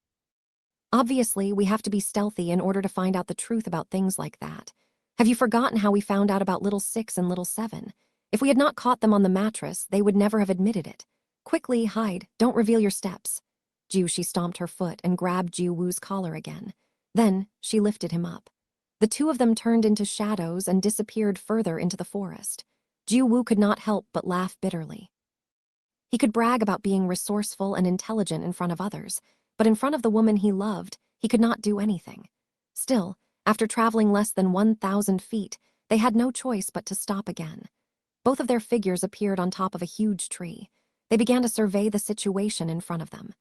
Obviously, we have to be stealthy in order to find out the truth about things like that. Have you forgotten how we found out about Little 6 and Little 7? If we had not caught them on the mattress, they would never have admitted it. Quickly, hide, don't reveal your steps. Jiu Shi stomped her foot and grabbed Jiu Wu's collar again. Then, she lifted him up. The 2 of them turned into shadows and disappeared further into the forest. Jiu Wu could not help but laugh bitterly. He could brag about being resourceful and intelligent in front of others, but in front of the woman he loved, he could not do anything. Still, after traveling less than 1,000 feet, they had no choice but to stop again. Both of their figures appeared on top of a huge tree. They began to survey the situation in front of them.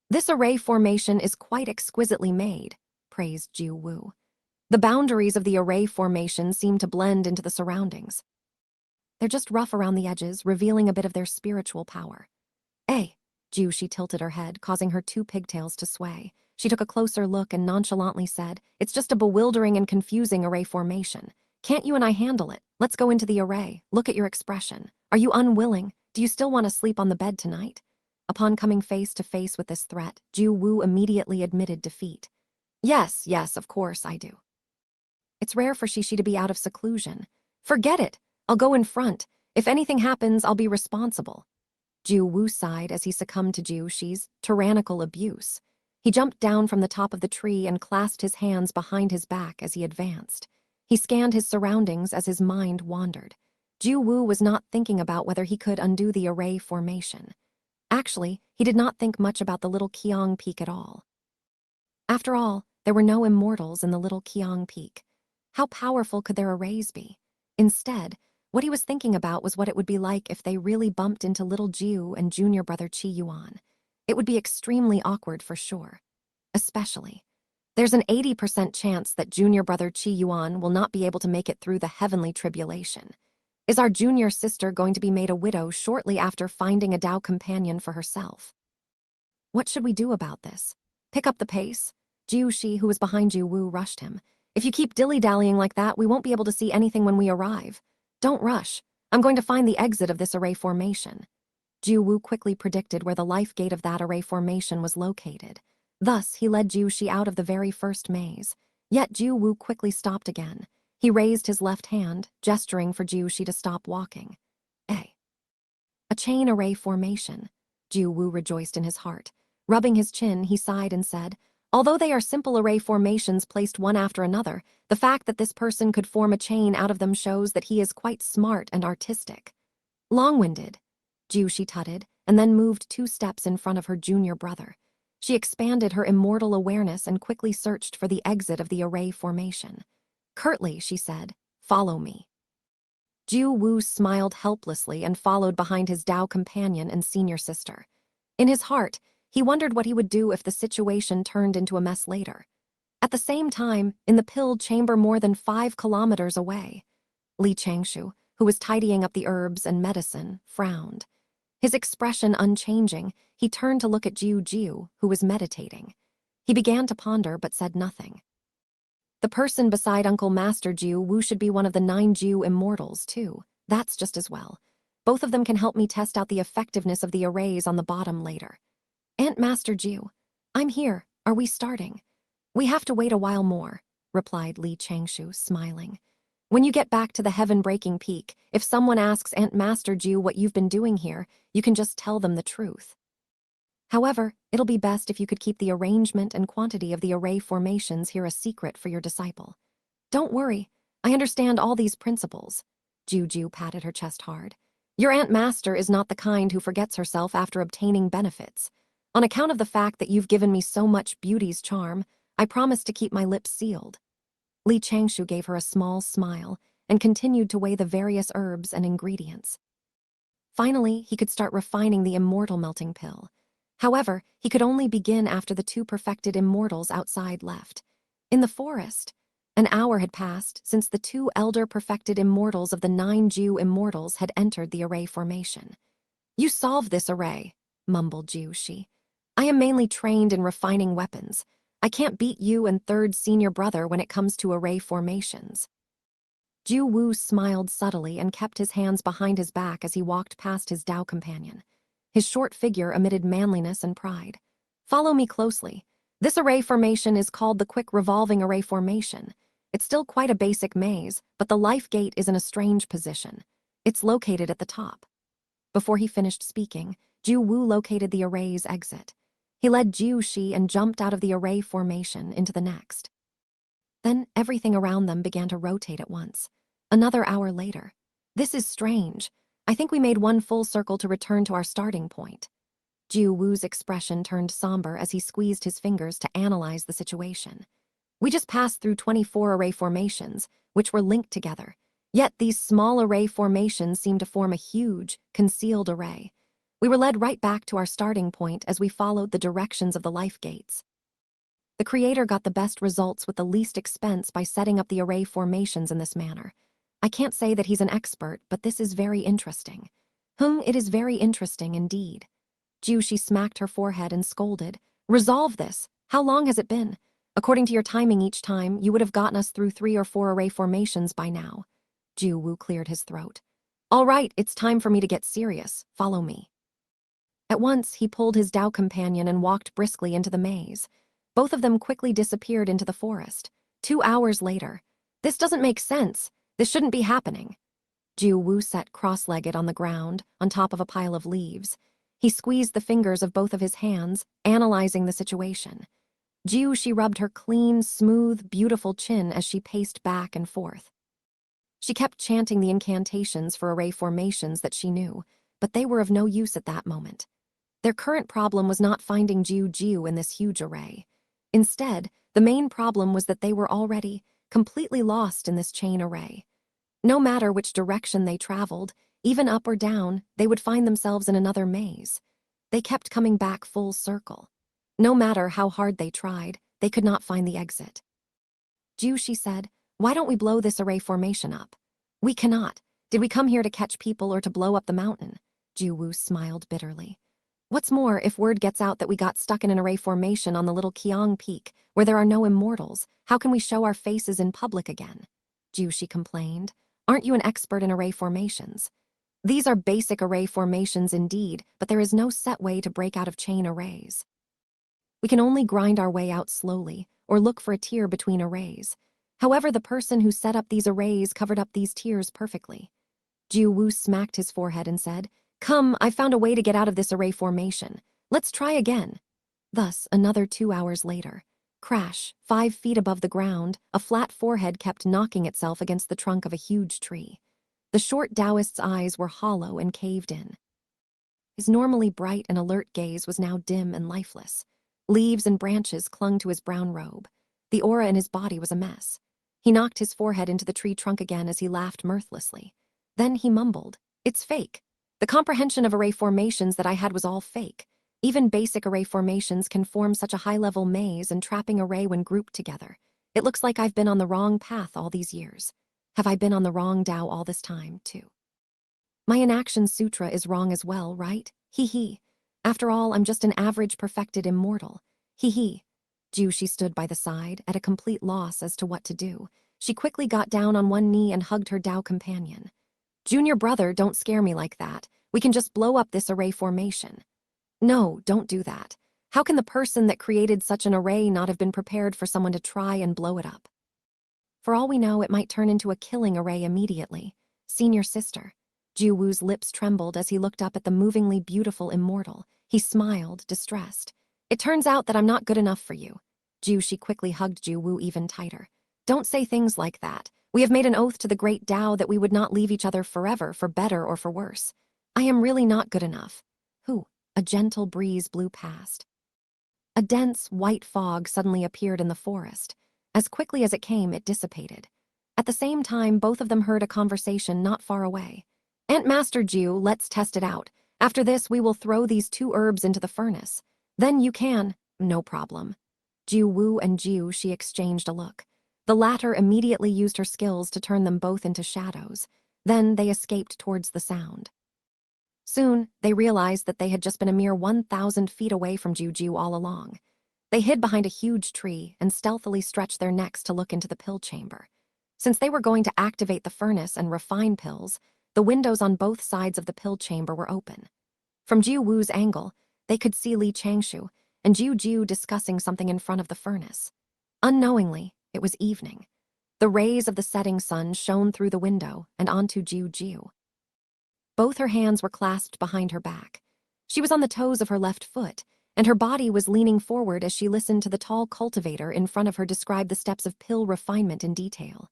This array formation is quite exquisitely made, praised Jiu Wu. The boundaries of the array formation seem to blend into the surroundings. They're just rough around the edges, revealing a bit of their spiritual power. Jiu Shi tilted her head, causing her 2 pigtails to sway. She took a closer look and nonchalantly said, it's just a bewildering and confusing array formation. Can't you and I handle it? Let's go into the array. Look at your expression. Are you unwilling? Do you still want to sleep on the bed tonight? Upon coming face to face with this threat, Jiu Wu immediately admitted defeat. Yes, of course I do. It's rare for Shishi to be out of seclusion. Forget it. I'll go in front. If anything happens, I'll be responsible. Jiu Wu sighed as he succumbed to Jiu Shi's tyrannical abuse. He jumped down from the top of the tree and clasped his hands behind his back as he advanced. He scanned his surroundings as his mind wandered. Jiu Wu was not thinking about whether he could undo the array formation. Actually, he did not think much about the little Qiang Peak at all. After all, there were no immortals in the little Qiang Peak. How powerful could their arrays be? Instead, what he was thinking about was what it would be like if they really bumped into little Jiu and junior brother Qi Yuan. It would be extremely awkward for sure. Especially, there's an 80% chance that junior brother Qi Yuan will not be able to make it through the heavenly tribulation. Is our junior sister going to be made a widow shortly after finding a Dao companion for herself? What should we do about this? Pick up the pace? Jiu Shi, who was behind Jiu Wu, rushed him. If you keep dilly-dallying like that, we won't be able to see anything when we arrive. Don't rush. I'm going to find the exit of this array formation. Jiu Wu quickly predicted where the life gate of that array formation was located. Thus, he led Jiu Shi out of the very first maze. Yet Jiu Wu quickly stopped again. He raised his left hand, gesturing for Jiu Shi to stop walking. A chain array formation. Jiu Wu rejoiced in his heart. Rubbing his chin, he sighed and said, although they are simple array formations placed one after another, the fact that this person could form a chain out of them shows that he is quite smart and artistic. Long-winded, Jiu Shi tutted, and then moved 2 steps in front of her junior brother. She expanded her immortal awareness and quickly searched for the exit of the array formation. Curtly, she said, follow me. Jiu Wu smiled helplessly and followed behind his Dao companion and senior sister. In his heart, he wondered what he would do if the situation turned into a mess later. At the same time, in the pilled chamber more than 5 kilometers away, Li Changshou, who was tidying up the herbs and medicine, frowned. His expression unchanging, he turned to look at Jiu, who was meditating. He began to ponder but said nothing. The person beside Uncle Master Jiu Wu should be one of the 9 Jiu immortals, too. That's just as well. Both of them can help me test out the effectiveness of the arrays on the bottom later. Aunt Master Jiu, I'm here. Are we starting? We have to wait a while more, replied Li Changshou, smiling. When you get back to the heaven-breaking peak, if someone asks Aunt Master Jiu what you've been doing here, you can just tell them the truth. However, it'll be best if you could keep the arrangement and quantity of the array formations here a secret for your disciple. Don't worry, I understand all these principles. Jiu patted her chest hard. Your Aunt Master is not the kind who forgets herself after obtaining benefits. On account of the fact that you've given me so much beauty's charm, I promise to keep my lips sealed. Li Changshou gave her a small smile and continued to weigh the various herbs and ingredients. Finally, he could start refining the immortal melting pill. However, he could only begin after the 2 perfected immortals outside left. In the forest, an hour had passed since the 2 elder perfected immortals of the 9 Jiu immortals had entered the array formation. You solved this array, mumbled Jiu Shi. I am mainly trained in refining weapons. I can't beat you and 3rd senior brother when it comes to array formations. Jiu Wu smiled subtly and kept his hands behind his back as he walked past his Dao companion. His short figure emitted manliness and pride. Follow me closely. This array formation is called the quick revolving array formation. It's still quite a basic maze, but the life gate is in a strange position. It's located at the top. Before he finished speaking, Jiu Wu located the array's exit. He led Jiu Shi and jumped out of the array formation into the next. Then everything around them began to rotate at once. Another hour later. This is strange. I think we made one full circle to return to our starting point. Jiu Wu's expression turned somber as he squeezed his fingers to analyze the situation. We just passed through 24 array formations, which were linked together. Yet these small array formations seemed to form a huge, concealed array. We were led right back to our starting point as we followed the directions of the life gates. The creator got the best results with the least expense by setting up the array formations in this manner. I can't say that he's an expert, but this is very interesting. It is very interesting indeed. Jiu Shi smacked her forehead and scolded. Resolve this. How long has it been? According to your timing each time, you would have gotten us through 3 or 4 array formations by now. Jiu Wu cleared his throat. All right, it's time for me to get serious. Follow me. At once, he pulled his Dao companion and walked briskly into the maze. Both of them quickly disappeared into the forest. 2 hours later. This doesn't make sense. This shouldn't be happening. Jiu Wu sat cross-legged on the ground, on top of a pile of leaves. He squeezed the fingers of both of his hands, analyzing the situation. Jiu Shi rubbed her clean, smooth, beautiful chin as she paced back and forth. She kept chanting the incantations for array formations that she knew, but they were of no use at that moment. Their current problem was not finding Jiu in this huge array. Instead, the main problem was that they were already completely lost in this chain array. No matter which direction they traveled, even up or down, they would find themselves in another maze. They kept coming back full circle. No matter how hard they tried, they could not find the exit. Jiu Shi said, why don't we blow this array formation up? We cannot. Did we come here to catch people or to blow up the mountain? Jiu Wu smiled bitterly. What's more, if word gets out that we got stuck in an array formation on the little Qiang Peak, where there are no immortals, how can we show our faces in public again? Jiu Shi complained. Aren't you an expert in array formations? These are basic array formations indeed, but there is no set way to break out of chain arrays. We can only grind our way out slowly, or look for a tier between arrays. However, the person who set up these arrays covered up these tiers perfectly. Jiu Wu smacked his forehead and said, Come, I found a way to get out of this array formation. Let's try again. Thus, another 2 hours later. Crash, 5 feet above the ground, a flat forehead kept knocking itself against the trunk of a huge tree. The short Taoist's eyes were hollow and caved in. His normally bright and alert gaze was now dim and lifeless. Leaves and branches clung to his brown robe. The aura in his body was a mess. He knocked his forehead into the tree trunk again as he laughed mirthlessly. Then he mumbled, "It's fake. The comprehension of array formations that I had was all fake. Even basic array formations can form such a high-level maze and trapping array when grouped together. It looks like I've been on the wrong path all these years. Have I been on the wrong Tao all this time, too? My inaction sutra is wrong as well, right? Hee. After all, I'm just an average perfected immortal. Hee. She stood by the side, at a complete loss as to what to do. She quickly got down on one knee and hugged her Tao companion. Junior brother, don't scare me like that. We can just blow up this array formation. No, don't do that. How can the person that created such an array not have been prepared for someone to try and blow it up? For all we know, it might turn into a killing array immediately. Senior sister. Wu's lips trembled as he looked up at the movingly beautiful immortal. He smiled, distressed. It turns out that I'm not good enough for you. She quickly hugged Wu even tighter. Don't say things like that. We have made an oath to the great Tao that we would not leave each other forever, for better or for worse. I am really not good enough. Who? A gentle breeze blew past. A dense, white fog suddenly appeared in the forest. As quickly as it came, it dissipated. At the same time, both of them heard a conversation not far away. Aunt Master Jiu, let's test it out. After this, we will throw these 2 herbs into the furnace. Then you can. No problem. Wu and she exchanged a look. The latter immediately used her skills to turn them both into shadows. Then they escaped towards the sound. Soon, they realized that they had just been a mere 1,000 feet away from Jiu all along. They hid behind a huge tree and stealthily stretched their necks to look into the pill chamber. Since they were going to activate the furnace and refine pills, the windows on both sides of the pill chamber were open. From Wu's angle, they could see Changshou and Jiu discussing something in front of the furnace. Unknowingly, it was evening. The rays of the setting sun shone through the window and onto Jiu. Both her hands were clasped behind her back. She was on the toes of her left foot, and her body was leaning forward as she listened to the tall cultivator in front of her describe the steps of pill refinement in detail.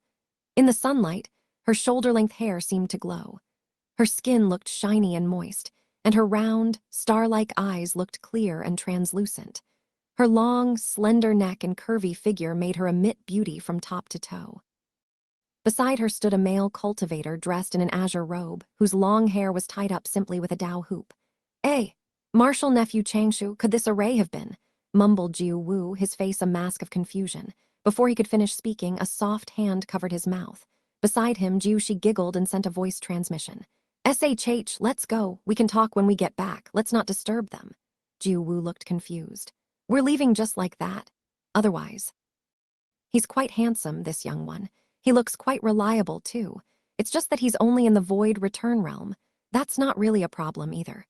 In the sunlight, her shoulder-length hair seemed to glow. Her skin looked shiny and moist, and her round, star-like eyes looked clear and translucent. Her long, slender neck and curvy figure made her emit beauty from top to toe. Beside her stood a male cultivator dressed in an azure robe, whose long hair was tied up simply with a Tao hoop. "Hey, Martial Nephew Changshou, could this array have been?" mumbled Wu, his face a mask of confusion. Before he could finish speaking, a soft hand covered his mouth. Beside him, she giggled and sent a voice transmission. "SHH, let's go. We can talk when we get back. Let's not disturb them." Wu looked confused. "We're leaving just like that? Otherwise?" "He's quite handsome, this young one. He looks quite reliable, too. It's just that he's only in the void return realm. That's not really a problem, either."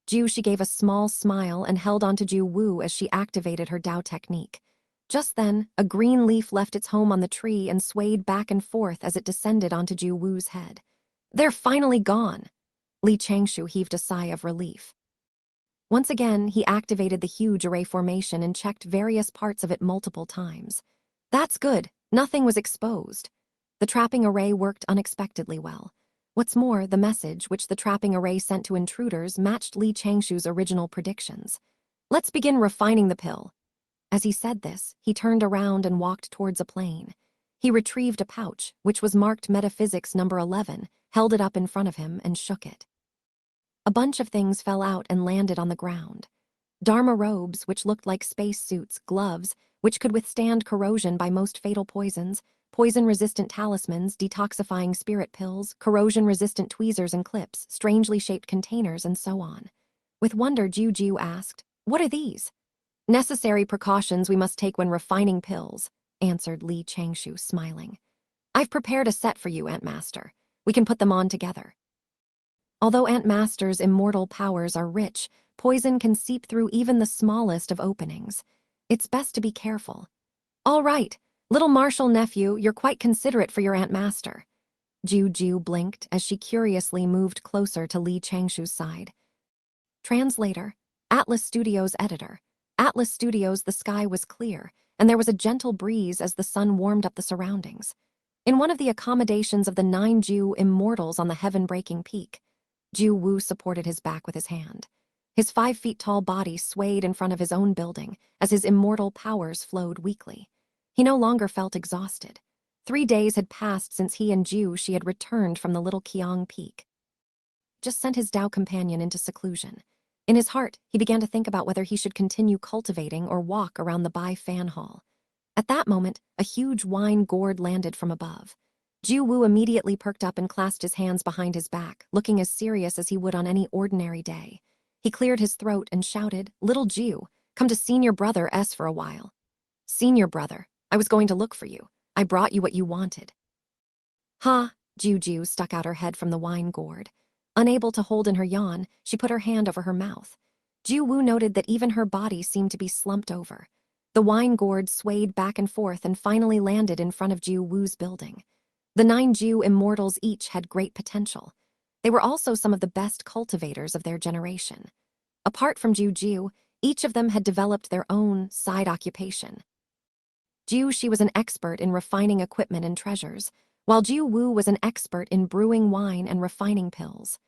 She gave a small smile and held onto Wu as she activated her Tao technique. Just then, a green leaf left its home on the tree and swayed back and forth as it descended onto Wu's head. "They're finally gone." Changshou heaved a sigh of relief. Once again, he activated the huge array formation and checked various parts of it multiple times. That's good. Nothing was exposed. The trapping array worked unexpectedly well. What's more, the message which the trapping array sent to intruders matched Changshou's original predictions. "Let's begin refining the pill." As he said this, he turned around and walked towards a plane. He retrieved a pouch, which was marked Metaphysics number 11, held it up in front of him, and shook it. A bunch of things fell out and landed on the ground. Dharma robes, which looked like space suits, gloves, which could withstand corrosion by most fatal poisons, poison-resistant talismans, detoxifying spirit pills, corrosion-resistant tweezers and clips, strangely shaped containers, and so on. With wonder, Jiu asked, "What are these?" "Necessary precautions we must take when refining pills," answered Changshou, smiling. "I've prepared a set for you, Aunt Master. We can put them on together." Although Aunt Master's immortal powers are rich, poison can seep through even the smallest of openings. It's best to be careful. "All right, little Martial Nephew, you're quite considerate for your Aunt Master." Jiu blinked as she curiously moved closer to Changshou's side. Translator, Atlas Studios editor. Atlas Studios, the sky was clear, and there was a gentle breeze as the sun warmed up the surroundings. In one of the accommodations of the 9 immortals on the heaven-breaking peak, Wu supported his back with his hand. His 5-feet-tall body swayed in front of his own building as his immortal powers flowed weakly. He no longer felt exhausted. 3 days had passed since he and Xianxia had returned from the little Qiang peak. Just sent his Dao companion into seclusion. In his heart, he began to think about whether he should continue cultivating or walk around the Bai fan hall. At that moment, a huge wine gourd landed from above. Jiu Wu immediately perked up and clasped his hands behind his back, looking as serious as he would on any ordinary day. He cleared his throat and shouted, "Little Jiu, come to Senior Brother S for a while." "Senior Brother, I was going to look for you. I brought you what you wanted." "Huh?" Jiu stuck out her head from the wine gourd. Unable to hold in her yawn, she put her hand over her mouth. Jiu Wu noted that even her body seemed to be slumped over. The wine gourd swayed back and forth and finally landed in front of Jiu Wu's building. The 9 Jiu immortals each had great potential. They were also some of the best cultivators of their generation. Apart from Jiu, each of them had developed their own side occupation. She was an expert in refining equipment and treasures, while Jiu Wu was an expert in brewing wine and refining pills.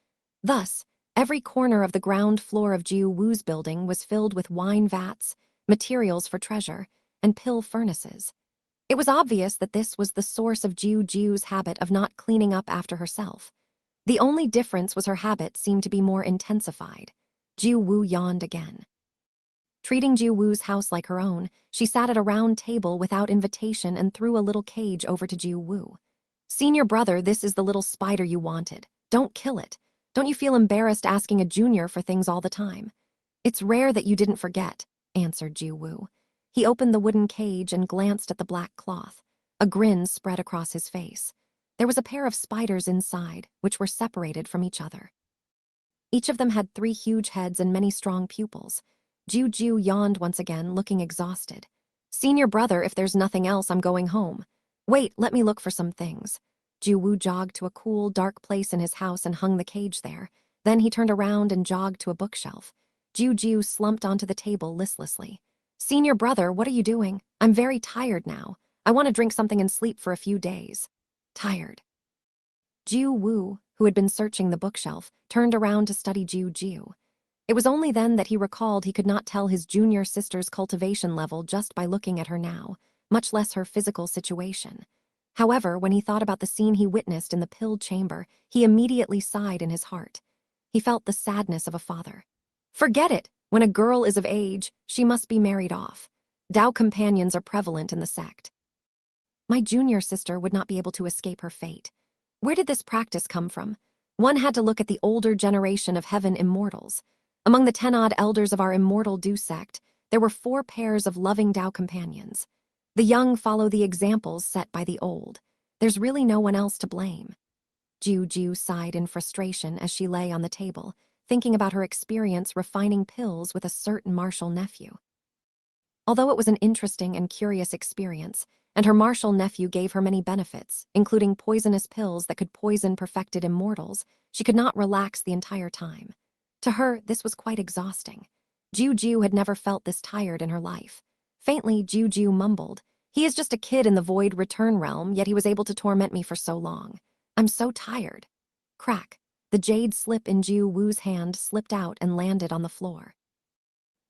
Thus, every corner of the ground floor of Jiu Wu's building was filled with wine vats, materials for treasure, and pill furnaces. It was obvious that this was the source of Jiu's habit of not cleaning up after herself. The only difference was her habit seemed to be more intensified. Jiu Wu yawned again. Treating Jiu Wu's house like her own, she sat at a round table without invitation and threw a little cage over to Jiu Wu. "Senior Brother, this is the little spider you wanted. Don't kill it. Don't you feel embarrassed asking a junior for things all the time?" "It's rare that you didn't forget," answered Jiu Wu. He opened the wooden cage and glanced at the black cloth. A grin spread across his face. There was a pair of spiders inside, which were separated from each other. Each of them had 3 huge heads and many strong pupils. Jiu yawned once again, looking exhausted. "Senior Brother, if there's nothing else, I'm going home." "Wait, let me look for some things." Jiu Wu jogged to a cool, dark place in his house and hung the cage there. Then he turned around and jogged to a bookshelf. Jiu slumped onto the table listlessly. "Senior Brother, what are you doing? I'm very tired now. I want to drink something and sleep for a few days." "Tired." Jiu Wu, who had been searching the bookshelf, turned around to study Jiu. It was only then that he recalled he could not tell his junior sister's cultivation level just by looking at her now, much less her physical situation. However, when he thought about the scene he witnessed in the pilled chamber, he immediately sighed in his heart. He felt the sadness of a father. Forget it! When a girl is of age, she must be married off. Dao companions are prevalent in the sect. My junior sister would not be able to escape her fate. Where did this practice come from? One had to look at the older generation of heaven immortals. Among the 10-odd elders of our immortal Du sect, there were 4 pairs of loving Dao companions. The young follow the examples set by the old. There's really no one else to blame. Jiu sighed in frustration as she lay on the table, thinking about her experience refining pills with a certain martial nephew. Although it was an interesting and curious experience, and her martial nephew gave her many benefits, including poisonous pills that could poison perfected immortals, she could not relax the entire time. To her, this was quite exhausting. Jiu had never felt this tired in her life. Faintly, Jiu mumbled, "He is just a kid in the void return realm, yet he was able to torment me for so long. I'm so tired." Crack. The jade slip in Jiu Wu's hand slipped out and landed on the floor.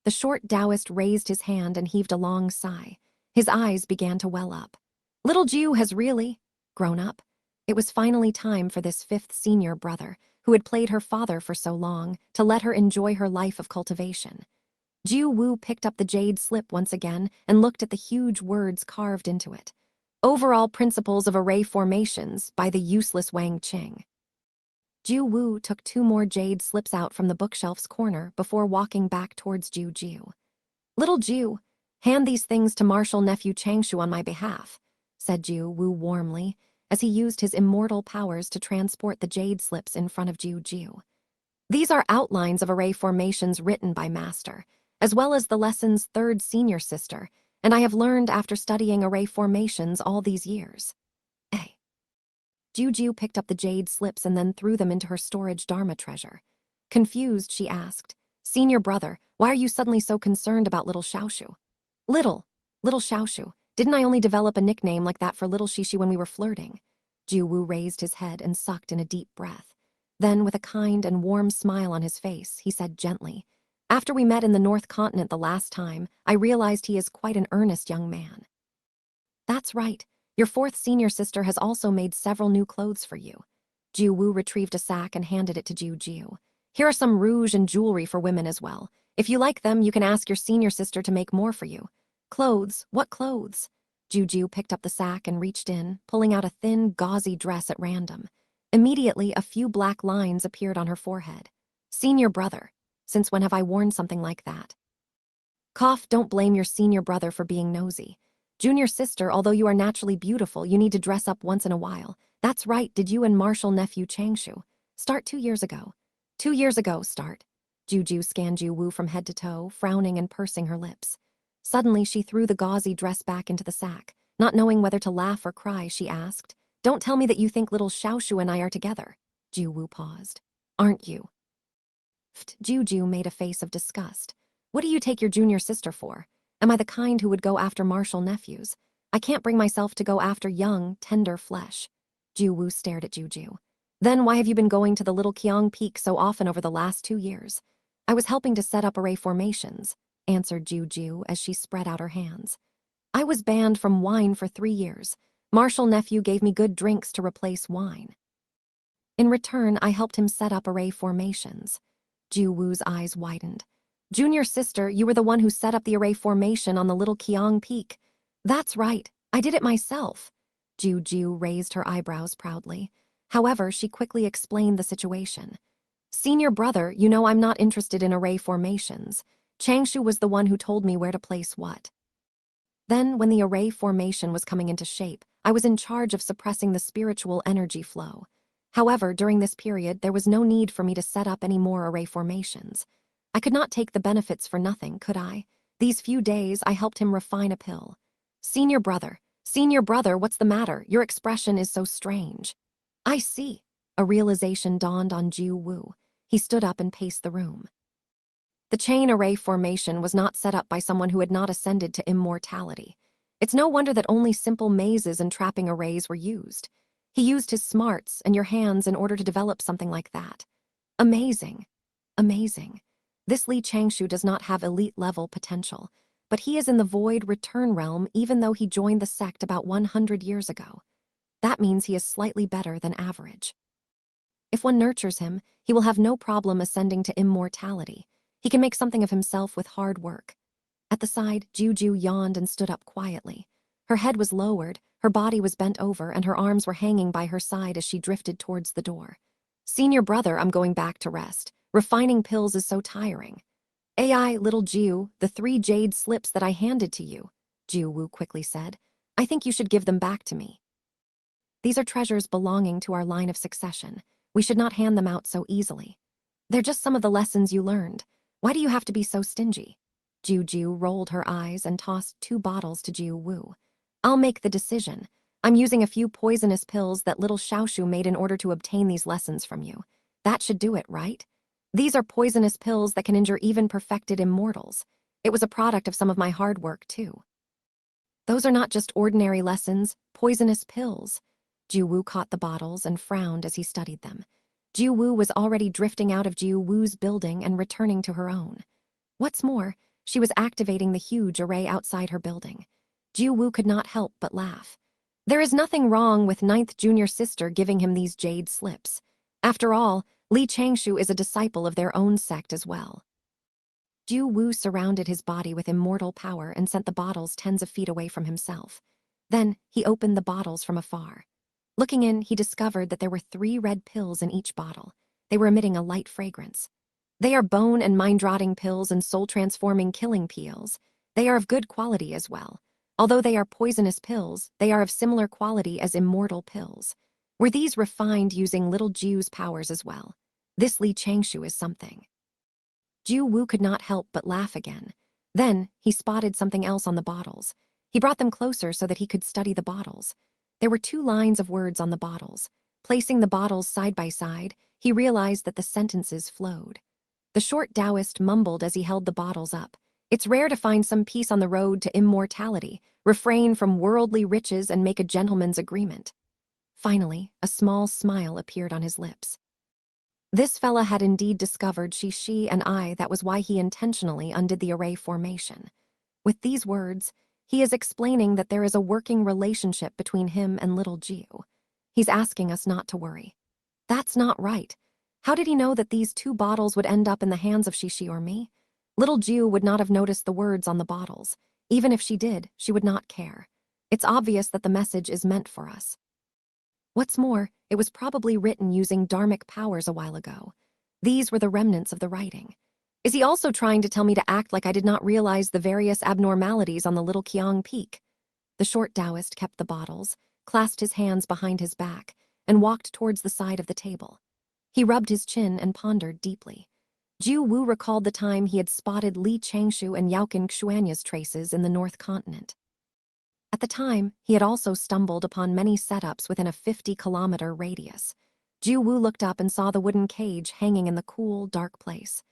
The short Taoist raised his hand and heaved a long sigh. His eyes began to well up. Little Jiu has really grown up. It was finally time for this 5th senior brother, who had played her father for so long, to let her enjoy her life of cultivation. Jiu Wu picked up the jade slip once again and looked at the huge words carved into it. "Overall Principles of Array Formations by the useless Wang Qing." Jiu Wu took 2 more jade slips out from the bookshelf's corner before walking back towards Jiu. "Little Jiu, hand these things to Marshal Nephew Changshou on my behalf," said Jiu Wu warmly, as he used his immortal powers to transport the jade slips in front of Jiu. "These are outlines of array formations written by Master, as well as the lesson's 3rd senior sister, and I have learned after studying array formations all these years." Jiu picked up the jade slips and then threw them into her storage Dharma treasure. Confused, she asked, "Senior Brother, why are you suddenly so concerned about little Xiaoxu?" Little Xiaoxu. Didn't I only develop a nickname like that for little Shishi when we were flirting?" Jiu Wu raised his head and sucked in a deep breath. Then, with a kind and warm smile on his face, he said gently, "After we met in the North Continent the last time, I realized he is quite an earnest young man." "That's right. Your fourth senior sister has also made several new clothes for you. Jiu Wu retrieved a sack and handed it to Jiu Jiu. Here are some rouge and jewelry for women as well. If you like them, you can ask your senior sister to make more for you. Clothes? What clothes? Jiu Jiu picked up the sack and reached in, pulling out a thin, gauzy dress at random. Immediately, a few black lines appeared on her forehead. Senior brother. Since when have I worn something like that? Cough, don't blame your senior brother for being nosy. Junior sister, although you are naturally beautiful, you need to dress up once in a while. That's right, did you and Marshall nephew Changshou start 2 years ago? 2 years ago, start. Juju scanned Jiu Wu from head to toe, frowning and pursing her lips. Suddenly, she threw the gauzy dress back into the sack. Not knowing whether to laugh or cry, she asked, "Don't tell me that you think little Xiaoxu and I are together." Jiu Wu paused. "Aren't you?" Juju made a face of disgust. "What do you take your junior sister for? Am I the kind who would go after Marshall nephews? I can't bring myself to go after young, tender flesh." Jiu Wu stared at Juju. "Then why have you been going to the Little Qiang Peak so often over the last 2 years?" "I was helping to set up array formations," answered Juju as she spread out her hands. "I was banned from wine for 3 years. Marshall nephew gave me good drinks to replace wine. In return, I helped him set up array formations." Jiu Wu's eyes widened. "Junior sister, you were the one who set up the array formation on the Little Qiang Peak." "That's right, I did it myself." Jiu raised her eyebrows proudly. However, she quickly explained the situation. "Senior brother, you know I'm not interested in array formations. Changshou was the one who told me where to place what." Then, when the array formation was coming into shape, I was in charge of suppressing the spiritual energy flow. However, during this period, there was no need for me to set up any more array formations. I could not take the benefits for nothing, could I? These few days, I helped him refine a pill. Senior brother, what's the matter? Your expression is so strange." "I see." A realization dawned on Jiu Wu. He stood up and paced the room. The chain array formation was not set up by someone who had not ascended to immortality. It's no wonder that only simple mazes and trapping arrays were used. He used his smarts and your hands in order to develop something like that. Amazing. Amazing. This Li Changshou does not have elite-level potential, but he is in the Void Return Realm even though he joined the sect about 100 years ago. That means he is slightly better than average. If one nurtures him, he will have no problem ascending to immortality. He can make something of himself with hard work. At the side, Juju yawned and stood up quietly. Her head was lowered, her body was bent over, and her arms were hanging by her side as she drifted towards the door. "Senior brother, I'm going back to rest. Refining pills is so tiring." "AI, little Jiu, the 3 jade slips that I handed to you," Jiu Wu quickly said. "I think you should give them back to me. These are treasures belonging to our line of succession. We should not hand them out so easily. They're just some of the lessons you learned. Why do you have to be so stingy?" Jiu rolled her eyes and tossed 2 bottles to Jiu Wu. "I'll make the decision. I'm using a few poisonous pills that little Xiaoshu made in order to obtain these lessons from you. That should do it, right? These are poisonous pills that can injure even perfected immortals. It was a product of some of my hard work, too." "Those are not just ordinary lessons, poisonous pills." Jiu Wu caught the bottles and frowned as he studied them. Jiu Wu was already drifting out of Jiu Wu's building and returning to her own. What's more, she was activating the huge array outside her building. Jiu Wu could not help but laugh. There is nothing wrong with 9th junior sister giving him these jade slips. After all, Li Changshou is a disciple of their own sect as well. Jiu Wu surrounded his body with immortal power and sent the bottles tens of feet away from himself. Then, he opened the bottles from afar. Looking in, he discovered that there were 3 red pills in each bottle. They were emitting a light fragrance. "They are bone and mind-rotting pills and soul-transforming killing pills. They are of good quality as well. Although they are poisonous pills, they are of similar quality as immortal pills. Were these refined using little Jiu's powers as well? This Li Changshou is something." Jiu Wu could not help but laugh again. Then, he spotted something else on the bottles. He brought them closer so that he could study the bottles. There were 2 lines of words on the bottles. Placing the bottles side by side, he realized that the sentences flowed. The short Taoist mumbled as he held the bottles up. "It's rare to find some peace on the road to immortality. Refrain from worldly riches and make a gentleman's agreement." Finally, a small smile appeared on his lips. This fella had indeed discovered she and I. That was why he intentionally undid the array formation. With these words, He is explaining that there is a working relationship between him and little Jiu. He's asking us not to worry. That's not right. How did he know that these 2 bottles would end up in the hands of Xixi or me? Little Jiu would not have noticed the words on the bottles. Even if she did, she would not care. It's obvious that the message is meant for us. What's more, it was probably written using dharmic powers a while ago. These were the remnants of the writing. Is he also trying to tell me to act like I did not realize the various abnormalities on the little Qiang peak? The short Taoist kept the bottles, clasped his hands behind his back, and walked towards the side of the table. He rubbed his chin and pondered deeply. Jiu Wu recalled the time he had spotted Li Changshou and Yaoqin Xuanya's traces in the North Continent. At the time, he had also stumbled upon many setups within a 50-kilometer radius. Jiu Wu looked up and saw the wooden cage hanging in the cool, dark place.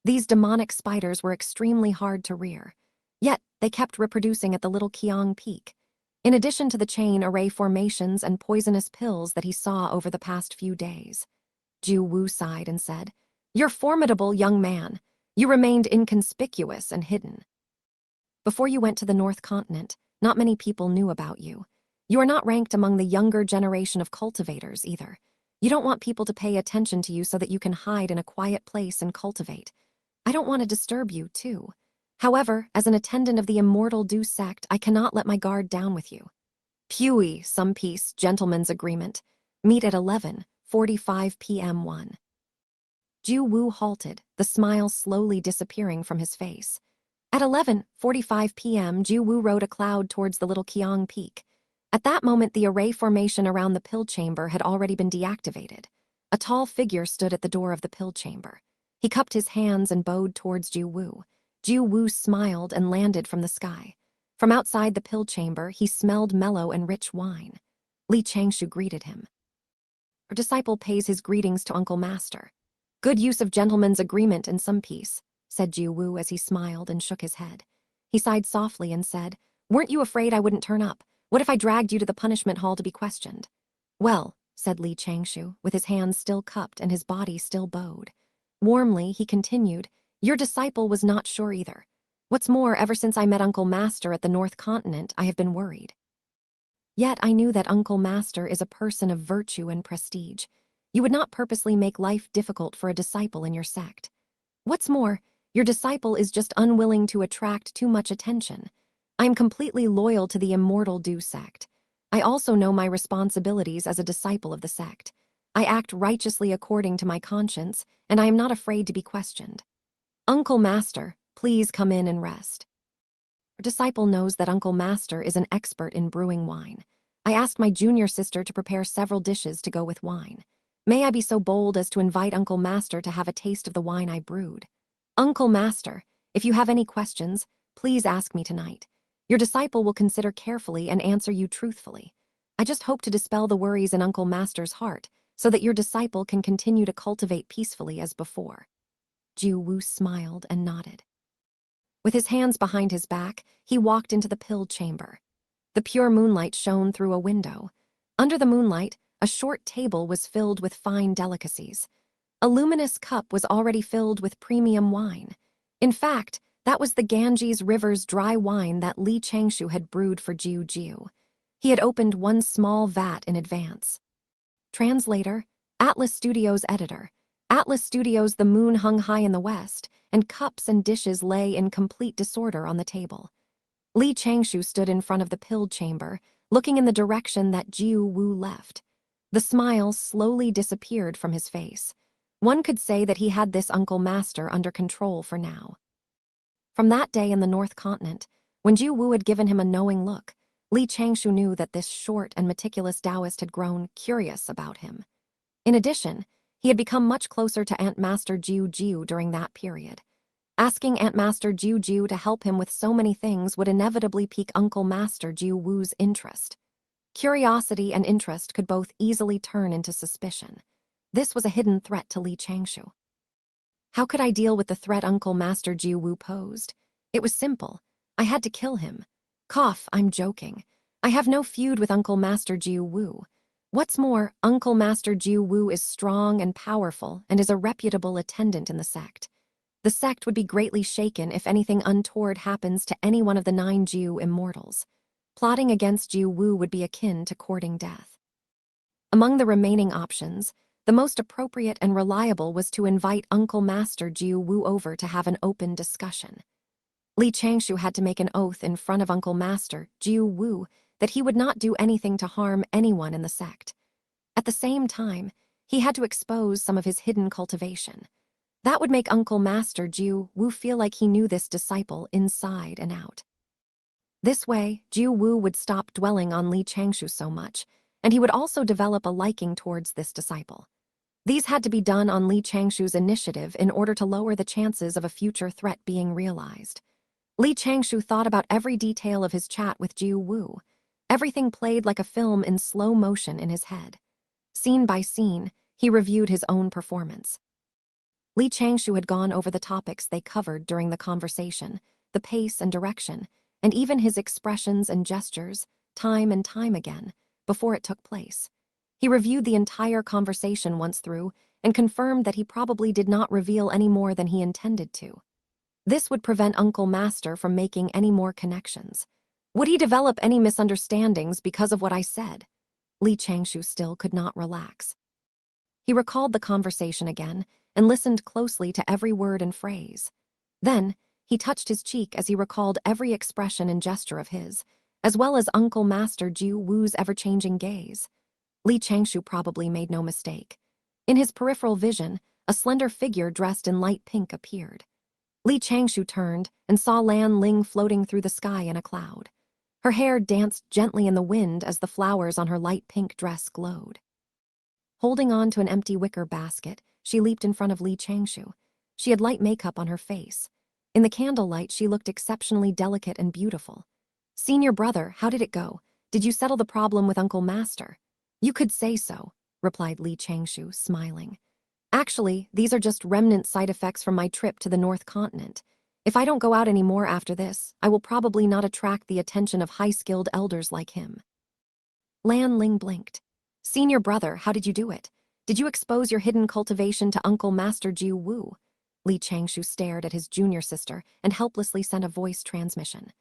These demonic spiders were extremely hard to rear. Yet, they kept reproducing at the little Qiang peak. In addition to the chain array formations and poisonous pills that he saw over the past few days. Jiu Wu sighed and said, "You're formidable, young man. You remained inconspicuous and hidden. Before you went to the North Continent, not many people knew about you. You are not ranked among the younger generation of cultivators either. You don't want people to pay attention to you so that you can hide in a quiet place and cultivate. I don't want to disturb you, too. However, as an attendant of the Immortal Du sect, I cannot let my guard down with you. Pui, some peace, gentleman's agreement. Meet at 11:45 p.m. 1. Jiu Wu halted, the smile slowly disappearing from his face. At 11:45 p.m., Jiu Wu rode a cloud towards the little Qiang peak. At that moment, the array formation around the pill chamber had already been deactivated. A tall figure stood at the door of the pill chamber. He cupped his hands and bowed towards Jiu Wu. Jiu Wu smiled and landed from the sky. From outside the pill chamber, he smelled mellow and rich wine. Li Changshou greeted him. Our disciple pays his greetings to Uncle Master. Good use of gentleman's agreement and some peace, said Jiu Wu as he smiled and shook his head. He sighed softly and said, "Weren't you afraid I wouldn't turn up? What if I dragged you to the punishment hall to be questioned?" "Well," said Li Changshou, with his hands still cupped and his body still bowed. Warmly, he continued, "Your disciple was not sure either. What's more, ever since I met Uncle Master at the North Continent, I have been worried. Yet I knew that Uncle Master is a person of virtue and prestige. You would not purposely make life difficult for a disciple in your sect. What's more, your disciple is just unwilling to attract too much attention. I am completely loyal to the Immortal Du sect. I also know my responsibilities as a disciple of the sect. I act righteously according to my conscience, and I am not afraid to be questioned. Uncle Master, please come in and rest." Our disciple knows that Uncle Master is an expert in brewing wine. I asked my junior sister to prepare several dishes to go with wine. May I be so bold as to invite Uncle Master to have a taste of the wine I brewed? Uncle Master, if you have any questions, please ask me tonight. Your disciple will consider carefully and answer you truthfully. I just hope to dispel the worries in Uncle Master's heart so that your disciple can continue to cultivate peacefully as before. Jiu Wu smiled and nodded. With his hands behind his back, he walked into the pill chamber. The pure moonlight shone through a window. Under the moonlight, a short table was filled with fine delicacies. A luminous cup was already filled with premium wine. In fact, that was the Ganges River's dry wine that Li Changshou had brewed for Jiu Jiu. He had opened one small vat in advance. Translator, Atlas Studios editor. Atlas Studios. The moon hung high in the west, and cups and dishes lay in complete disorder on the table. Li Changshou stood in front of the pill chamber, looking in the direction that Jiu Wu left. The smile slowly disappeared from his face. One could say that he had this Uncle Master under control for now. From that day in the North Continent, when Jiu Wu had given him a knowing look, Li Changshou knew that this short and meticulous Taoist had grown curious about him. In addition, he had become much closer to Aunt Master Jiu Jiu during that period. Asking Aunt Master Jiu Jiu to help him with so many things would inevitably pique Uncle Master Jiu Wu's interest. Curiosity and interest could both easily turn into suspicion. This was a hidden threat to Li Changshou. How could I deal with the threat Uncle Master Jiu Wu posed? It was simple. I had to kill him. Cough, I'm joking. I have no feud with Uncle Master Jiu Wu. What's more, Uncle Master Jiu Wu is strong and powerful and is a reputable attendant in the sect. The sect would be greatly shaken if anything untoward happens to any one of the 9 Jiu immortals. Plotting against Jiu Wu would be akin to courting death. Among the remaining options, the most appropriate and reliable was to invite Uncle Master Jiu Wu over to have an open discussion. Li Changshou had to make an oath in front of Uncle Master Jiu Wu that he would not do anything to harm anyone in the sect. At the same time, he had to expose some of his hidden cultivation. That would make Uncle Master Jiu Wu feel like he knew this disciple inside and out. This way, Jiu Wu would stop dwelling on Li Changshou so much, and he would also develop a liking towards this disciple. These had to be done on Li Changshou's initiative in order to lower the chances of a future threat being realized. Li Changshou thought about every detail of his chat with Jiu Wu. Everything played like a film in slow motion in his head. Scene by scene, he reviewed his own performance. Li Changshou had gone over the topics they covered during the conversation, the pace and direction, and even his expressions and gestures, time and time again, before it took place. He reviewed the entire conversation once through and confirmed that he probably did not reveal any more than he intended to. This would prevent Uncle Master from making any more connections. Would he develop any misunderstandings because of what I said? Li Changshou still could not relax. He recalled the conversation again and listened closely to every word and phrase. Then, he touched his cheek as he recalled every expression and gesture of his, as well as Uncle Master Jiu Wu's ever-changing gaze. Li Changshou probably made no mistake. In his peripheral vision, a slender figure dressed in light pink appeared. Li Changshou turned and saw Lan Ling floating through the sky in a cloud. Her hair danced gently in the wind as the flowers on her light pink dress glowed. Holding on to an empty wicker basket, she leaped in front of Li Changshou. She had light makeup on her face. In the candlelight, she looked exceptionally delicate and beautiful. "Senior brother, how did it go? Did you settle the problem with Uncle Master?" "You could say so," replied Li Changshou, smiling. "Actually, these are just remnant side effects from my trip to the North Continent. If I don't go out anymore after this, I will probably not attract the attention of high-skilled elders like him." Lan Ling blinked. "Senior brother, how did you do it? Did you expose your hidden cultivation to Uncle Master Jiu Wu?" Li Changshou stared at his junior sister and helplessly sent a voice transmission.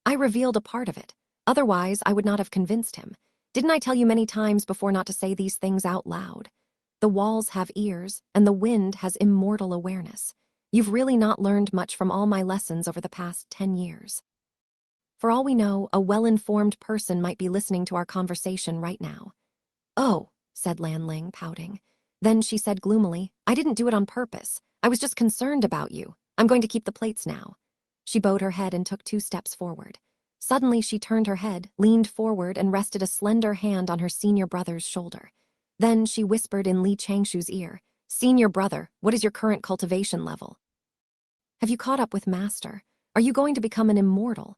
"I revealed a part of it. Otherwise, I would not have convinced him. Didn't I tell you many times before not to say these things out loud? The walls have ears, and the wind has immortal awareness. You've really not learned much from all my lessons over the past 10 years. For all we know, a well-informed person might be listening to our conversation right now." "Oh," said Lan Ling, pouting. Then she said gloomily, "I didn't do it on purpose. I was just concerned about you. I'm going to keep the plates now." She bowed her head and took 2 steps forward. Suddenly she turned her head, leaned forward, and rested a slender hand on her senior brother's shoulder. Then she whispered in Li Changshou's ear, "Senior brother, what is your current cultivation level? Have you caught up with Master? Are you going to become an immortal?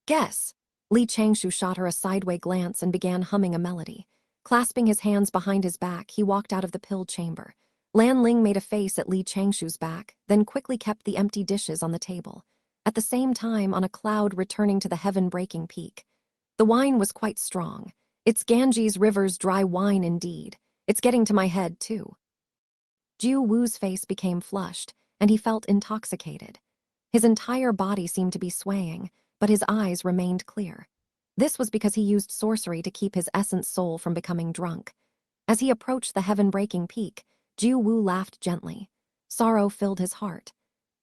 Guess." Li Changshou shot her a sideway glance and began humming a melody. Clasping his hands behind his back, he walked out of the pill chamber. Lan Ling made a face at Li Changshou's back, then quickly kept the empty dishes on the table. At the same time, on a cloud returning to the heaven-breaking peak. The wine was quite strong. It's Ganges River's dry wine indeed. It's getting to my head, too. Jiu Wu's face became flushed, and he felt intoxicated. His entire body seemed to be swaying, but his eyes remained clear. This was because he used sorcery to keep his essence soul from becoming drunk. As he approached the heaven-breaking peak, Jiu Wu laughed gently. Sorrow filled his heart.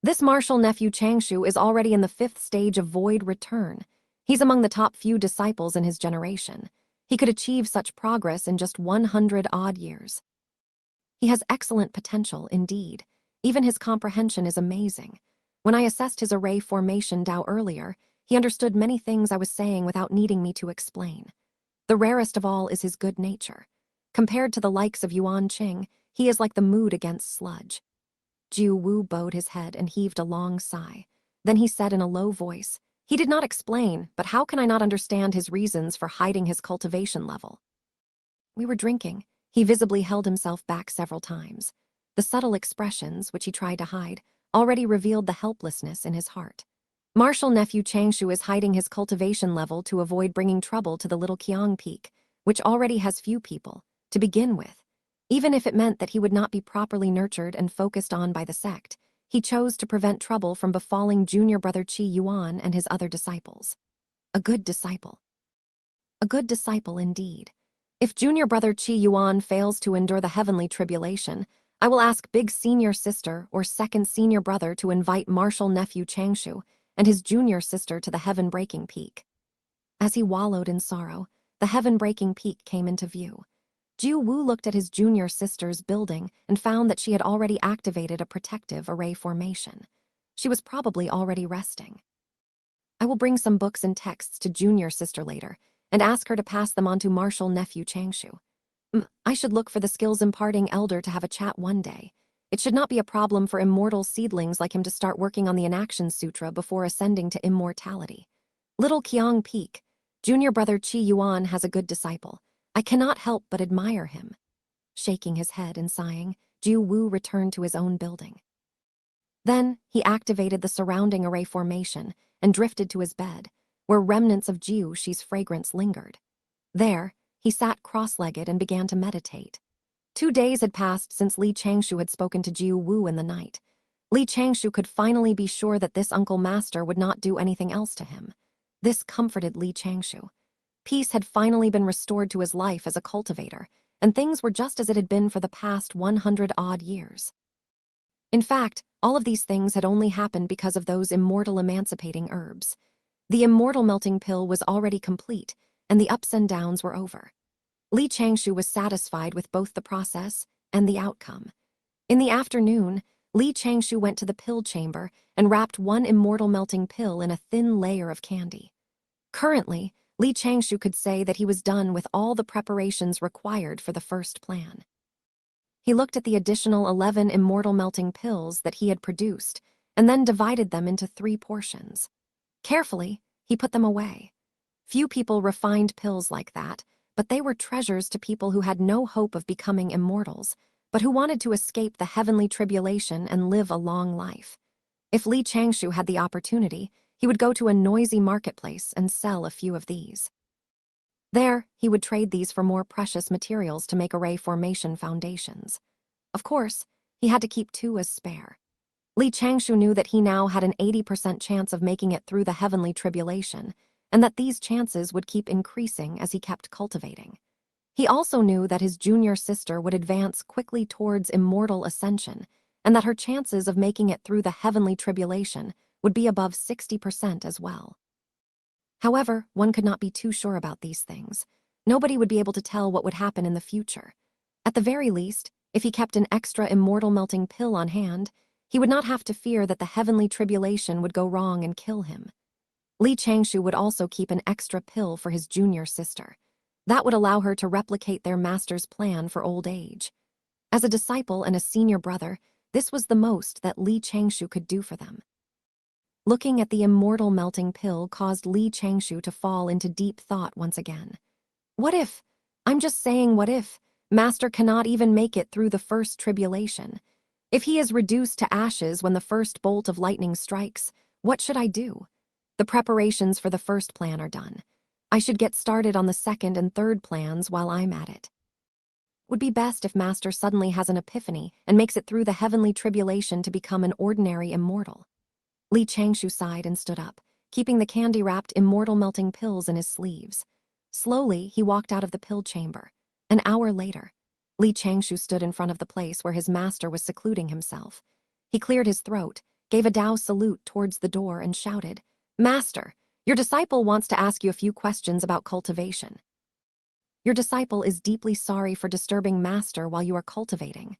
This martial nephew Changshou is already in the 5th stage of void return. He's among the top few disciples in his generation. He could achieve such progress in just 100-odd years. He has excellent potential, indeed. Even his comprehension is amazing. When I assessed his array formation Dao earlier, he understood many things I was saying without needing me to explain. The rarest of all is his good nature. Compared to the likes of Yuan Qing, he is like the mood against sludge." Jiu Wu bowed his head and heaved a long sigh. Then he said in a low voice, "He did not explain, but how can I not understand his reasons for hiding his cultivation level?" "We were drinking." He visibly held himself back several times. The subtle expressions, which he tried to hide, already revealed the helplessness in his heart. Martial nephew Changshou is hiding his cultivation level to avoid bringing trouble to the little Qiang Peak, which already has few people, to begin with. Even if it meant that he would not be properly nurtured and focused on by the sect, he chose to prevent trouble from befalling junior brother Qi Yuan and his other disciples. A good disciple. A good disciple indeed. If junior brother Qi Yuan fails to endure the heavenly tribulation, I will ask big senior sister or second senior brother to invite martial nephew Changshou and his junior sister to the heaven-breaking peak. As he wallowed in sorrow, the heaven-breaking peak came into view. Jiu Wu looked at his junior sister's building and found that she had already activated a protective array formation. She was probably already resting. I will bring some books and texts to junior sister later and ask her to pass them on to martial nephew Changshou. I should look for the skills-imparting elder to have a chat one day. It should not be a problem for immortal seedlings like him to start working on the Inaction Sutra before ascending to immortality. Little Qiang Peak, junior brother Qi Yuan has a good disciple. I cannot help but admire him. Shaking his head and sighing, Jiu Wu returned to his own building. Then, he activated the surrounding array formation and drifted to his bed, where remnants of Jiu Shi's fragrance lingered. There, he sat cross-legged and began to meditate. 2 days had passed since Li Changshou had spoken to Jiu Wu in the night. Li Changshou could finally be sure that this uncle master would not do anything else to him. This comforted Li Changshou. Peace had finally been restored to his life as a cultivator, and things were just as it had been for the past 100-odd years. In fact, all of these things had only happened because of those immortal emancipating herbs. The immortal melting pill was already complete, and the ups and downs were over. Li Changshou was satisfied with both the process and the outcome. In the afternoon, Li Changshou went to the pill chamber and wrapped one immortal melting pill in a thin layer of candy. Currently, Li Changshou could say that he was done with all the preparations required for the first plan. He looked at the additional 11 immortal melting pills that he had produced and then divided them into 3 portions. Carefully, he put them away. Few people refined pills like that, but they were treasures to people who had no hope of becoming immortals, but who wanted to escape the heavenly tribulation and live a long life. If Li Changshou had the opportunity, he would go to a noisy marketplace and sell a few of these. There, he would trade these for more precious materials to make array formation foundations. Of course, he had to keep 2 as spare. Li Changshou knew that he now had an 80% chance of making it through the heavenly tribulation, and that these chances would keep increasing as he kept cultivating. He also knew that his junior sister would advance quickly towards immortal ascension, and that her chances of making it through the heavenly tribulation would be above 60% as well. However, one could not be too sure about these things. Nobody would be able to tell what would happen in the future. At the very least, if he kept an extra immortal melting pill on hand, he would not have to fear that the heavenly tribulation would go wrong and kill him. Li Changshou would also keep an extra pill for his junior sister. That would allow her to replicate their master's plan for old age. As a disciple and a senior brother, this was the most that Li Changshou could do for them. Looking at the immortal melting pill caused Li Changshou to fall into deep thought once again. What if, I'm just saying what if, Master cannot even make it through the first tribulation? If he is reduced to ashes when the first bolt of lightning strikes, what should I do? The preparations for the first plan are done. I should get started on the second and third plans while I'm at it. Would be best if Master suddenly has an epiphany and makes it through the heavenly tribulation to become an ordinary immortal. Li Changshou sighed and stood up, keeping the candy-wrapped immortal melting pills in his sleeves. Slowly, he walked out of the pill chamber. An hour later, Li Changshou stood in front of the place where his master was secluding himself. He cleared his throat, gave a Dao salute towards the door and shouted, "Master, your disciple wants to ask you a few questions about cultivation." Your disciple is deeply sorry for disturbing Master while you are cultivating.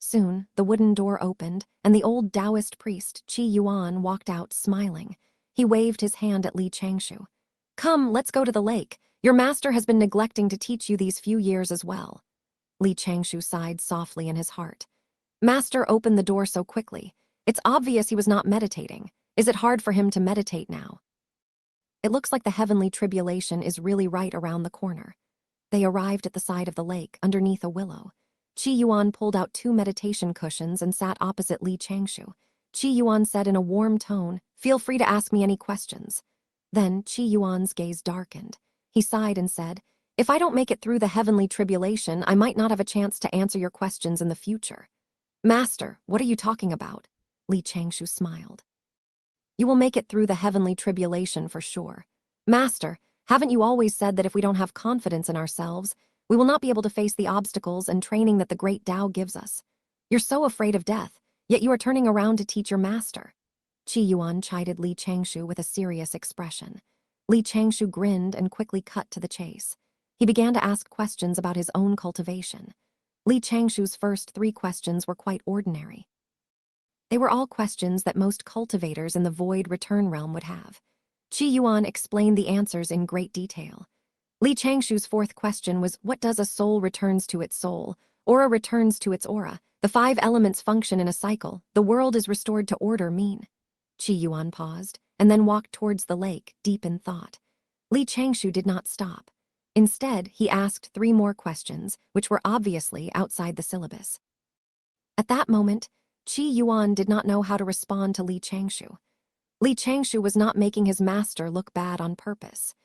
Soon, the wooden door opened, and the old Taoist priest, Qi Yuan, walked out smiling. He waved his hand at Li Changshou. "Come, let's go to the lake. Your master has been neglecting to teach you these few years as well." Li Changshou sighed softly in his heart. Master opened the door so quickly. It's obvious he was not meditating. Is it hard for him to meditate now? It looks like the heavenly tribulation is really right around the corner. They arrived at the side of the lake, underneath a willow. Qi Yuan pulled out 2 meditation cushions and sat opposite Li Changshou. Qi Yuan said in a warm tone, "Feel free to ask me any questions." Then Qi Yuan's gaze darkened. He sighed and said, "If I don't make it through the heavenly tribulation, I might not have a chance to answer your questions in the future." "Master, what are you talking about?" Li Changshou smiled. You will make it through the heavenly tribulation for sure. Master, haven't you always said that if we don't have confidence in ourselves, we will not be able to face the obstacles and training that the great Tao gives us? You're so afraid of death, yet you are turning around to teach your master. Qi Yuan chided Li Changshou with a serious expression. Li Changshou grinned and quickly cut to the chase. He began to ask questions about his own cultivation. Li Changshou's first 3 questions were quite ordinary. They were all questions that most cultivators in the Void Return Realm would have. Qi Yuan explained the answers in great detail. Li Changshou's 4th question was, what does a soul returns to its soul, aura returns to its aura, the 5 elements function in a cycle, the world is restored to order mean? Qi Yuan paused, and then walked towards the lake, deep in thought. Li Changshou did not stop. Instead, he asked 3 more questions, which were obviously outside the syllabus. At that moment, Qi Yuan did not know how to respond to Li Changshou. Li Changshou was not making his master look bad on purpose.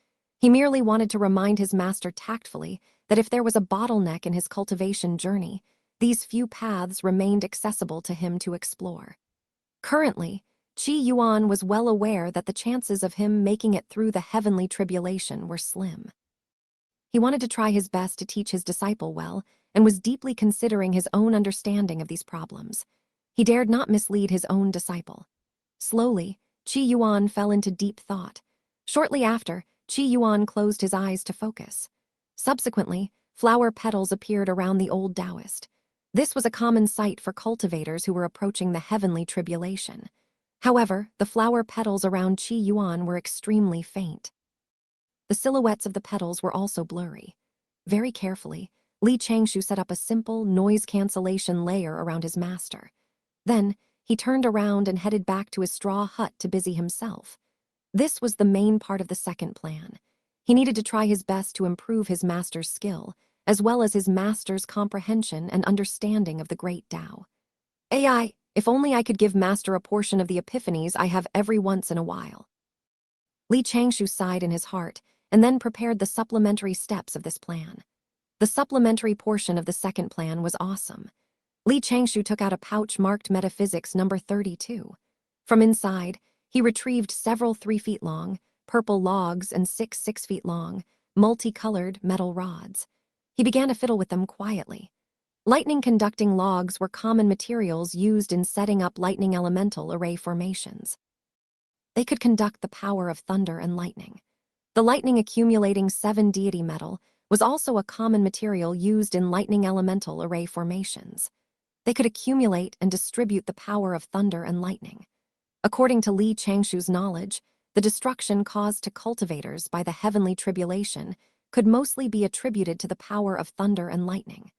He merely wanted to remind his master tactfully that if there was a bottleneck in his cultivation journey, these few paths remained accessible to him to explore. Currently, Qi Yuan was well aware that the chances of him making it through the heavenly tribulation were slim. He wanted to try his best to teach his disciple well, and was deeply considering his own understanding of these problems. He dared not mislead his own disciple. Slowly, Qi Yuan fell into deep thought. Shortly after, Qi Yuan closed his eyes to focus. Subsequently, flower petals appeared around the old Taoist. This was a common sight for cultivators who were approaching the heavenly tribulation. However, the flower petals around Qi Yuan were extremely faint. The silhouettes of the petals were also blurry. Very carefully, Li Changshou set up a simple noise cancellation layer around his master. Then, he turned around and headed back to his straw hut to busy himself. This was the main part of the second plan. He needed to try his best to improve his master's skill, as well as his master's comprehension and understanding of the great Tao. AI, if only I could give master a portion of the epiphanies I have every once in a while. Li Changshou sighed in his heart, and then prepared the supplementary steps of this plan. The supplementary portion of the second plan was awesome. Li Changshou took out a pouch marked Metaphysics number 32. From inside, he retrieved several 3 feet long, purple logs and 6 feet long, multicolored metal rods. He began to fiddle with them quietly. Lightning-conducting logs were common materials used in setting up lightning elemental array formations. They could conduct the power of thunder and lightning. The lightning-accumulating 7 deity metal was also a common material used in lightning elemental array formations. They could accumulate and distribute the power of thunder and lightning. According to Li Changshou's knowledge, the destruction caused to cultivators by the heavenly tribulation could mostly be attributed to the power of thunder and lightning.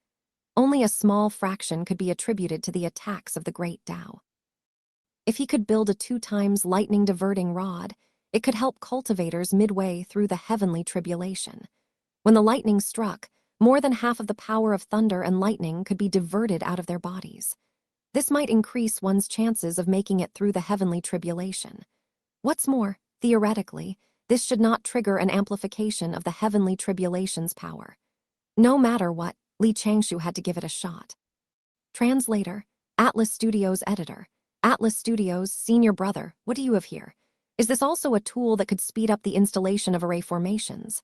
Only a small fraction could be attributed to the attacks of the great Tao. If he could build a 2 times lightning diverting rod, it could help cultivators midway through the heavenly tribulation. When the lightning struck, more than half of the power of thunder and lightning could be diverted out of their bodies. This might increase one's chances of making it through the heavenly tribulation. What's more, theoretically, this should not trigger an amplification of the heavenly tribulation's power. No matter what, Li Changshou had to give it a shot. Translator, Atlas Studios editor, Atlas Studios senior brother, what do you have here? Is this also a tool that could speed up the installation of array formations?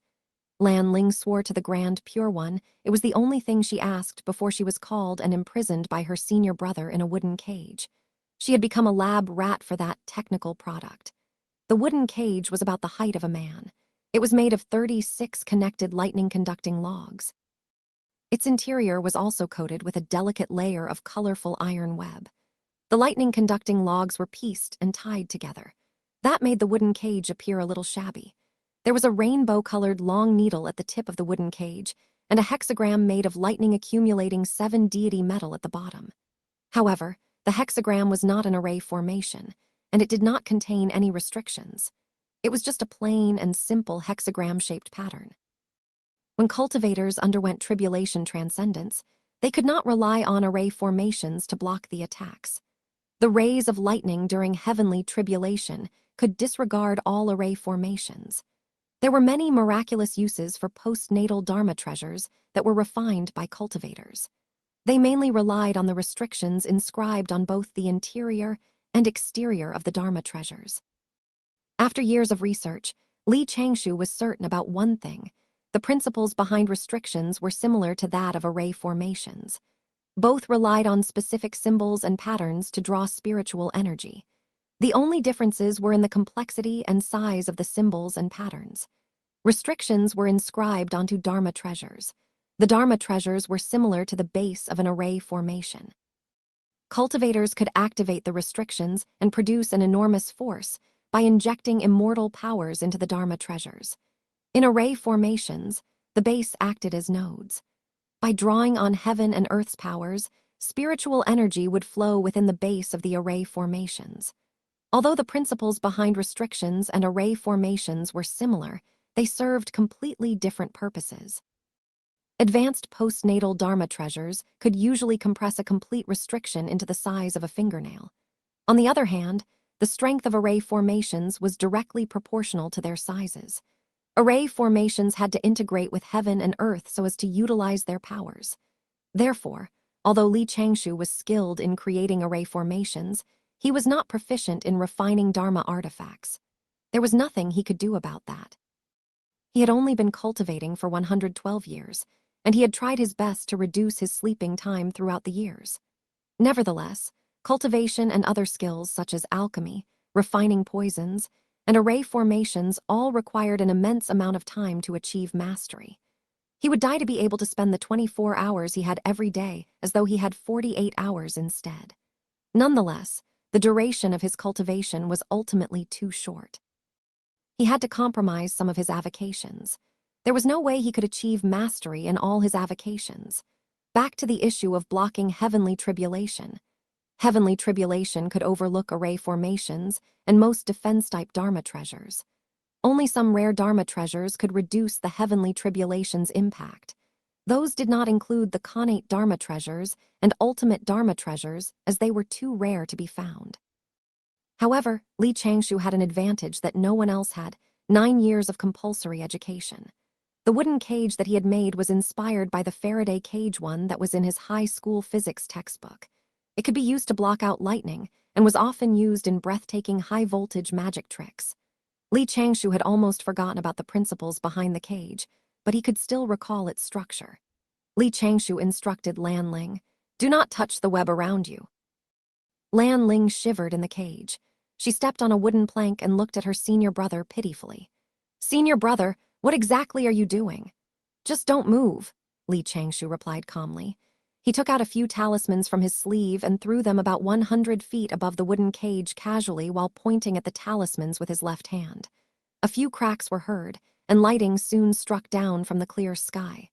Lan Ling swore to the Grand Pure One it was the only thing she asked before she was called and imprisoned by her senior brother in a wooden cage. She had become a lab rat for that technical product. The wooden cage was about the height of a man. It was made of 36 connected lightning-conducting logs. Its interior was also coated with a delicate layer of colorful iron web. The lightning-conducting logs were pieced and tied together. That made the wooden cage appear a little shabby. There was a rainbow-colored long needle at the tip of the wooden cage, and a hexagram made of lightning-accumulating 7 deity metal at the bottom. However, the hexagram was not an array formation, and it did not contain any restrictions. It was just a plain and simple hexagram-shaped pattern. When cultivators underwent tribulation transcendence, they could not rely on array formations to block the attacks. The rays of lightning during heavenly tribulation could disregard all array formations. There were many miraculous uses for postnatal Dharma treasures that were refined by cultivators. They mainly relied on the restrictions inscribed on both the interior and exterior of the Dharma treasures. After years of research, Li Changshou was certain about one thing: the principles behind restrictions were similar to that of array formations. Both relied on specific symbols and patterns to draw spiritual energy. The only differences were in the complexity and size of the symbols and patterns. Restrictions were inscribed onto Dharma treasures. The Dharma treasures were similar to the base of an array formation. Cultivators could activate the restrictions and produce an enormous force by injecting immortal powers into the Dharma treasures. In array formations, the base acted as nodes. By drawing on heaven and earth's powers, spiritual energy would flow within the base of the array formations. Although the principles behind restrictions and array formations were similar, they served completely different purposes. Advanced postnatal Dharma treasures could usually compress a complete restriction into the size of a fingernail. On the other hand, the strength of array formations was directly proportional to their sizes. Array formations had to integrate with heaven and earth so as to utilize their powers. Therefore, although Li Changshou was skilled in creating array formations, he was not proficient in refining Dharma artifacts. There was nothing he could do about that. He had only been cultivating for 112 years, and he had tried his best to reduce his sleeping time throughout the years. Nevertheless, cultivation and other skills such as alchemy, refining poisons, and array formations all required an immense amount of time to achieve mastery. He would die to be able to spend the 24 hours he had every day as though he had 48 hours instead. Nonetheless, the duration of his cultivation was ultimately too short. He had to compromise some of his avocations. There was no way he could achieve mastery in all his avocations. Back to the issue of blocking heavenly tribulation. Heavenly tribulation could overlook array formations and most defense-type Dharma treasures. Only some rare Dharma treasures could reduce the heavenly tribulation's impact. Those did not include the connate Dharma treasures and ultimate Dharma treasures, as they were too rare to be found. However, Li Changshou had an advantage that no one else had: 9 years of compulsory education. The wooden cage that he had made was inspired by the Faraday cage one that was in his high school physics textbook. It could be used to block out lightning and was often used in breathtaking high-voltage magic tricks. Li Changshou had almost forgotten about the principles behind the cage, but he could still recall its structure. Li Changshou instructed Lan Ling, "Do not touch the web around you." Lan Ling shivered in the cage. She stepped on a wooden plank and looked at her senior brother pitifully. "Senior brother, what exactly are you doing?" "Just don't move," Li Changshou replied calmly. He took out a few talismans from his sleeve and threw them about 100 feet above the wooden cage casually while pointing at the talismans with his left hand. A few cracks were heard, and lightning soon struck down from the clear sky.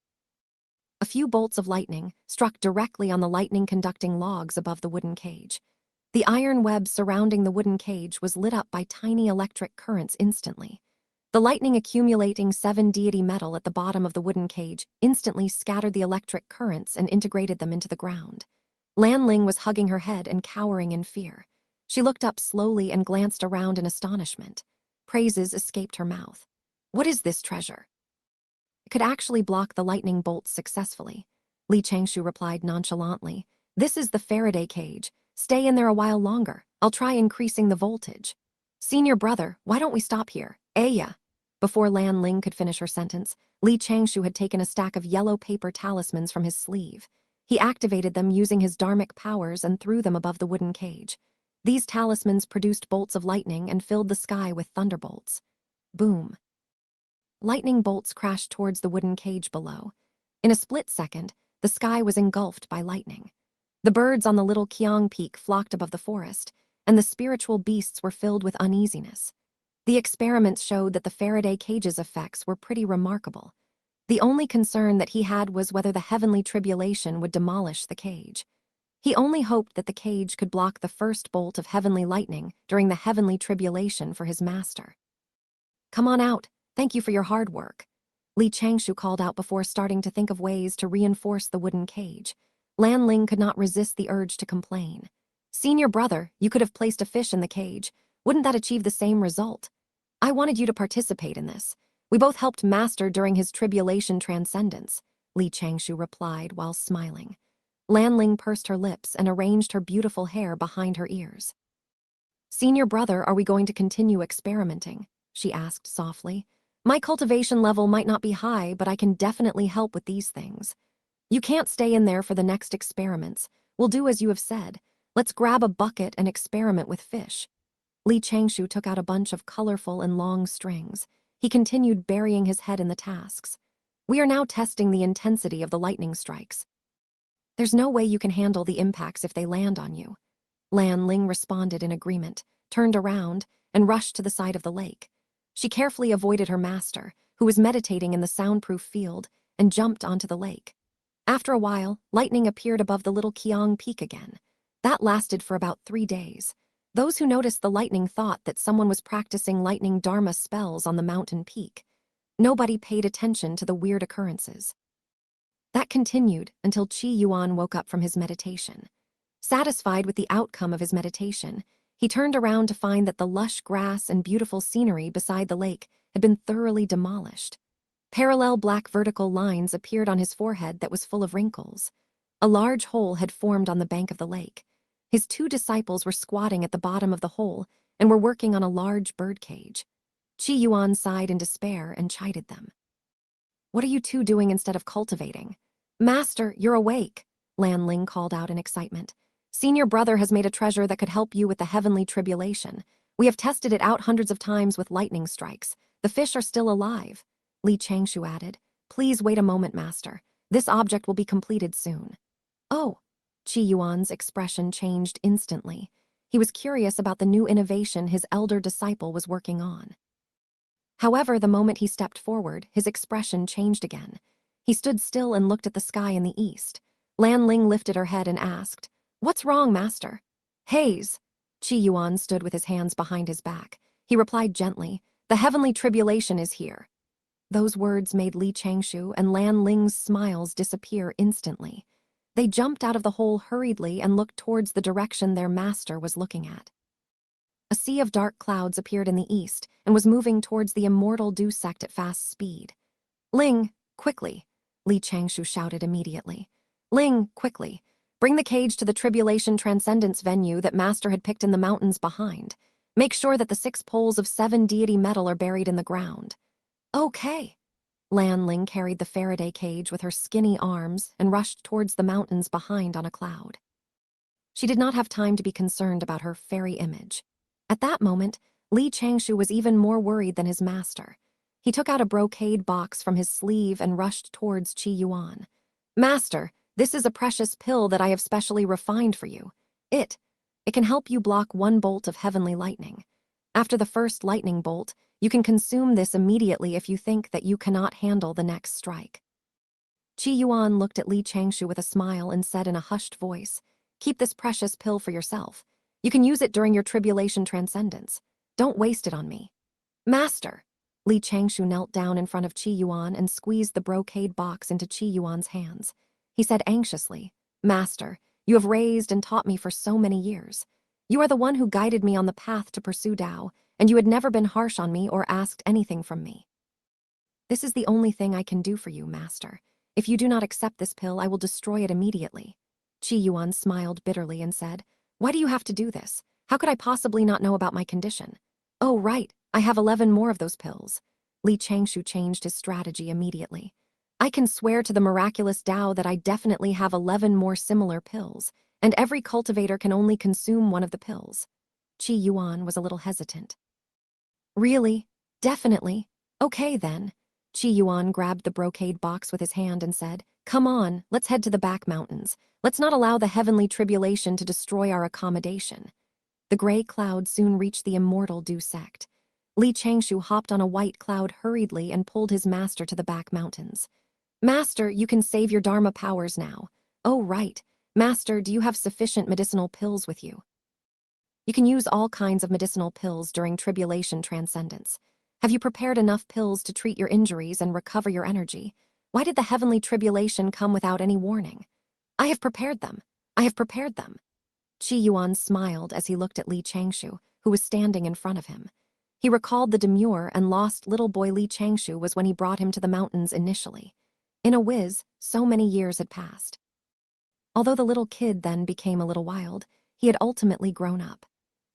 A few bolts of lightning struck directly on the lightning-conducting logs above the wooden cage. The iron web surrounding the wooden cage was lit up by tiny electric currents instantly. The lightning accumulating 7 deity metal at the bottom of the wooden cage instantly scattered the electric currents and integrated them into the ground. Lan Ling was hugging her head and cowering in fear. She looked up slowly and glanced around in astonishment. Praises escaped her mouth. "What is this treasure?" "It could actually block the lightning bolts successfully," Li Changshou replied nonchalantly. "This is the Faraday cage. Stay in there a while longer. I'll try increasing the voltage." "Senior brother, why don't we stop here? Yeah." Before Lan Ling could finish her sentence, Li Changshou had taken a stack of yellow paper talismans from his sleeve. He activated them using his dharmic powers and threw them above the wooden cage. These talismans produced bolts of lightning and filled the sky with thunderbolts. Boom. Lightning bolts crashed towards the wooden cage below. In a split second, the sky was engulfed by lightning. The birds on the little Qiang peak flocked above the forest, and the spiritual beasts were filled with uneasiness. The experiments showed that the Faraday cage's effects were pretty remarkable. The only concern that he had was whether the heavenly tribulation would demolish the cage. He only hoped that the cage could block the first bolt of heavenly lightning during the heavenly tribulation for his master. "Come on out. Thank you for your hard work," Li Changshou called out before starting to think of ways to reinforce the wooden cage. Lan Ling could not resist the urge to complain. "Senior brother, you could have placed a fish in the cage. Wouldn't that achieve the same result? I wanted you to participate in this. We both helped Master during his tribulation transcendence," Li Changshou replied while smiling. Lan Ling pursed her lips and arranged her beautiful hair behind her ears. "Senior brother, are we going to continue experimenting?" she asked softly. "My cultivation level might not be high, but I can definitely help with these things. You can't stay in there for the next experiments. We'll do as you have said. Let's grab a bucket and experiment with fish." Changshou took out a bunch of colorful and long strings. He continued burying his head in the tasks. "We are now testing the intensity of the lightning strikes. There's no way you can handle the impacts if they land on you." Lan Ling responded in agreement, turned around, and rushed to the side of the lake. She carefully avoided her master, who was meditating in the soundproof field, and jumped onto the lake. After a while, lightning appeared above the little Qiang Peak again. That lasted for about 3 days. Those who noticed the lightning thought that someone was practicing lightning dharma spells on the mountain peak. Nobody paid attention to the weird occurrences. That continued until Qi Yuan woke up from his meditation. Satisfied with the outcome of his meditation, he turned around to find that the lush grass and beautiful scenery beside the lake had been thoroughly demolished. Parallel black vertical lines appeared on his forehead that was full of wrinkles. A large hole had formed on the bank of the lake. His 2 disciples were squatting at the bottom of the hole and were working on a large bird cage. Qi Yuan sighed in despair and chided them. "What are you 2 doing instead of cultivating?" "Master, you're awake," Lan Ling called out in excitement. "Senior brother has made a treasure that could help you with the heavenly tribulation. We have tested it out hundreds of times with lightning strikes. The fish are still alive." Changshou added, "Please wait a moment, master. This object will be completed soon." "Oh." Qi Yuan's expression changed instantly. He was curious about the new innovation his elder disciple was working on. However, the moment he stepped forward, his expression changed again. He stood still and looked at the sky in the east. Lan Ling lifted her head and asked, "What's wrong, master?" "Haze." Qi Yuan stood with his hands behind his back. He replied gently, "The heavenly tribulation is here." Those words made Changshou and Lan Ling's smiles disappear instantly. They jumped out of the hole hurriedly and looked towards the direction their master was looking at. A sea of dark clouds appeared in the east and was moving towards the immortal dew sect at fast speed. "Ling, quickly," Changshou shouted immediately. "Ling, quickly. Bring the cage to the Tribulation Transcendence venue that Master had picked in the mountains behind. Make sure that the 6 poles of 7 deity metal are buried in the ground." "Okay." Lan Ling carried the Faraday cage with her skinny arms and rushed towards the mountains behind on a cloud. She did not have time to be concerned about her fairy image. At that moment, Changshou was even more worried than his master. He took out a brocade box from his sleeve and rushed towards Qi Yuan. "Master, this is a precious pill that I have specially refined for you. It can help you block 1 bolt of heavenly lightning. After the first lightning bolt, you can consume this immediately if you think that you cannot handle the next strike." Qi Yuan looked at Changshou with a smile and said in a hushed voice, "Keep this precious pill for yourself. You can use it during your tribulation transcendence. Don't waste it on me." "Master." Changshou knelt down in front of Qi Yuan and squeezed the brocade box into Qi Yuan's hands. He said anxiously, "Master, you have raised and taught me for so many years. You are the one who guided me on the path to pursue Tao, and you had never been harsh on me or asked anything from me. This is the only thing I can do for you, master. If you do not accept this pill, I will destroy it immediately." Qi Yuan smiled bitterly and said, "Why do you have to do this? How could I possibly not know about my condition?" "Oh, right, I have 11 more of those pills." Changshu changed his strategy immediately. "I can swear to the miraculous Tao that I definitely have 11 more similar pills, and every cultivator can only consume one of the pills." Qi Yuan was a little hesitant. "Really? Definitely? Okay then." Qi Yuan grabbed the brocade box with his hand and said, "Come on, let's head to the back mountains. Let's not allow the heavenly tribulation to destroy our accommodation." The gray cloud soon reached the immortal dew sect. Changshu hopped on a white cloud hurriedly and pulled his master to the back mountains. "Master, you can save your Dharma powers now." "Oh, right. Master, do you have sufficient medicinal pills with you?" "You can use all kinds of medicinal pills during tribulation transcendence. Have you prepared enough pills to treat your injuries and recover your energy? Why did the heavenly tribulation come without any warning?" "I have prepared them. I have prepared them." Qi Yuan smiled as he looked at Changshu, who was standing in front of him. He recalled the demure and lost little boy Changshu was when he brought him to the mountains initially. In a whiz, so many years had passed. Although the little kid then became a little wild, he had ultimately grown up.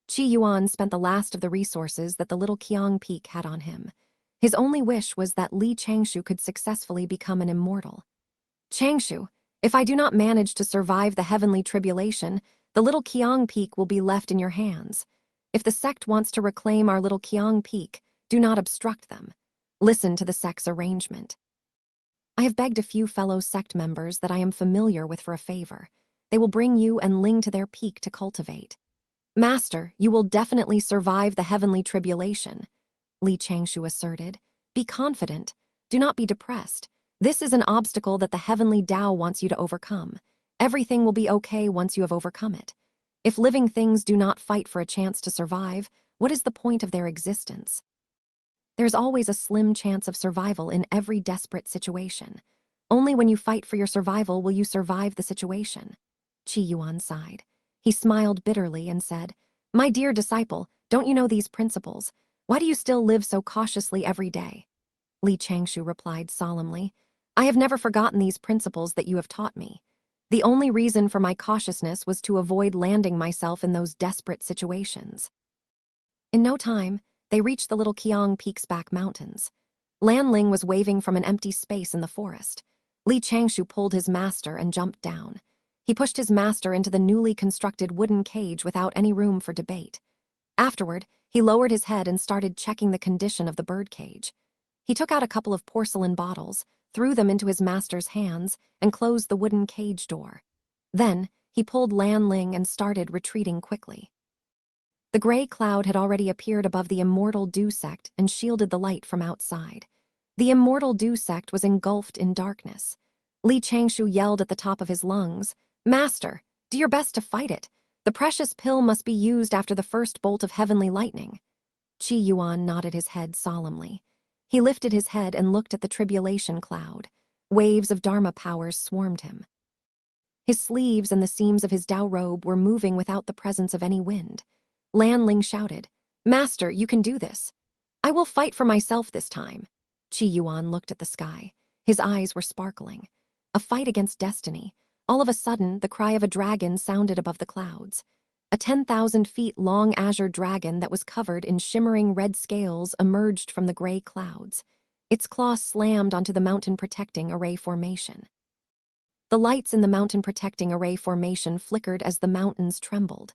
Qi Yuan spent the last of the resources that the little Qiang peak had on him. His only wish was that Li Changshou could successfully become an immortal. Changshou, if I do not manage to survive the heavenly tribulation, the little Qiang peak will be left in your hands. If the sect wants to reclaim our little Qiang peak, do not obstruct them. Listen to the sect's arrangement. I have begged a few fellow sect members that I am familiar with for a favor. They will bring you and Ling to their peak to cultivate. Master, you will definitely survive the heavenly tribulation, Li Changshou asserted. Be confident. Do not be depressed. This is an obstacle that the heavenly Tao wants you to overcome. Everything will be okay once you have overcome it. If living things do not fight for a chance to survive, what is the point of their existence? There's always a slim chance of survival in every desperate situation. Only when you fight for your survival will you survive the situation. Qi Yuan sighed. He smiled bitterly and said, My dear disciple, don't you know these principles? Why do you still live so cautiously every day? Li Changshou replied solemnly, I have never forgotten these principles that you have taught me. The only reason for my cautiousness was to avoid landing myself in those desperate situations. In no time, they reached the little Qiang Peak's back mountains. Lan Ling was waving from an empty space in the forest. Li Changshou pulled his master and jumped down. He pushed his master into the newly constructed wooden cage without any room for debate. Afterward, he lowered his head and started checking the condition of the birdcage. He took out a couple of porcelain bottles, threw them into his master's hands, and closed the wooden cage door. Then, he pulled Lan Ling and started retreating quickly. The gray cloud had already appeared above the immortal dew sect and shielded the light from outside. The immortal dew sect was engulfed in darkness. Li Changshou yelled at the top of his lungs, Master, do your best to fight it. The precious pill must be used after the first bolt of heavenly lightning. Qi Yuan nodded his head solemnly. He lifted his head and looked at the tribulation cloud. Waves of Dharma powers swarmed him. His sleeves and the seams of his Dao robe were moving without the presence of any wind. Lan Ling shouted, Master, you can do this. I will fight for myself this time. Qi Yuan looked at the sky. His eyes were sparkling. A fight against destiny. All of a sudden, the cry of a dragon sounded above the clouds. A 10,000 feet long azure dragon that was covered in shimmering red scales emerged from the gray clouds. Its claws slammed onto the mountain protecting array formation. The lights in the mountain protecting array formation flickered as the mountains trembled.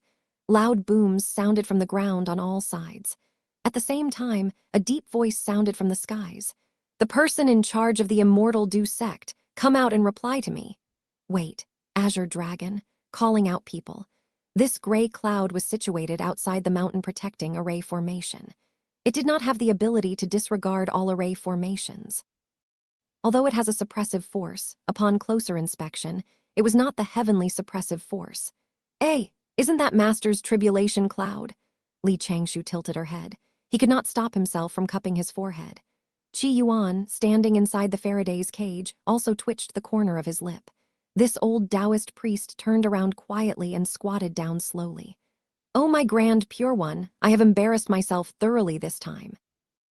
Loud booms sounded from the ground on all sides. At the same time, a deep voice sounded from the skies. The person in charge of the immortal dew sect, come out and reply to me. Wait, azure dragon, calling out people. This gray cloud was situated outside the mountain protecting array formation. It did not have the ability to disregard all array formations. Although it has a suppressive force, upon closer inspection, it was not the heavenly suppressive force. Hey, isn't that Master's tribulation cloud? Li Changshou tilted her head. He could not stop himself from cupping his forehead. Qi Yuan, standing inside the Faraday's cage, also twitched the corner of his lip. This old Taoist priest turned around quietly and squatted down slowly. Oh, my grand pure one, I have embarrassed myself thoroughly this time.